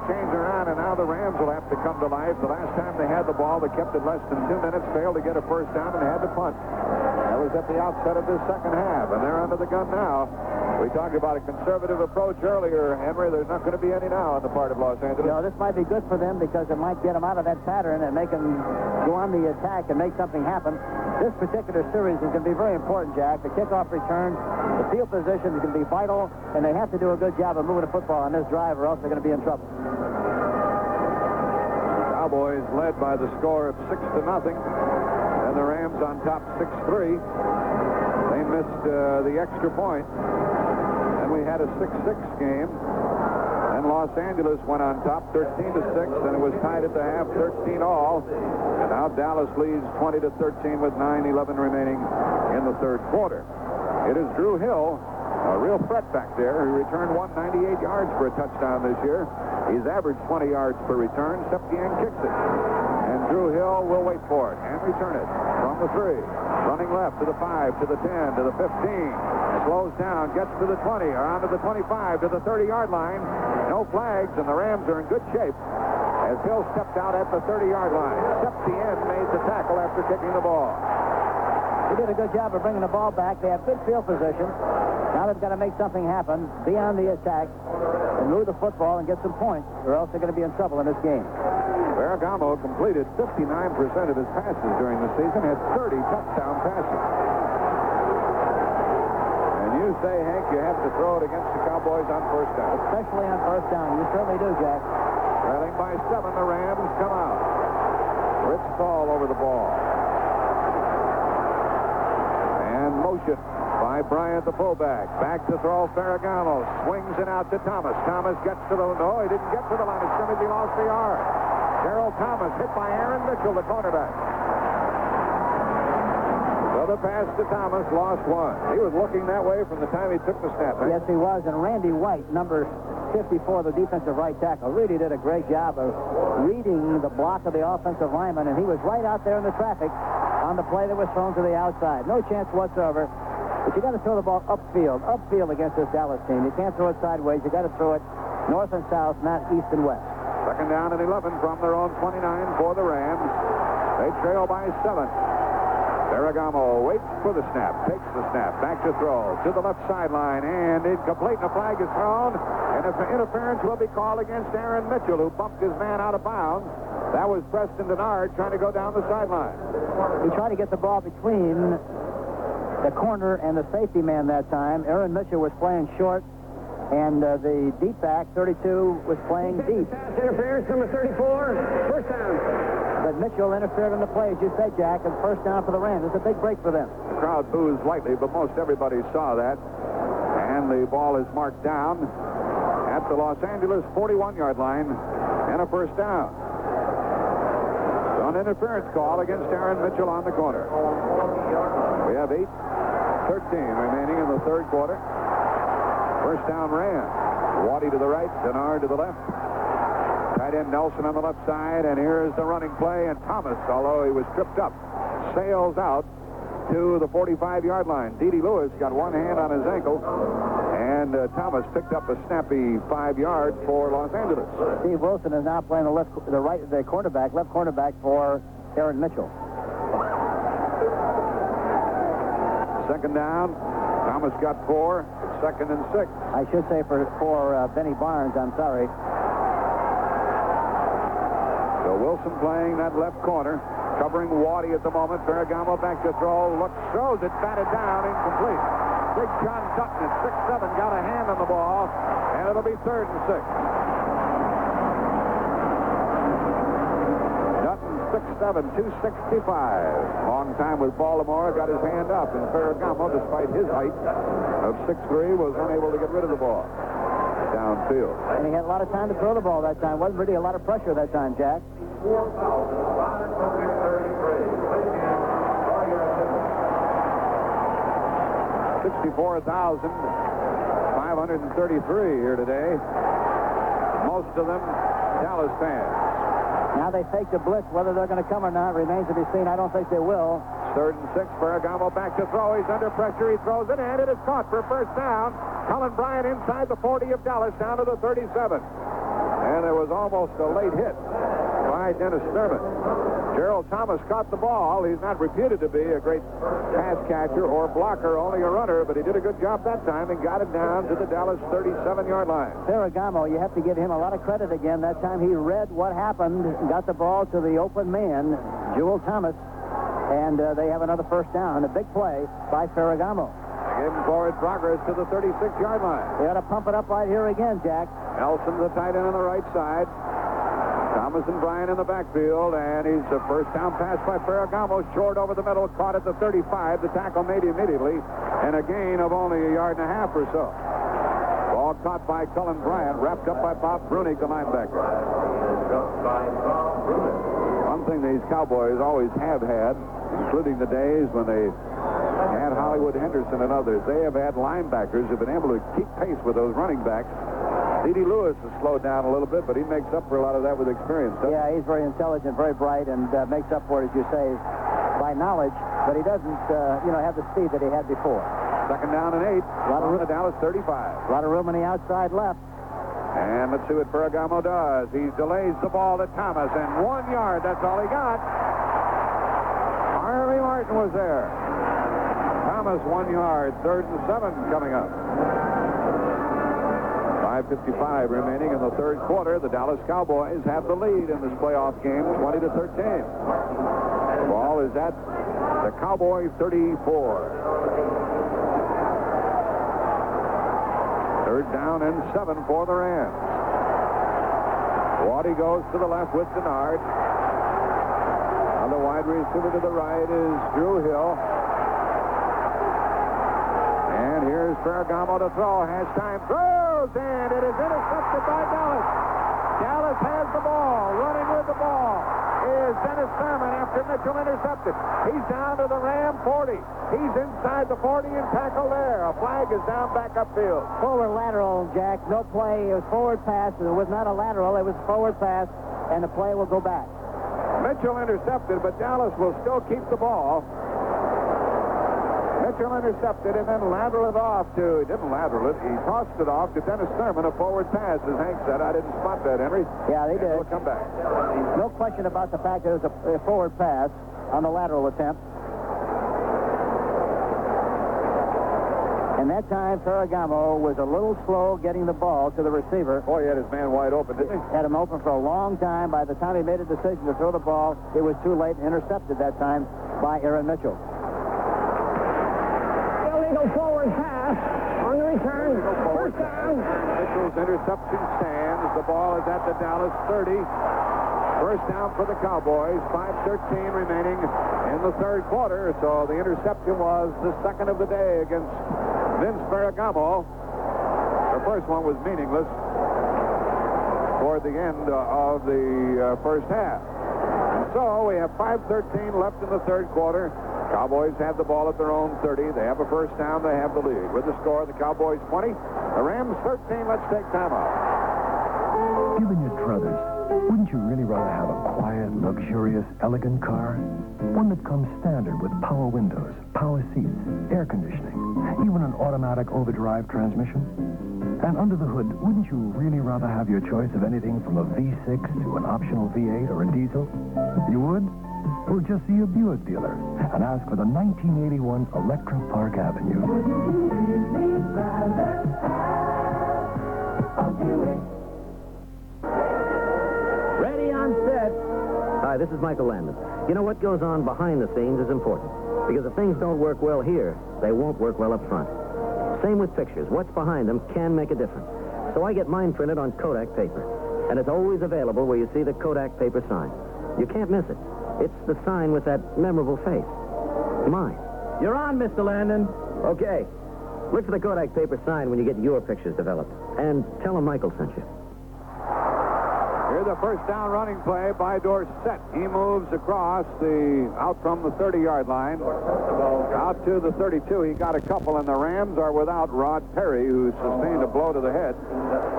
S1: Changed around, and now the Rams will have to come to life. The last time they had the ball, they kept it less than 2 minutes, failed to get a first down, and had to punt. That was at the outset of this second half, and they're under the gun now. We talked about a conservative approach earlier, Henry. There's not going to be any now on the part of Los Angeles.
S2: You know, this might be good for them because it might get them out of that pattern and make them go on the attack and make something happen. This particular series is going to be very important, Jack. The kickoff return, the field position is going to be vital, and they have to do a good job of moving the football on this drive, or else they're going to be in trouble.
S1: Cowboys led by the score of 6-0, and the Rams on top 6-3. They missed the extra point, and we had a 6-6 game. And Los Angeles went on top 13-6, and it was tied at the half 13-all. And now Dallas leads 20-13 with 9:11 remaining in the third quarter. It is Drew Hill, a real threat back there, who returned 198 yards for a touchdown this year. He's averaged 20 yards per return. Septien kicks it. And Drew Hill will wait for it and return it from the 3. Running left to the 5, to the 10, to the 15. Slows down, gets to the 20, or onto the 25, to the 30-yard line. No flags, and the Rams are in good shape as Hill stepped out at the 30-yard line. Septien made the tackle after kicking the ball.
S2: He did a good job of bringing the ball back. They have good field position. Now they've got to make something happen, be on the attack, and move the football and get some points, or else they're going to be in trouble in this game.
S1: Ferragamo completed 59% of his passes during the season, had 30 touchdown passes. And you say, Hank, you have to throw it against the Cowboys on first down.
S2: Especially on first down. You certainly do, Jack.
S1: Trailing by 7, the Rams come out. Rich Paul over the ball. And motion by Bryant, the fullback. Back to throw, Ferragamo. Swings it out to Thomas. Thomas gets to the... No, he didn't get to the line of scrimmage. He lost the yard. Gerald Thomas hit by Aaron Mitchell, the cornerback. So the pass to Thomas, lost 1. He was looking that way from the time he took the snap.
S2: Yes, he was. And Randy White, number 54, the defensive right tackle, really did a great job of reading the block of the offensive lineman, and he was right out there in the traffic on the play that was thrown to the outside. No chance whatsoever. But you got to throw the ball upfield against this Dallas team. You can't throw it sideways. You got to throw it north and south, not east and west.
S1: Second down and 11 from their own 29 for the Rams. They trail by 7. Ferragamo waits for the snap, takes the snap, back to throw, to the left sideline, and incomplete, and a flag is thrown, and if interference will be called against Aaron Mitchell, who bumped his man out of bounds. That was Preston Denard trying to go down the sideline.
S2: He tried to get the ball between the corner and the safety man that time. Aaron Mitchell was playing short, and the deep back, 32, was playing deep.
S3: Interference, number 34, first down.
S2: But Mitchell interfered in the play, as you said, Jack, and first down for the Rams. It's a big break for them.
S1: The crowd boos lightly, but most everybody saw that. And the ball is marked down at the Los Angeles 41-yard line, and a first down. An interference call against Aaron Mitchell on the corner. We have 8:13 remaining in the third quarter. First down Rams. Waddy to the right, Denard to the left. Tight end Nelson on the left side, and here's the running play, and Thomas, although he was tripped up, sails out to the 45-yard line. D.D. Lewis got one hand on his ankle, and Thomas picked up a snappy 5 yards for Los Angeles.
S2: Steve Wilson is now playing the left cornerback for Aaron Mitchell.
S1: Second down. Thomas got 4. It's 2nd and 6.
S2: I should say for Benny Barnes, I'm sorry.
S1: So Wilson playing that left corner, covering Waddy at the moment. Ferragamo back to throw, looks, throws it, batted down, incomplete. Big John Dutton at 6'7", got a hand on the ball, and it'll be 3rd and 6. Dutton, 6'7", 265. Long time with Baltimore, got his hand up, and Ferragamo, despite his height of 6'3", was unable to get rid of the ball downfield.
S2: And he had a lot of time to throw the ball that time. Wasn't really a lot of pressure that time, Jack.
S1: 64,533 here today. Most of them Dallas fans.
S2: Now they fake the blitz. Whether they're going to come or not remains to be seen. I don't think they will.
S1: 3rd and 6. Ferragamo back to throw. He's under pressure. He throws it, and it is caught for first down. Cullen Bryant inside the 40 of Dallas, down to the 37. And there was almost a late hit by Dennis Thurman. Gerald Thomas caught the ball. He's not reputed to be a great pass catcher or blocker, only a runner, but he did a good job that time and got it down to the Dallas 37-yard line.
S2: Ferragamo, you have to give him a lot of credit again. That time he read what happened, got the ball to the open man, Jewel Thomas, and they have another first down. A big play by Ferragamo.
S1: Again, forward progress to the 36-yard line.
S2: They ought to pump it up right here again, Jack.
S1: Nelson, the tight end on the right side. Thomas and Bryant in the backfield, and he's a first down pass by Ferragamo, short over the middle, caught at the 35. The tackle made immediately, and a gain of only 1.5 yards or so. Ball caught by Cullen Bryant, wrapped up by Bob Brunig, the linebacker. One thing these Cowboys always have had, including the days when they had Hollywood Henderson and others, they have had linebackers who have been able to keep pace with those running backs. D.D. Lewis has slowed down a little bit, but he makes up for a lot of that with experience.
S2: Yeah, he's very intelligent, very bright, and makes up for it, as you say, by knowledge, but he doesn't, have the speed that he had before.
S1: 2nd down and 8. A lot of room at Dallas 35.
S2: A lot of room on the outside left.
S1: And let's see what Ferragamo does. He delays the ball to Thomas, and 1 yard, that's all he got. Harvey Martin was there. Thomas, 1 yard, 3rd and 7 coming up. 5:55 remaining in the third quarter. The Dallas Cowboys have the lead in this playoff game, 20-13. The ball is at the Cowboy 34. 3rd down and 7 for the Rams. Waddy goes to the left with Denard. On the wide receiver to the right is Drew Hill. And here's Ferragamo to throw. Has time. Throws, and it is intercepted by Dallas. Dallas has the ball. Running with the ball is Dennis Thurman after Mitchell intercepted. He's down to the Ram 40. He's inside the 40 and tackle there. A flag is down back upfield.
S2: Forward lateral, Jack. No play. It was forward pass. It was not a lateral. It was forward pass, and the play will go back.
S1: Mitchell intercepted, but Dallas will still keep the ball. Mitchell intercepted and then lateral it off to, he didn't lateral it, he tossed it off to Dennis Thurman, a forward pass, as Hank said. I didn't spot that, Henry.
S2: Yeah, they did.
S1: We'll come back.
S2: No question about the fact that it was a forward pass on the lateral attempt. And that time, Ferragamo was a little slow getting the ball to the receiver.
S1: Boy, he had his man wide open, didn't he?
S2: Had him open for a long time. By the time he made a decision to throw the ball, it was too late and intercepted that time by Aaron Mitchell.
S3: Illegal forward pass on the return. First down.
S1: Mitchell's interception stands. The ball is at the Dallas 30. First down for the Cowboys. 5:13 remaining in the third quarter. So the interception was the second of the day against Vince Ferragamo. The first one was meaningless toward the end of the first half. And so we have 5:13 left in the third quarter. Cowboys have the ball at their own 30. They have a first down. They have the lead. With the score, the Cowboys 20, the Rams 13. Let's take time out.
S9: Given your druthers, wouldn't you really rather have a quiet, luxurious, elegant car? One that comes standard with power windows, power seats, air conditioning, even an automatic overdrive transmission? And under the hood, wouldn't you really rather have your choice of anything from a V6 to an optional V8 or a diesel? You would? Well, just see a Buick dealer and ask for the 1981 Electra Park Avenue.
S18: Ready on set. Hi, this is Michael Landon. You know, what goes on behind the scenes is important. Because if things don't work well here, they won't work well up front. Same with pictures. What's behind them can make a difference. So I get mine printed on Kodak paper. And it's always available where you see the Kodak paper sign. You can't miss it. It's the sign with that memorable face. Mine.
S2: You're on, Mr. Landon.
S18: Okay. Look for the Kodak paper sign when you get your pictures developed. And tell them Michael sent you.
S1: Here's the first down running play by Dorsett. He moves across out from the 30-yard line out to the 32. He got a couple, and the Rams are without Rod Perry, who sustained a blow to the head.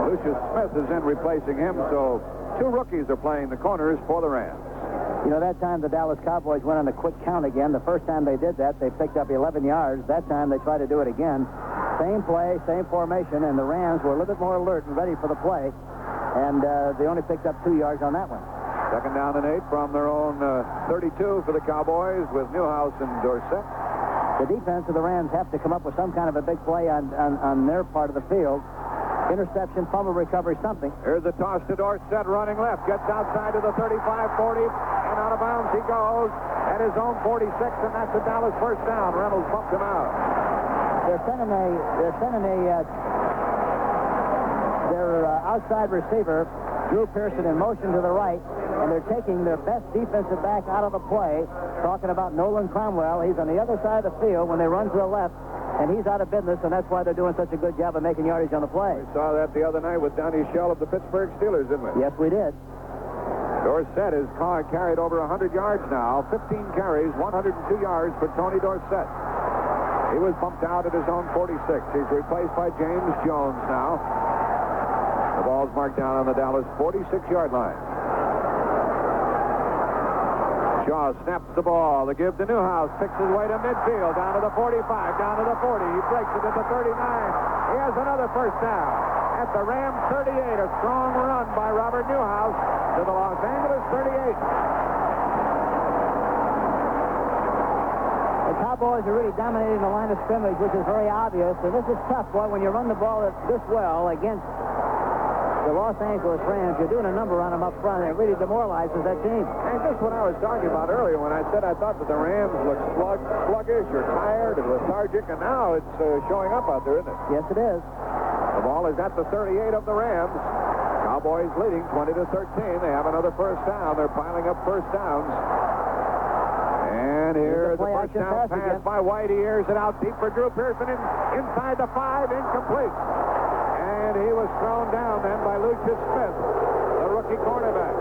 S1: Lucius Smith is in replacing him, so two rookies are playing the corners for the Rams.
S2: You know, that time the Dallas Cowboys went on a quick count again. The first time they did that, they picked up 11 yards. That time they tried to do it again. Same play, same formation, and the Rams were a little bit more alert and ready for the play. And they only picked up 2 yards on that one.
S1: Second down and 8 from their own 32 for the Cowboys with Newhouse and Dorsett.
S2: The defense of the Rams have to come up with some kind of a big play on their part of the field. Interception, fumble recovery, something.
S1: Here's a toss to Dorsett, running left. Gets outside to the 35, 40, and out of bounds he goes at his own 46, and that's a Dallas first down. Reynolds bumped him out.
S2: They're sending their outside receiver, Drew Pearson, in motion to the right, and they're taking their best defensive back out of the play. Talking about Nolan Cromwell. He's on the other side of the field when they run to the left. And he's out of business, and that's why they're doing such a good job of making yardage on the play.
S1: We saw that the other night with Donnie Shell of the Pittsburgh Steelers, didn't we?
S2: Yes, we did.
S1: Dorsett has carried over 100 yards now. 15 carries, 102 yards for Tony Dorsett. He was bumped out at his own 46. He's replaced by James Jones now. The ball's marked down on the Dallas 46-yard line. Shaw snaps the ball. The give to Newhouse. Picks his way to midfield. Down to the 45. Down to the 40. He breaks it at the 39. He has another first down. At the Rams 38. A strong run by Robert Newhouse to the Los Angeles 38.
S2: The Cowboys are really dominating the line of scrimmage, which is very obvious. And this is tough, boy, when you run the ball this well against the Los Angeles Rams. You're doing a number on them up front, and it really demoralizes that team.
S1: And just what I was talking about earlier when I said I thought that the Rams looked sluggish or tired or lethargic, and now it's showing up out there, isn't it?
S2: Yes, it is.
S1: The ball is at the 38 of the Rams. Cowboys leading 20-13. They have another first down. They're piling up first downs. And here's the first down pass by White. He airs it out deep for Drew Pearson inside the 5, incomplete. And he was thrown down then by Lucius Smith, the rookie cornerback.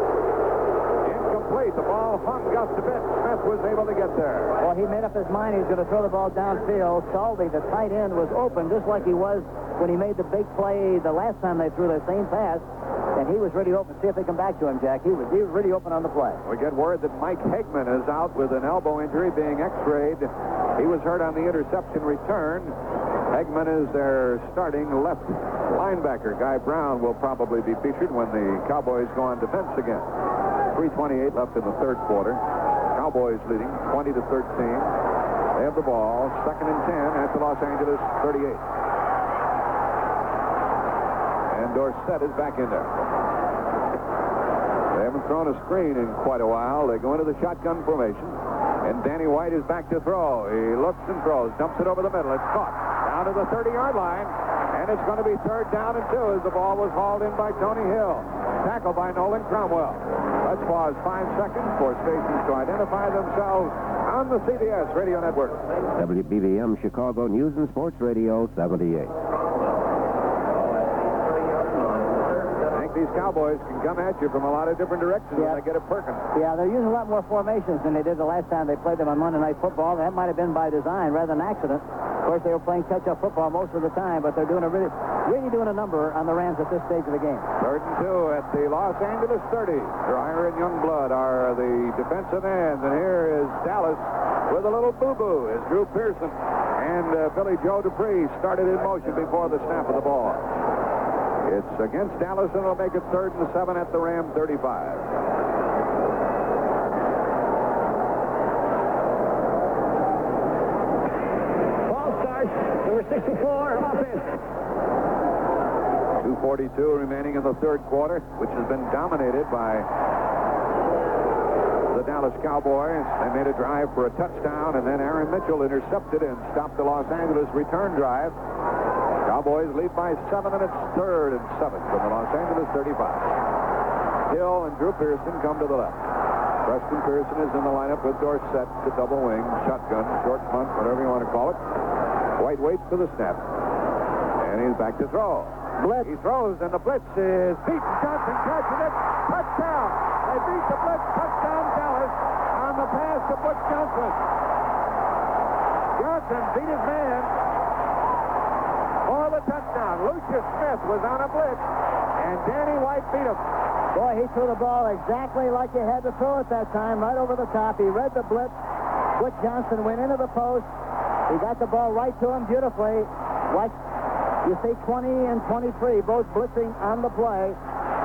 S1: Incomplete. The ball hung just a bit. Smith was able to get there.
S2: Well, he made up his mind he was going to throw the ball downfield. Salty, the tight end, was open just like he was when he made the big play the last time they threw the same pass. And he was really open. See if they come back to him, Jack. He was really open on the play.
S1: We get word that Mike Hegman is out with an elbow injury being x-rayed. He was hurt on the interception return. Hegman is their starting left linebacker. Guy Brown will probably be featured when the Cowboys go on defense again. 3:28 left in the third quarter. Cowboys leading 20-13. They have the ball. 2nd and 10 at the Los Angeles 38. And Dorsett is back in there. They haven't thrown a screen in quite a while. They go into the shotgun formation. And Danny White is back to throw. He looks and throws. Dumps it over the middle. It's caught. Down to the 30-yard line. And it's going to be 3rd down and 2 as the ball was hauled in by Tony Hill. Tackled by Nolan Cromwell. Let's pause 5 seconds for stations to identify themselves on the CBS Radio Network.
S14: WBBM Chicago News and Sports Radio 78.
S1: These Cowboys can come at you from a lot of different directions when they get it perking.
S2: Yeah, they're using a lot more formations than they did the last time they played them on Monday Night Football. That might have been by design rather than accident. Of course, they were playing catch-up football most of the time, but they're doing really doing a number on the Rams at this stage of the game.
S1: 3rd and 2 at the Los Angeles 30. Dreyer and Youngblood are the defensive ends, and here is Dallas with a little boo-boo is Drew Pearson. And Billy Joe Dupree started in motion before the snap of the ball. It's against Dallas, and it'll make it 3rd and 7 at the Ram 35.
S3: Ball starts. Number 64, offense.
S1: 2:42 remaining in the 3rd quarter, which has been dominated by the Dallas Cowboys. They made a drive for a touchdown, and then Aaron Mitchell intercepted and stopped the Los Angeles return drive. Cowboys lead by 7, and it's 3rd and 7 from the Los Angeles 35. Hill and Drew Pearson come to the left. Preston Pearson is in the lineup with Dorsett, the double wing, shotgun, short punt, whatever you want to call it. White waits for the snap. And he's back to throw.
S2: Blitz.
S1: He throws, and the blitz is beaten. Johnson catching it. Touchdown. They beat the blitz. Touchdown, Dallas, on the pass to Butch Johnson. Johnson beat his man for the touchdown. Lucius Smith was on a blitz, and Danny White beat him.
S2: Boy, he threw the ball exactly like you had to throw it that time, right over the top. He read the blitz. Butch Johnson went into the post. He got the ball right to him beautifully. Like you see 20 and 23, both blitzing on the play.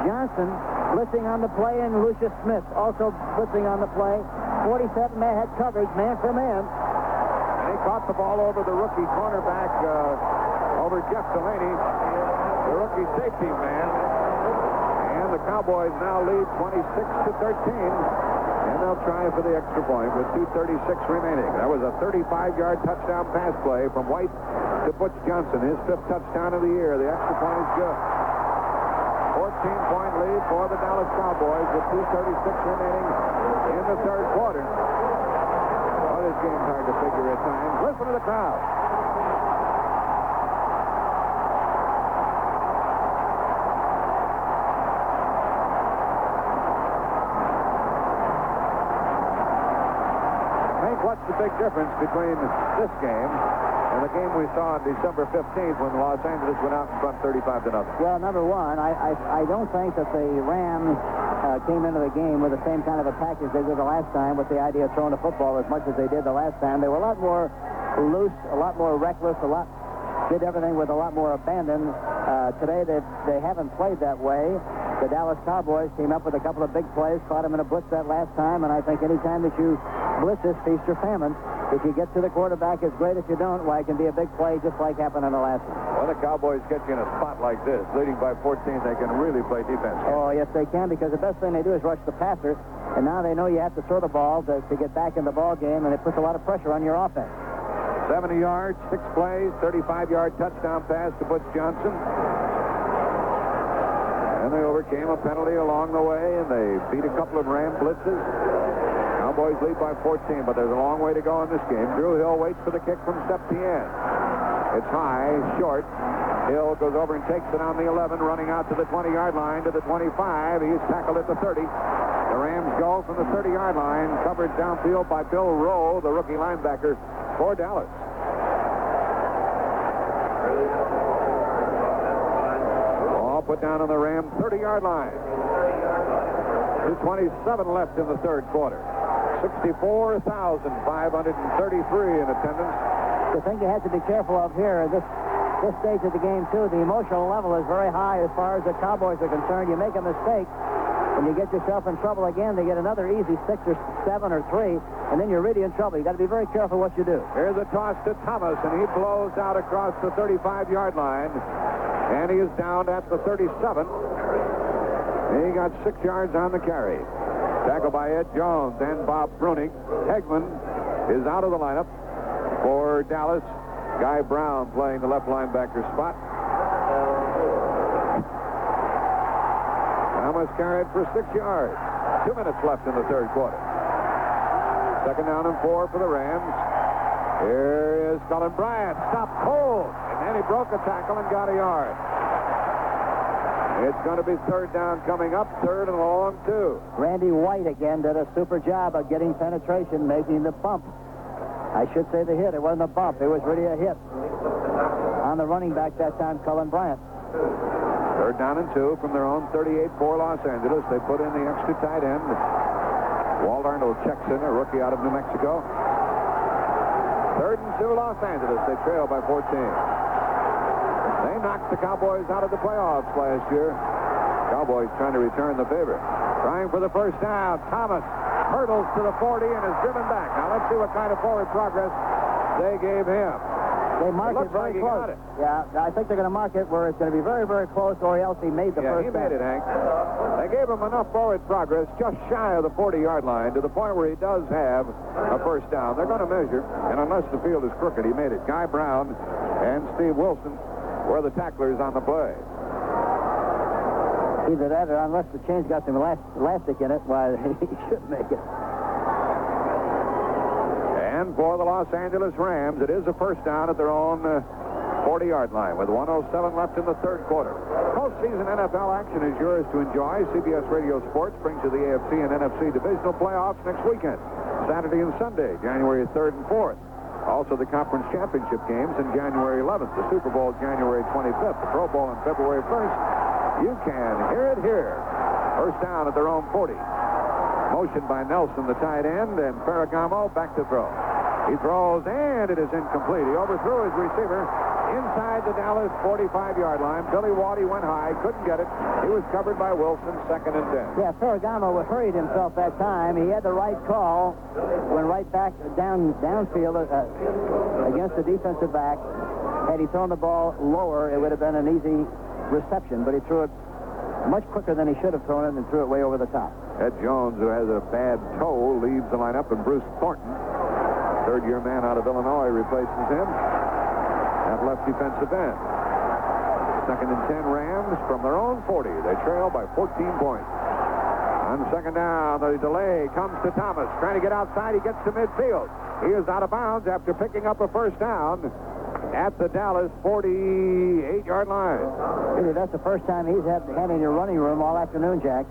S2: Johnson blitzing on the play, and Lucius Smith also blitzing on the play. 47 man had coverage, man for man.
S1: And he caught the ball over the rookie cornerback, over Jeff Delaney, the rookie safety man. And the Cowboys now lead 26-13. And they'll try for the extra point with 2:36 remaining. That was a 35-yard touchdown pass play from White to Butch Johnson, his 5th touchdown of the year. The extra point is good. 14-point lead for the Dallas Cowboys with 2:36 remaining in the 3rd quarter. Well, this game's hard to figure at times. Listen to the crowd. What's the big difference between this game and the game we saw on December 15th when Los Angeles went out in front 35-0?
S2: Well, number one, I don't think that the Rams came into the game with the same kind of a package they did the last time, with the idea of throwing the football as much as they did the last time. They were a lot more loose, a lot more reckless, did everything with a lot more abandon. Today, they haven't played that way. The Dallas Cowboys came up with a couple of big plays, caught him in a blitz that last time, and I think any time that you blitz this, feast or famine. If you get to the quarterback, it's great. If you don't, why, it can be a big play just like happened in the last one.
S1: When the Cowboys get you in a spot like this, leading by 14, they can really play defense.
S2: Oh, yes, they can, because the best thing they do is rush the passer, and now they know you have to throw the ball to get back in the ball game, and it puts a lot of pressure on your offense.
S1: 70 yards, 6 plays, 35-yard touchdown pass to Butch Johnson. And they overcame a penalty along the way, and they beat a couple of Ram blitzes. Cowboys lead by 14, but there's a long way to go in this game. Drew Hill waits for the kick from Septien. It's high, short. Hill goes over and takes it on the 11, running out to the 20-yard line, to the 25. He's tackled at the 30. The Rams go from the 30-yard line, covered downfield by Bill Rowe, the rookie linebacker for Dallas. Ball put down on the Ram 30-yard line. 2:27 left in the 3rd quarter. 64,533 in attendance.
S2: The thing you have to be careful of here, this stage of the game, too, the emotional level is very high as far as the Cowboys are concerned. You make a mistake, and you get yourself in trouble again, they get another easy 6 or 7 or 3, and then you're really in trouble. You got to be very careful what you do.
S1: Here's a toss to Thomas, and he blows out across the 35-yard line, and he is down at the 37. He got 6 yards on the carry. Tackled by Ed Jones and Bob Bruning. Hegman is out of the lineup for Dallas. Guy Brown playing the left linebacker spot. Thomas carried for 6 yards. 2 minutes left in the third quarter. Second down and 4 for the Rams. Here is Cullen Bryant. Stopped cold. And then he broke a tackle and got a yard. It's going to be third down coming up. Third and long, 2.
S2: Randy White again did a super job of getting penetration, making the bump. I should say the hit. It wasn't a bump. It was really a hit. On the running back that time, Cullen Bryant.
S1: Third down and 2 from their own 38 for Los Angeles. They put in the extra tight end. Walt Arnold checks in, a rookie out of New Mexico. Third and 2, Los Angeles. They trail by 14. They knocked the Cowboys out of the playoffs last year. Cowboys trying to return the favor. Trying for the first down. Thomas hurdles to the 40 and is driven back. Now let's see what kind of forward progress they gave him.
S2: They marked it very close. Yeah, I think they're going to mark it where it's going to be very, very close, or else he made the first down.
S1: Yeah, he made it, Hank. They gave him enough forward progress just shy of the 40-yard line to the point where he does have a first down. They're going to measure, and unless the field is crooked, he made it. Guy Brown and Steve Wilson were the tacklers on the play.
S2: Either that or unless the chain's got some elastic in it, why, he should make it.
S1: And for the Los Angeles Rams, it is a first down at their own 40-yard line with 1:07 left in the third quarter. Postseason NFL action is yours to enjoy. CBS Radio Sports brings you the AFC and NFC divisional playoffs next weekend, Saturday and Sunday, January 3rd and 4th. Also the conference championship games in January 11th, the Super Bowl January 25th, the Pro Bowl on February 1st. You can hear it here. First down at their own 40. Motion by Nelson, the tight end, and Ferragamo back to throw. He throws, and it is incomplete. He overthrew his receiver inside the Dallas 45-yard line. Billy Waddy went high, couldn't get it. He was covered by Wilson, 2nd and 10.
S2: Yeah, Ferragamo hurried himself that time. He had the right call. Went right back downfield against the defensive back. Had he thrown the ball lower, it would have been an easy reception, but he threw it much quicker than he should have thrown it and threw it way over the top.
S1: Ed Jones, who has a bad toe, leaves the lineup, and Bruce Thornton, third-year man out of Illinois, replaces him at left defensive end. 2nd and 10 Rams from their own 40. They trail by 14 points. On second down, the delay comes to Thomas. Trying to get outside, he gets to midfield. He is out of bounds after picking up a first down at the Dallas 48-yard line.
S2: Really, that's the first time he's had in your running room all afternoon, Jack.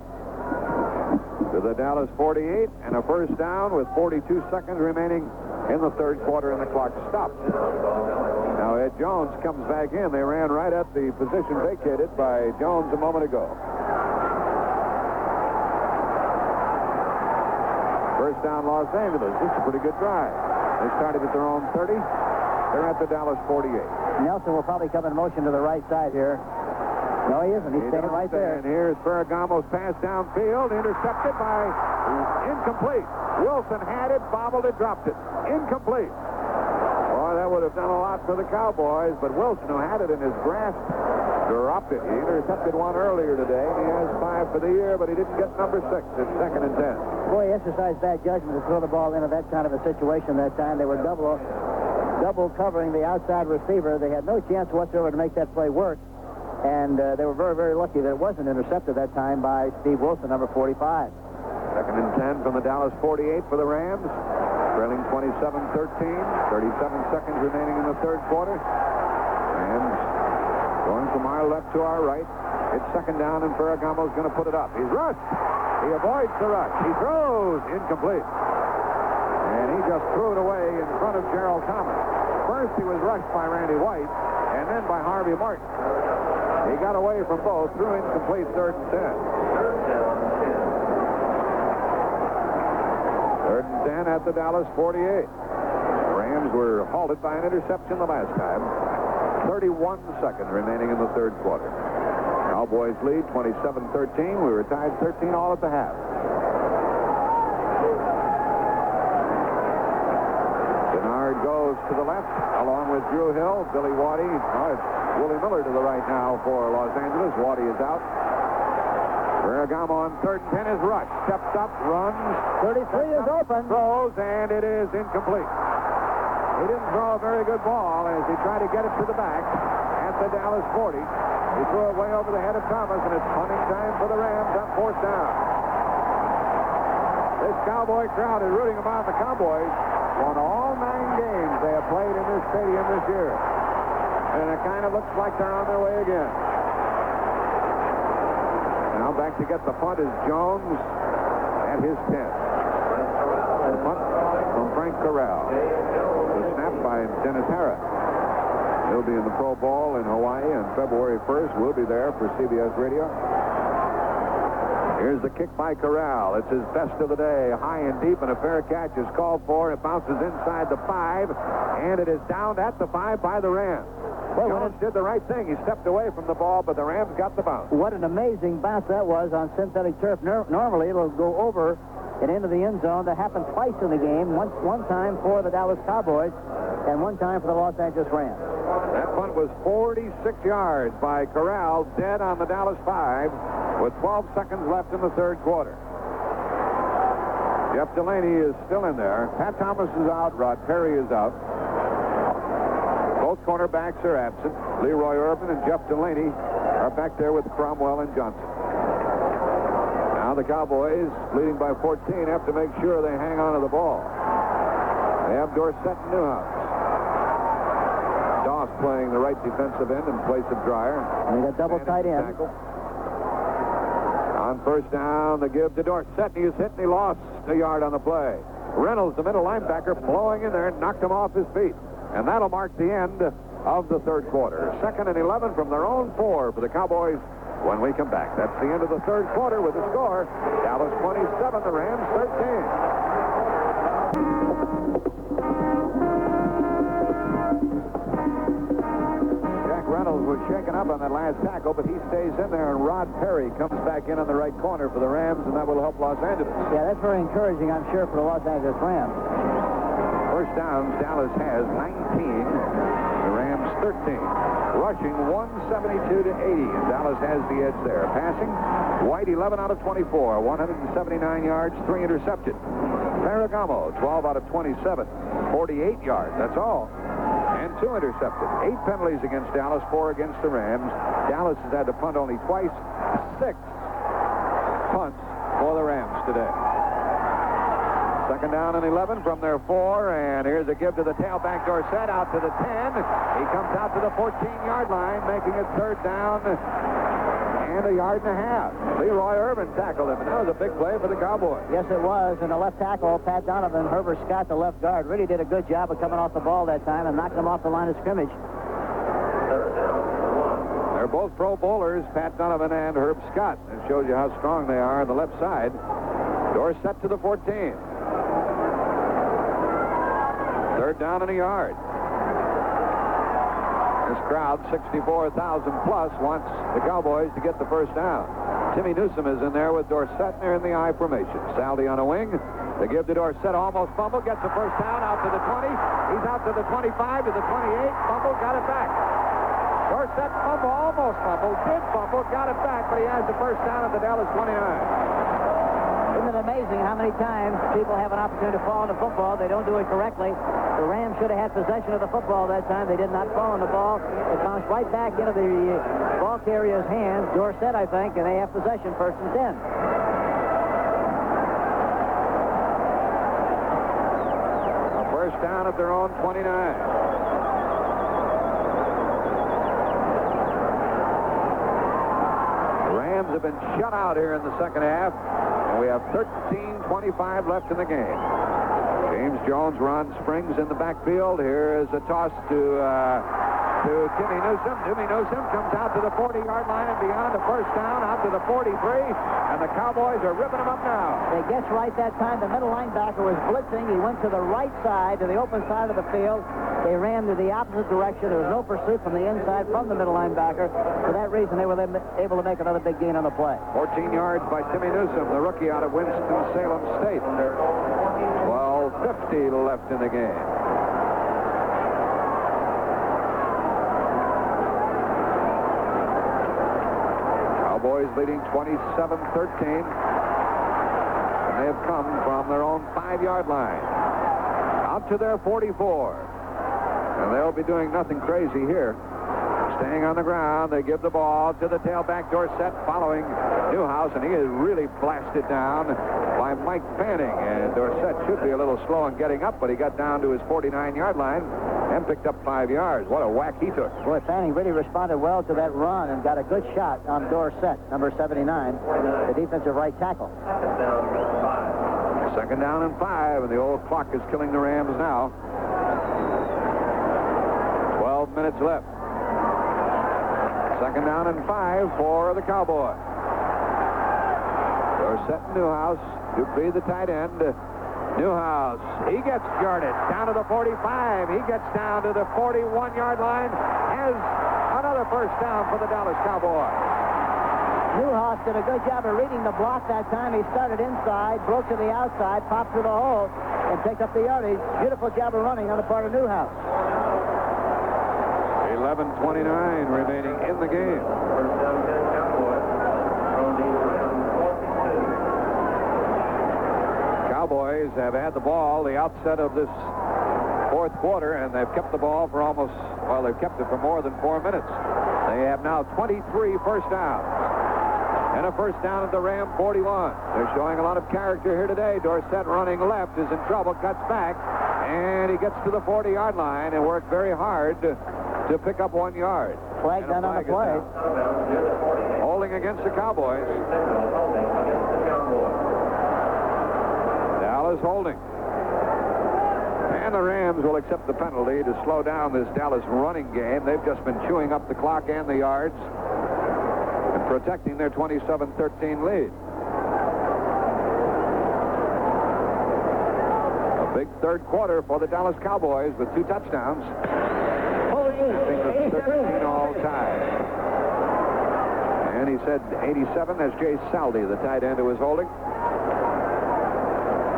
S1: To the Dallas 48, and a first down with 42 seconds remaining in the third quarter, and the clock stops. Now Ed Jones comes back in. They ran right at the position vacated by Jones a moment ago. First down, Los Angeles. This is a pretty good drive. They started at their own 30. They're at the Dallas 48.
S2: Nelson will probably come in motion to the right side here. No, he isn't. He's staying right there.
S1: And here's Ferragamo's pass downfield, intercepted by incomplete. Wilson had it, bobbled it, dropped it. Incomplete. Boy, that would have done a lot for the Cowboys, but Wilson, who had it in his grasp, dropped it. He intercepted one earlier today, and he has 5 for the year, but he didn't get number 6. It's 2nd and 10.
S2: Boy, he exercised bad judgment to throw the ball into that kind of a situation that time. They were double covering the outside receiver. They had no chance whatsoever to make that play work. And they were very, very lucky that it wasn't intercepted that time by Steve Wilson, number 45.
S1: 2nd and 10 from the Dallas 48 for the Rams. Trailing 27-13. 37 seconds remaining in the third quarter. And going from our left to our right. It's second down, and Ferragamo's going to put it up. He's rushed. He avoids the rush. He throws. Incomplete. And he just threw it away in front of Gerald Thomas. First, he was rushed by Randy White, and then by Harvey Martin. He got away from both, threw incomplete, 3rd and 10. 3rd and 10 at the Dallas 48. The Rams were halted by an interception the last time. 31 seconds remaining in the third quarter. Cowboys lead 27-13. We were tied 13 all at the half. Denard goes to the left along with Drew Hill, Billy Waddy. It's Willie Miller to the right now for Los Angeles. Waddy is out. Ferragamo on 3rd and 10 is rushed. Steps up, runs.
S2: 33 is open.
S1: Throws, and it is incomplete. He didn't throw a very good ball as he tried to get it to the back at the Dallas 40. He threw it way over the head of Thomas, and it's punting time for the Rams on 4th down. This Cowboy crowd is rooting about the Cowboys. Won all 9 games they have played in this stadium this year. And it kind of looks like they're on their way again. Now back to get the punt is Jones at his 10. The punt from Frank Corral. The snap by Dennis Harris. He'll be in the Pro Bowl in Hawaii on February 1st. We'll be there for CBS Radio. Here's the kick by Corral. It's his best of the day. High and deep, and a fair catch is called for. It bounces inside the 5, and it is down at the 5 by the Rams. Well, Jones did the right thing. He stepped away from the ball, but the Rams got the bounce.
S2: What an amazing bounce that was on synthetic turf. Normally, it'll go over and into the end zone. That happened twice in the game. One time for the Dallas Cowboys and one time for the Los Angeles Rams.
S1: That punt was 46 yards by Corral, dead on the Dallas 5 with 12 seconds left in the 3rd quarter. Jeff Delaney is still in there. Pat Thomas is out. Rod Perry is out. Both cornerbacks are absent. Leroy Irving and Jeff Delaney are back there with Cromwell and Johnson. Now the Cowboys, leading by 14, have to make sure they hang on to the ball. They have Dorsett and Newhouse. Doss playing the right defensive end in place of Dreyer.
S2: And they got double tight end.
S1: Tackle. On 1st down, the give to Dorsett. He was hit and he lost a yard on the play. Reynolds, the middle linebacker, blowing in there, knocked him off his feet. And that'll mark the end of the 3rd quarter. 2nd and 11 from their own 4 for the Cowboys when we come back. That's the end of the 3rd quarter with the score. Dallas 27, the Rams 13. Jack Reynolds was shaken up on that last tackle, but he stays in there, and Rod Perry comes back in on the right corner for the Rams, and that will help Los Angeles.
S2: Yeah, that's very encouraging, I'm sure, for the Los Angeles Rams.
S1: 1st downs, Dallas has 19. The Rams 13. Rushing 172 to 80, and Dallas has the edge there. Passing, White 11 out of 24, 179 yards, 3 intercepted. Ferragamo 12 out of 27, 48 yards. That's all. And 2 intercepted. 8 penalties against Dallas, 4 against the Rams. Dallas has had to punt only twice. 6 punts for the Rams today. 2nd down and 11 from their 4, and here's a give to the tailback Dorsett out to the 10. He comes out to the 14-yard line, making it 3rd down and a yard and a half. Leroy Irving tackled him, and that was a big play for the Cowboys.
S2: Yes, it was. And the left tackle, Pat Donovan, Herbert Scott, the left guard, really did a good job of coming off the ball that time and knocking him off the line of scrimmage.
S1: They're both Pro Bowlers, Pat Donovan and Herb Scott. It shows you how strong they are on the left side. Dorsett to the 14. 3rd down and a yard. This crowd, 64,000 plus, wants the Cowboys to get the 1st down. Timmy Newsom is in there with Dorsett there in the I formation. Saldi on a wing. They give to Dorsett, almost fumble, gets the 1st down out to the 20. He's out to the 25, to the 28. Fumble, got it back. Dorsett fumble, almost fumble, did fumble, got it back, but he has the 1st down at the Dallas 29.
S2: Isn't it amazing how many times people have an opportunity to fall on the football? They don't do it correctly. The Rams should have had possession of the football that time. They did not fall on the ball. It bounced right back into the ball carrier's hands, Dorsett, I think, and they have possession 1st and 10.
S1: A 1st down at their own 29. The Rams have been shut out here in the 2nd half. We have 13:25 left in the game. James Jones, Ron Springs in the backfield. Here is a toss to to Timmy Newsom. Timmy Newsom comes out to the 40-yard line and beyond, a first down out to the 43, and the Cowboys are ripping them up now.
S2: They guessed right that time. The middle linebacker was blitzing. He went to the right side, to the open side of the field. They ran to the opposite direction. There was no pursuit from the inside from the middle linebacker. For that reason, they were able to make another big gain on the play.
S1: 14 yards by Timmy Newsom, the rookie out of Winston-Salem State. 12:50 left in the game. Cowboys leading 27-13. And they have come from their own 5-yard line out to their 44. And they'll be doing nothing crazy here. Staying on the ground, they give the ball to the tailback, Dorsett, following Newhouse, and he is really blasted down by Mike Fanning. And Dorsett should be a little slow in getting up, but he got down to his 49-yard line and picked up 5 yards. What a whack he took.
S2: Boy, Fanning really responded well to that run and got a good shot on Dorsett, number 79, the defensive right tackle.
S1: Second down and 5, and the old clock is killing the Rams now. 12 minutes left. Second down and 5 for the Cowboys. Dorsett and Newhouse. Dupree, the tight end. Newhouse, he gets yarded down to the 45. He gets down to the 41-yard line. Has another first down for the Dallas Cowboys.
S2: Newhouse did a good job of reading the block that time. He started inside, broke to the outside, popped through the hole, and picked up the yardage. Beautiful job of running on the part of Newhouse.
S1: 11:29 remaining in the game. Cowboys have had the ball the outset of this fourth quarter, and they've kept the ball for they've kept it for more than 4 minutes. They have now 23 first downs. And a first down at the Ram 41. They're showing a lot of character here today. Dorsett running left is in trouble, cuts back, and he gets to the 40-yard line and worked very hard to pick up 1 yard.
S2: Flag down on the play.
S1: Holding against the Cowboys. Dallas holding. And the Rams will accept the penalty to slow down this Dallas running game. They've just been chewing up the clock and the yards and protecting their 27-13 lead. A big third quarter for the Dallas Cowboys with 2 touchdowns. 13 all time. And he said 87. That's Jay Saldi, the tight end who was holding.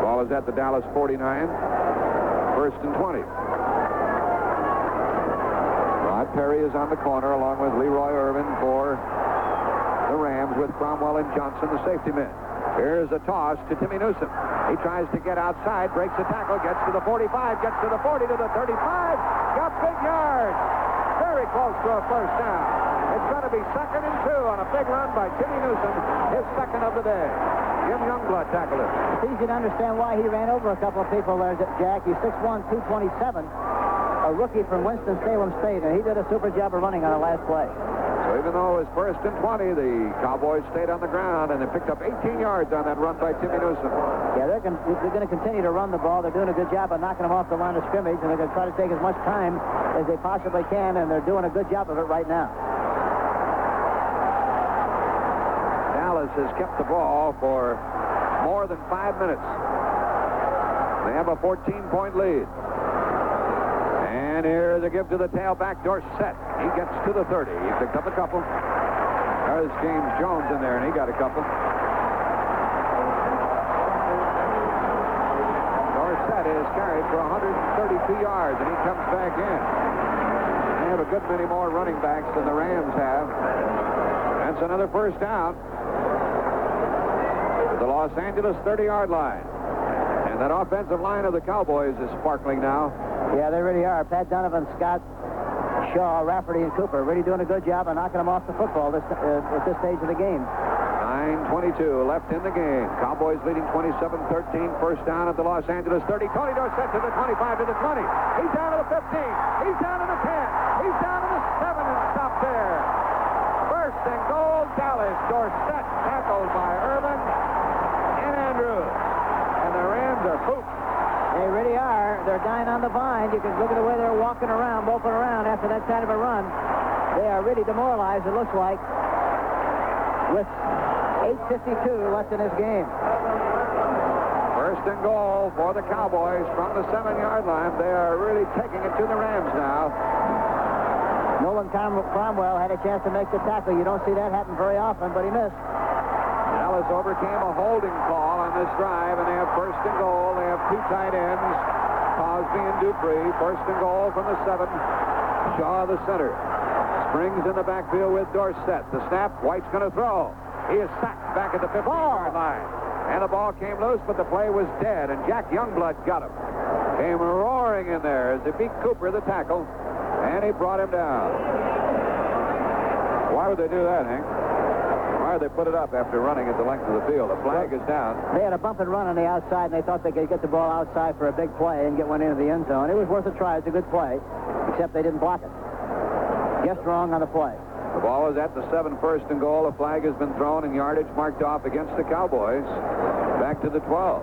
S1: Ball is at the Dallas 49. First and 20. Rod Perry is on the corner along with Leroy Irvin for the Rams with Cromwell and Johnson, the safety men. Here's a toss to Timmy Newsom. He tries to get outside, breaks the tackle, gets to the 45, gets to the 40, to the 35. Got big yards. Very close to a first down. It's going to be 2nd and 2 on a big run by Timmy Newsom, his second of the day. Jim Youngblood tackled him.
S2: It's easy to understand why he ran over a couple of people there, Jack. He's 6'1", 227, a rookie from Winston-Salem State, and he did a super job of running on the last play.
S1: So even though it was 1st and 20, the Cowboys stayed on the ground, and they picked up 18 yards on that run by Timmy Newsom.
S2: Yeah, they're going to continue to run the ball. They're doing a good job of knocking them off the line of scrimmage, and they're going to try to take as much time as they possibly can, and they're doing a good job of it right now.
S1: Dallas has kept the ball for more than 5 minutes. They have a 14-point lead. And here's a give to the tailback, Dorsett. He gets to the 30. He picked up a couple. There's James Jones in there, and he got a couple. Dorsett is carried for 132 yards, and he comes back in. They have a good many more running backs than the Rams have. That's another first down. The Los Angeles 30-yard line. And that offensive line of the Cowboys is sparkling now.
S2: Yeah, they really are. Pat Donovan, Scott, Shaw, Rafferty, and Cooper really doing a good job of knocking them off the football at this stage of the game.
S1: 9:22 left in the game. Cowboys leading 27-13. First down at the Los Angeles 30. Tony Dorsett to the 25, to the 20. He's down to the 15. He's down to the 10. He's down to the 7 and stopped there. First and goal, Dallas. Dorsett tackled by Irving and Andrews. And the Rams are pooped.
S2: They really are. they're dying on the vine. You can look at the way they're walking around, moping around after that kind of a run. They are really demoralized, it looks like, with 8:52 left in this game.
S1: First and goal for the Cowboys from the 7-yard line. They are really taking it to the Rams now.
S2: Nolan Cromwell had a chance to make the tackle. You don't see that happen very often, but he missed.
S1: Dallas overcame a holding call on this drive, and they have first and goal. They have two tight ends, Cosby and Dupree. First and goal from the 7. Shaw, the center. Springs in the backfield with Dorsett. The snap, White's going to throw. He is sacked back at the 15-yard line. And the ball came loose, but the play was dead, and Jack Youngblood got him. Came roaring in there as he beat Cooper, the tackle, and he brought him down. Why would they do that, Hank? Why would they put it up after running at the length of the field? The flag is down.
S2: They had a bump and run on the outside, and they thought they could get the ball outside for a big play and get one into the end zone. It was worth a try. It's a good play, except they didn't block it. Guessed wrong on the play.
S1: The ball is at the 7, first and goal. A flag has been thrown and yardage marked off against the Cowboys. Back to the 12.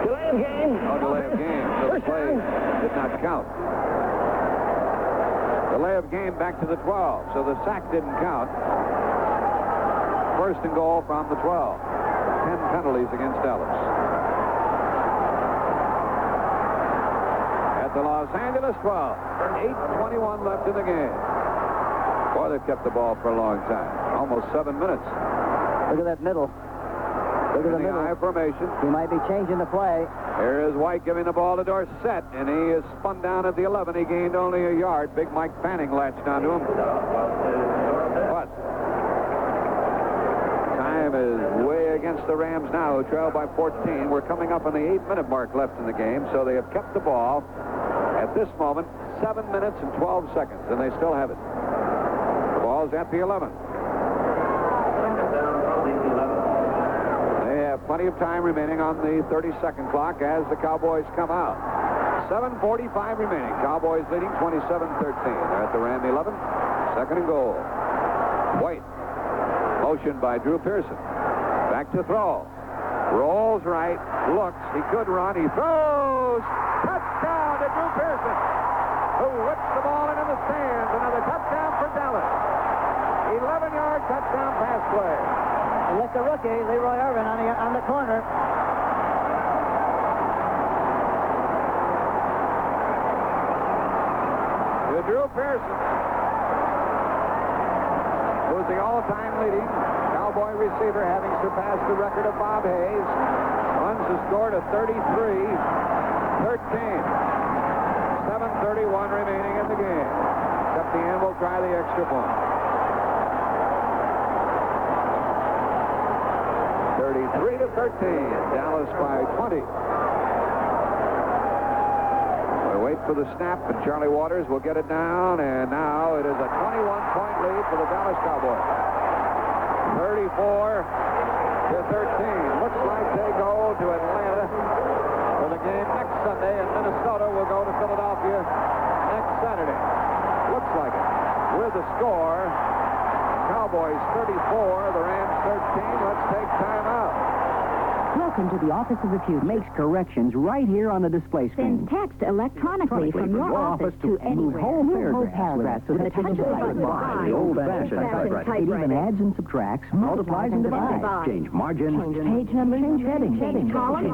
S3: Delay of game.
S1: No delay of game. So the play did not count. Delay of game back to the 12. So the sack didn't count. First and goal from the 12. 10 penalties against Dallas. At the Los Angeles 12. 8:21 left in the game. Boy, they've kept the ball for a long time. Almost 7 minutes.
S2: Look at that middle. Look at the middle.
S1: High formation.
S2: He might be changing the play.
S1: Here is White giving the ball to Dorsett, and he is spun down at the 11. He gained only a yard. Big Mike Fanning latched onto him. But time is way against the Rams now, who trail by 14. We're coming up on the 8-minute mark left in the game, so they have kept the ball at this moment 7 minutes and 12 seconds, and they still have it. The ball's at the 11. They have plenty of time remaining on the 30-second clock as the Cowboys come out. 7:45 remaining. Cowboys leading 27-13. They're at the Ram 11. Second and goal. White. Motion by Drew Pearson. Back to throw. Rolls right. Looks. He could run. He throws. Touchdown to Drew Pearson, who whips the ball into the stands. Another touchdown for Dallas. 11-yard touchdown pass play.
S2: And with the rookie, Leroy Irving on the corner.
S1: To Drew Pearson, who is the all-time leading Cowboy receiver, having surpassed the record of Bob Hayes. Runs the score to 33-13. 7:31 remaining in the game. Except the end will try the extra point. 33-13. Dallas by 20. We wait for the snap, and Charlie Waters will get it down, and now it is a 21-point lead for the Dallas Cowboys. 34-13. Looks like they go to Atlanta for the game next Sunday, and Minnesota will go to Philadelphia next Saturday. Looks like it. With the score, Cowboys 34, the Rams 13. Let's take time out.
S15: Welcome to the Office of the Future.
S5: Makes corrections right here on the display screen.
S15: Send text electronically from your office to anywhere.
S5: Whole
S15: Move
S5: paragraphs
S15: with a
S5: the
S15: touch of a button.
S5: The old-fashioned typewriter. It even adds and subtracts, multiplies and divides. Change margin.
S15: Change page number. Change heading. Change column.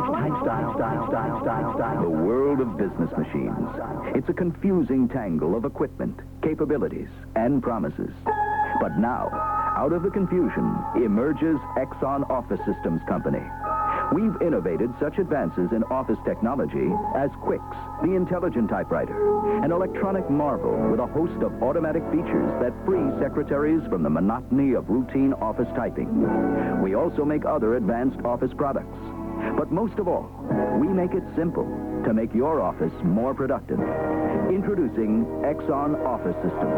S6: The world of business machines. It's a confusing tangle of equipment, capabilities, and promises. But now, out of the confusion, emerges Exxon Office Systems Company. We've innovated such advances in office technology as Quix, the intelligent typewriter, an electronic marvel with a host of automatic features that free secretaries from the monotony of routine office typing. We also make other advanced office products. But most of all, we make it simple to make your office more productive. Introducing Exxon Office Systems.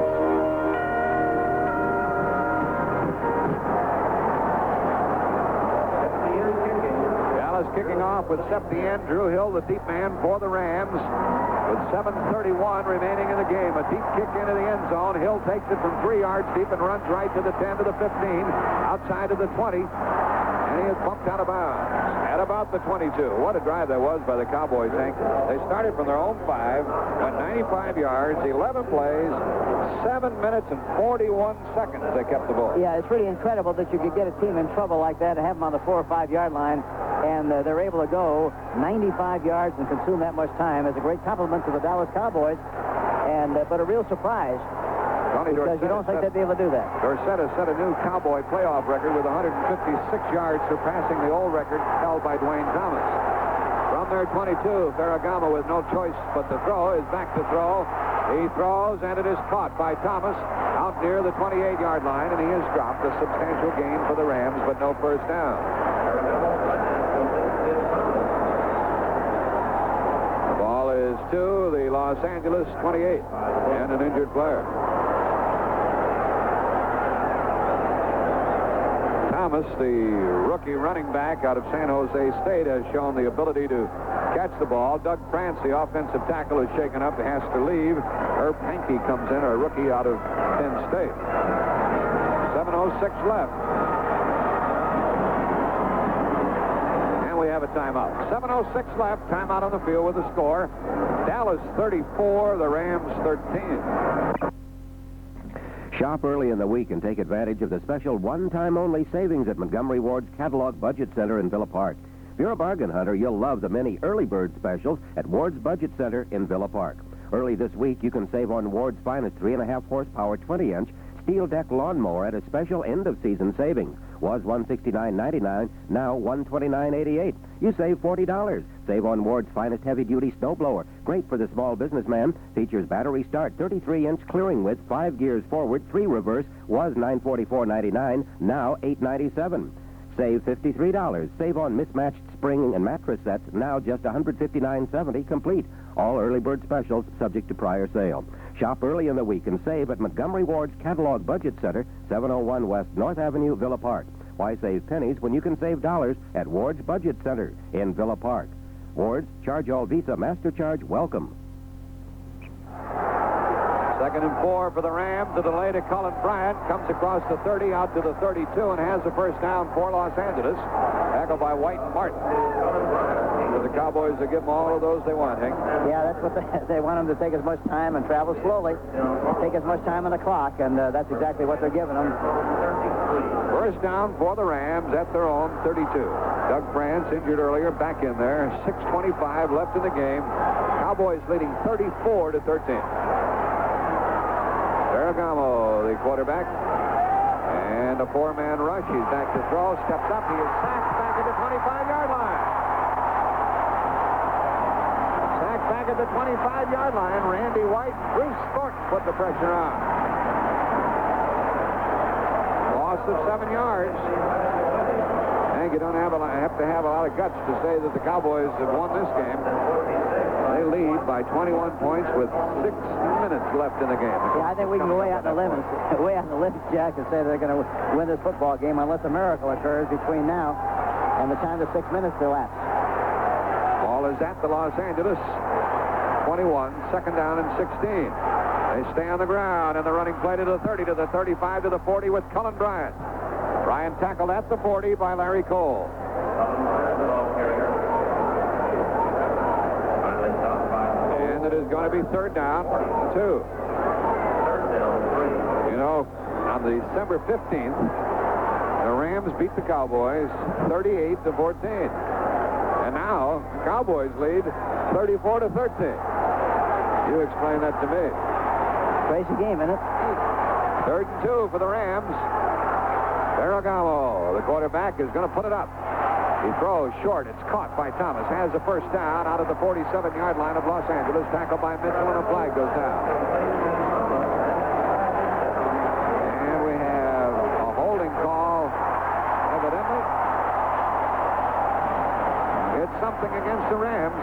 S1: Kicking off with Septien, Drew Hill, the deep man for the Rams, with 7:31 remaining in the game. A deep kick into the end zone. Hill takes it from 3 yards deep and runs right to the 10 to the 15, outside of the 20, and he is bumped out of bounds. At about the 22? What a drive that was by the Cowboys, Hank. They started from their own 5, went 95 yards, 11 plays, 7 minutes and 41 seconds they kept the ball.
S2: Yeah, it's really incredible that you could get a team in trouble like that and have them on the 4 or 5 yard line, and they're able to go 95 yards and consume that much time. It's a great compliment to the Dallas Cowboys, but a real surprise. Because you don't think they'd be able to do that.
S1: Dorsett has set a new Cowboy playoff record with 156 yards, surpassing the old record held by Dwayne Thomas. From their 22, Ferragamo, with no choice but to throw, is back to throw. He throws, and it is caught by Thomas out near the 28-yard line, and he has dropped a substantial gain for the Rams, but no first down. The ball is to the Los Angeles 28, and an injured player. Thomas, the rookie running back out of San Jose State, has shown the ability to catch the ball. Doug Prance, the offensive tackle, is shaken up, has to leave. Herb Hanke comes in, a rookie out of Penn State. 7:06 left. And we have a timeout. 7:06 left, timeout on the field with the score. Dallas 34, the Rams 13.
S19: Shop early in the week and take advantage of the special one-time-only savings at Montgomery Ward's Catalog Budget Center in Villa Park. If you're a bargain hunter, you'll love the many early bird specials at Ward's Budget Center in Villa Park. Early this week, you can save on Ward's finest 3.5 horsepower 20-inch steel deck lawnmower at a special end-of-season savings. Was $169.99, now $129.88. You save $40. Save on Ward's finest heavy-duty snowblower. Great for the small businessman. Features battery start, 33-inch clearing width, 5 gears forward, 3 reverse. Was $944.99, now $897. Save $53. Save on mismatched spring and mattress sets, now just $159.70 complete. All early bird specials subject to prior sale. Shop early in the week and save at Montgomery Ward's Catalog Budget Center, 701 West North Avenue, Villa Park. Why save pennies when you can save dollars at Ward's Budget Center in Villa Park? Ward's, charge all Visa, MasterCharge, welcome.
S1: 2nd and 4 for the Rams. The delay to Cullen Bryant. Comes across the 30 out to the 32 and has the first down for Los Angeles. Tackled by White and Martin. The Cowboys will give them all of those they want, Hank.
S2: Yeah, that's what they want them to take as much time and travel slowly. Take as much time on the clock, and that's exactly what they're giving them.
S1: First down for the Rams at their own 32. Doug Prance, injured earlier, back in there. 6:25 left in the game. Cowboys leading 34-13. Ferragamo, the quarterback. And a 4-man rush. He's back to throw. Steps up. He is sacked back at the 25-yard line. Sacked back at the 25-yard line. Randy White. Bruce Thornton put the pressure on. Loss of 7 yards. Hank, you don't have to have a lot of guts to say that the Cowboys have won this game. They lead by 21 points with 6 minutes left in the game.
S2: Yeah, I think we can go way out on the limb, Jack, and say they're going to win this football game unless a miracle occurs between now and the time the 6 minutes elapse.
S1: Ball is at the Los Angeles 21, 2nd down and 16. They stay on the ground, and the running play to the 30, to the 35, to the 40 with Cullen Bryant. Bryant tackled at the 40 by Larry Cole. And it is going to be 3rd down, 2. You know, on December 15th, the Rams beat the Cowboys 38-14. And now, the Cowboys lead 34-13. You explain that to me.
S2: Crazy game, isn't it?
S1: 3rd and 2 for the Rams. Ferragamo, the quarterback, is going to put it up. He throws short. It's caught by Thomas. Has the first down out of the 47-yard line of Los Angeles. Tackled by Mitchell, and a flag goes down. And we have a holding call, evidently. It's something against the Rams.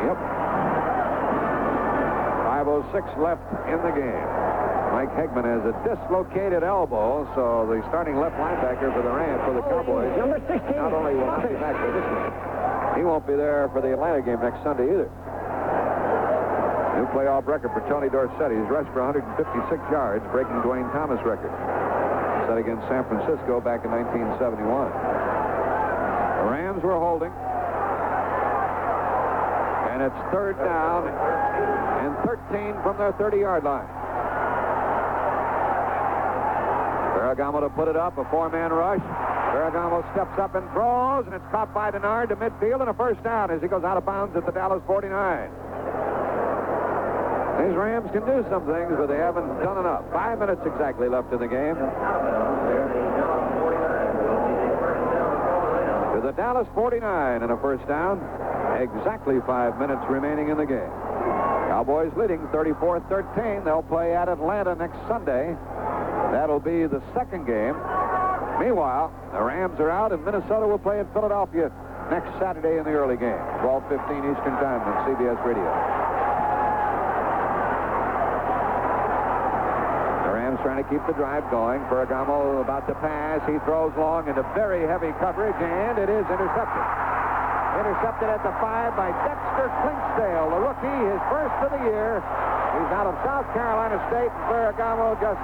S1: Yep. 5:06 left in the game. Mike Hegman has a dislocated elbow, so the starting left linebacker for the Rams, for the Cowboys,
S3: number 16.
S1: not only will not be back for this game, he won't be there for the Atlanta game next Sunday either. New playoff record for Tony Dorsett. He's rushed for 156 yards, breaking Dwayne Thomas' record, set against San Francisco back in 1971. holding. And it's third down and 13 from their 30-yard line. Ferragamo to put it up, a four-man rush. Ferragamo steps up and throws, and it's caught by Denard to midfield, and a first down as he goes out of bounds at the Dallas 49. These Rams can do some things, but they haven't done enough. 5 minutes exactly left in the game. To the Dallas 49 and a first down. Exactly 5 minutes remaining in the game. Cowboys leading 34-13. They'll play at Atlanta next Sunday. That'll be the second game. Meanwhile, the Rams are out, and Minnesota will play in Philadelphia next Saturday in the early game, 12:15 Eastern Time on CBS Radio. The Rams trying to keep the drive going. Ferragamo about to pass. He throws long into very heavy coverage, and it is intercepted. Intercepted at the 5 by Dexter Clinksdale, the rookie, his first of the year. He's out of South Carolina State, and Ferragamo just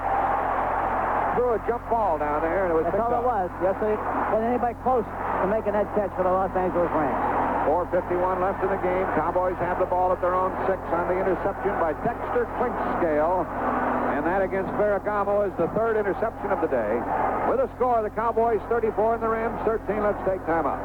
S1: threw a jump ball down there, and it was
S2: That's all it was. Yes, there wasn't anybody close to making that catch for the Los Angeles Rams.
S1: 4:51 left in the game. Cowboys have the ball at their own 6 on the interception by Dexter Clinkscale. And that against Ferragamo is the third interception of the day. With a score, the Cowboys 34 and the Rams 13. Let's take time out.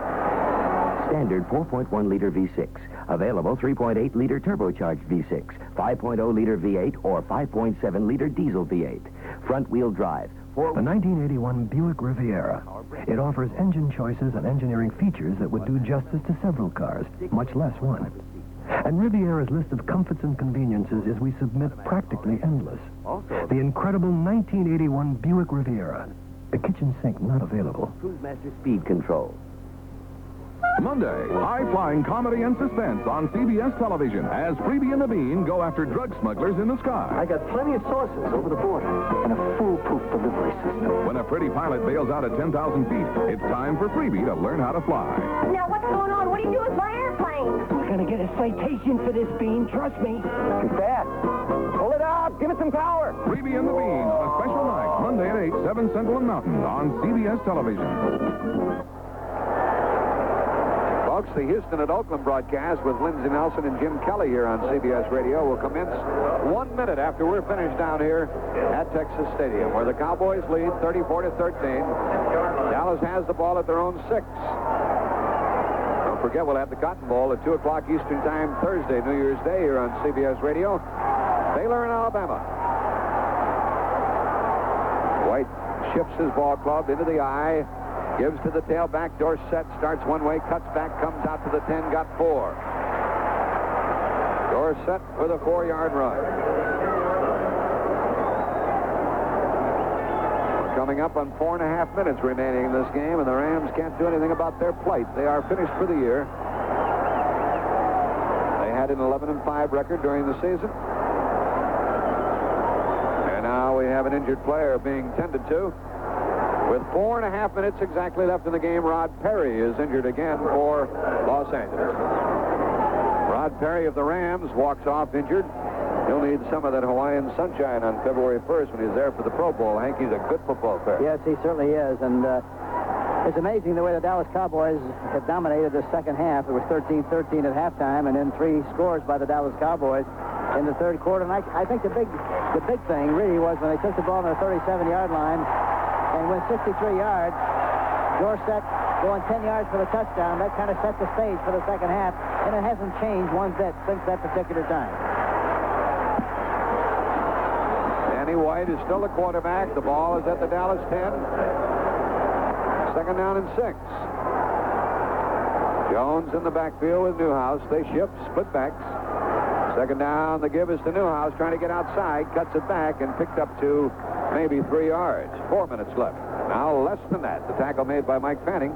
S5: Standard 4.1-liter V6. Available 3.8-liter turbocharged V6, 5.0-liter V8, or 5.7-liter diesel V8. Front-wheel drive.
S9: The 1981 Buick Riviera. It offers engine choices and engineering features that would do justice to several cars, much less one. And Riviera's list of comforts and conveniences is, we submit, practically endless. The incredible 1981 Buick Riviera. The kitchen sink not available.
S5: Cruise Master Speed Control.
S20: Monday, high-flying comedy and suspense on CBS television as Freebie and the Bean go after drug smugglers in the sky.
S21: I got plenty of sources over the border and a foolproof delivery system.
S20: When a pretty pilot bails out at 10,000 feet, it's time for Freebie to learn how to fly.
S22: Now, what's going on? What do you do with my airplane?
S21: You're going to get a citation for this, Bean. Trust me.
S3: Too fast. Pull it up. Give it some power.
S20: Freebie and the Bean on a special night, Monday at 8, 7 Central and Mountain on CBS television.
S1: Folks, the Houston at Oakland broadcast with Lindsey Nelson and Jim Kelly here on CBS Radio will commence 1 minute after we're finished down here at Texas Stadium, where the Cowboys lead 34-13. Dallas has the ball at their own 6. Don't forget, we'll have the Cotton Bowl at 2 o'clock Eastern Time Thursday, New Year's Day, here on CBS Radio. Baylor and Alabama. White shifts his ball club into the eye. Gives to the tailback. Dorsett starts one way, cuts back, comes out to the 10, got 4. Dorsett with a 4-yard run. We're coming up on 4.5 minutes remaining in this game, and the Rams can't do anything about their plight. They are finished for the year. They had an 11-5 record during the season. And now we have an injured player being tended to. With 4.5 minutes exactly left in the game, Rod Perry is injured again for Los Angeles. Rod Perry of the Rams walks off injured. He'll need some of that Hawaiian sunshine on February 1st when he's there for the Pro Bowl. Hank, he's a good football player.
S2: Yes, he certainly is. And it's amazing the way the Dallas Cowboys have dominated the second half. It was 13-13 at halftime, and then 3 scores by the Dallas Cowboys in the third quarter. And I think the big thing really was when they took the ball on the 37-yard line and went 63 yards. Dorsett going 10 yards for the touchdown. That kind of set the stage for the second half, and it hasn't changed one bit since that particular time.
S1: Danny White is still the quarterback. The ball is at the Dallas 10. Second down and 6. Jones in the backfield with Newhouse. They shift, split backs. Second down, the give is to Newhouse, trying to get outside, cuts it back, and picked up to maybe 3 yards. 4 minutes left. Now less than that. The tackle made by Mike Fanning.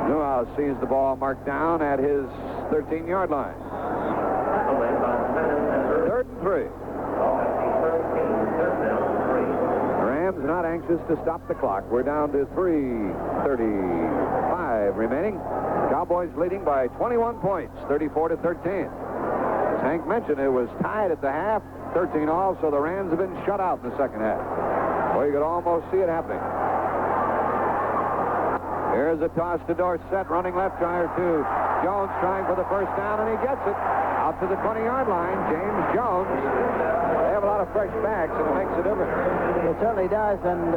S1: Newhouse sees the ball marked down at his 13-yard line. 3rd and 3. The Rams not anxious to stop the clock. We're down to 3:35 remaining. Cowboys leading by 21 points, 34-13. As Hank mentioned, it was tied at the half, 13 all, so the Rams have been shut out in the second half. Well, you could almost see it happening. Here's a toss to Dorsett, running left, try to Jones, trying for the first down, and he gets it. Out to the 20-yard line, James Jones. They have a lot of fresh backs, and it makes a difference.
S2: It certainly does, and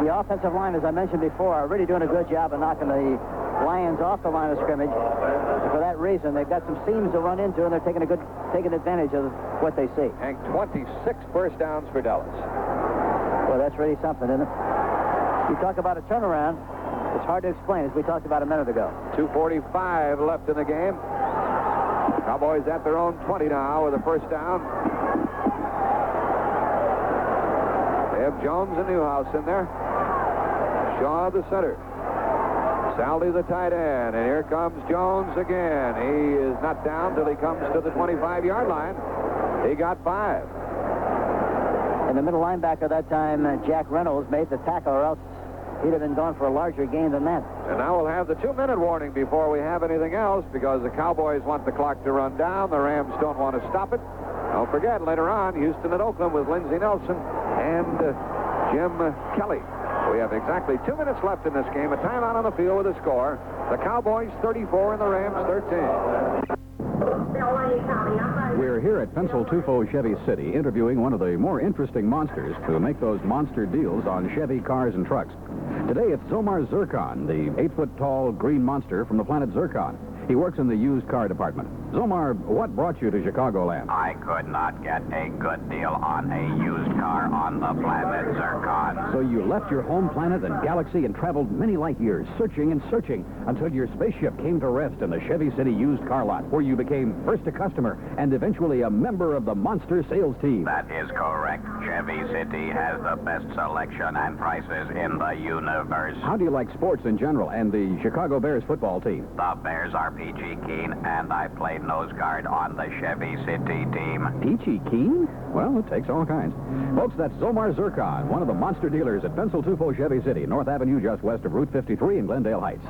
S2: the offensive line, as I mentioned before, are really doing a good job of knocking the Lions off the line of scrimmage. And for that reason, they've got some seams to run into, and they're taking advantage of what they see.
S1: And 26 first downs for Dallas.
S2: Well, that's really something, isn't it? You talk about a turnaround, it's hard to explain, as we talked about a minute ago.
S1: 2:45 left in the game. Cowboys at their own 20 now with a first down. They have Jones and Newhouse in there. Shaw the center. Saldi the tight end. And here comes Jones again. He is not down till he comes to the 25-yard line. He got 5.
S2: And the middle linebacker that time, Jack Reynolds, made the tackle, or else he'd have been gone for a larger gain than that.
S1: And now we'll have the 2-minute warning before we have anything else, because the Cowboys want the clock to run down. The Rams don't want to stop it. Don't forget, later on, Houston at Oakland with Lindsey Nelson and Jim Kelly. We have exactly 2 minutes left in this game. A timeout on the field with a score. The Cowboys 34 and the Rams 13.
S10: We're here at Pencil Tufo Chevy City interviewing one of the more interesting monsters to make those monster deals on Chevy cars and trucks. Today it's Zomar Zircon, the 8-foot-tall green monster from the planet Zircon. He works in the used car department. Zomar, what brought you to Chicagoland?
S11: I could not get a good deal on a used car on the planet Zircon.
S10: So you left your home planet and galaxy and traveled many light years, searching and searching, until your spaceship came to rest in the Chevy City used car lot, where you became first a customer and eventually a member of the monster sales team.
S11: That is correct. Chevy City has the best selection and prices in the universe.
S10: How do you like sports in general and the Chicago Bears football team?
S11: The Bears are peachy keen, and I played nose guard on the Chevy City team.
S10: Peachy keen? Well, it takes all kinds. Folks, that's Zomar Zircon, one of the monster dealers at Pencil Tufo Chevy City, North Avenue, just west of Route 53 in Glendale Heights.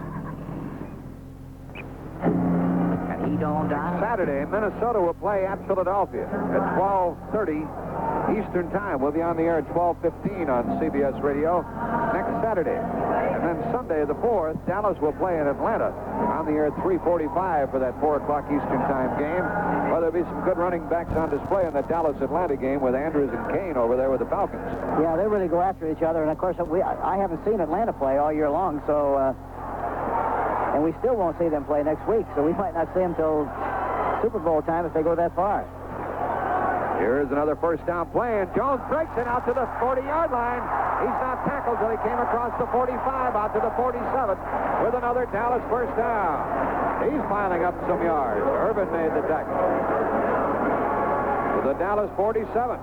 S2: And he don't die.
S1: Saturday, Minnesota will play at Philadelphia at 12:30 Eastern Time. We'll be on the air at 12:15 on CBS Radio next Saturday. And then Sunday, the 4th, Dallas will play in Atlanta on the air at 3:45 for that 4 o'clock Eastern Time game. Well, there'll be some good running backs on display in that Dallas-Atlanta game with Andrews and Kane over there with the Falcons.
S2: Yeah, they really go after each other. And, of course, I haven't seen Atlanta play all year long, so... and we still won't see them play next week, so we might not see them till Super Bowl time if they go that far.
S1: Here's another first down play, and Jones breaks it out to the 40-yard line. He's not tackled till he came across the 45, out to the 47, with another Dallas first down. He's piling up some yards. Irving made the tackle. To the Dallas 47.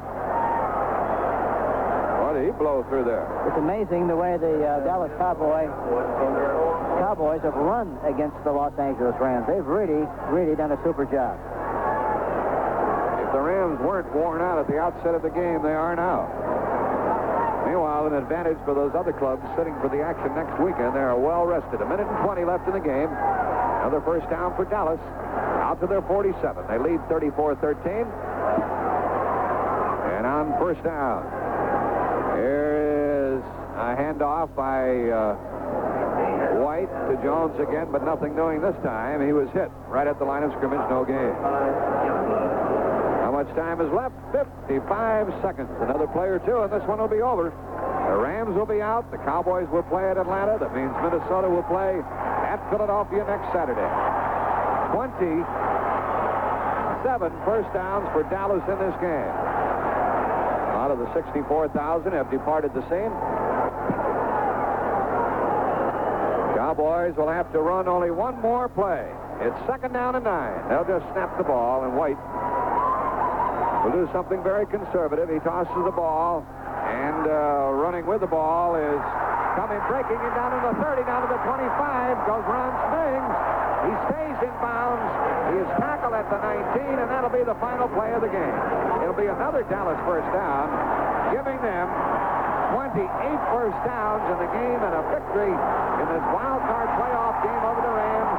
S1: What did he blow through there?
S2: It's amazing the way the Dallas Cowboys have run against the Los Angeles Rams. They've really, really done a super job.
S1: If the Rams weren't worn out at the outset of the game, they are now. Meanwhile, an advantage for those other clubs sitting for the action next weekend. They are well rested. 1:20 left in the game. Another first down for Dallas. Out to their 47. They lead 34-13. And on first down, here is a handoff by White to Jones again, but nothing doing this time. He was hit right at the line of scrimmage. No gain. How much time is left? 55 seconds. Another play or two, and this one will be over. The Rams will be out. The Cowboys will play at Atlanta. That means Minnesota will play at Philadelphia next Saturday. 27 first downs for Dallas in this game. Out of the 64,000 have departed the scene. Cowboys will have to run only one more play. It's 2nd down and 9. They'll just snap the ball, and White will do something very conservative. He tosses the ball, and running with the ball is coming, breaking it down to the 30, down to the 25. Goes Ron Springs. He stays in bounds. He is tackled at the 19, and that'll be the final play of the game. It'll be another Dallas first down, giving them 28 first downs in the game and a victory in this wild card playoff game over the Rams,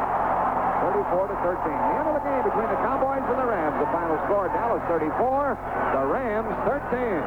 S1: 34-13. The end of the game between the Cowboys and the Rams. The final score, Dallas 34, the Rams 13.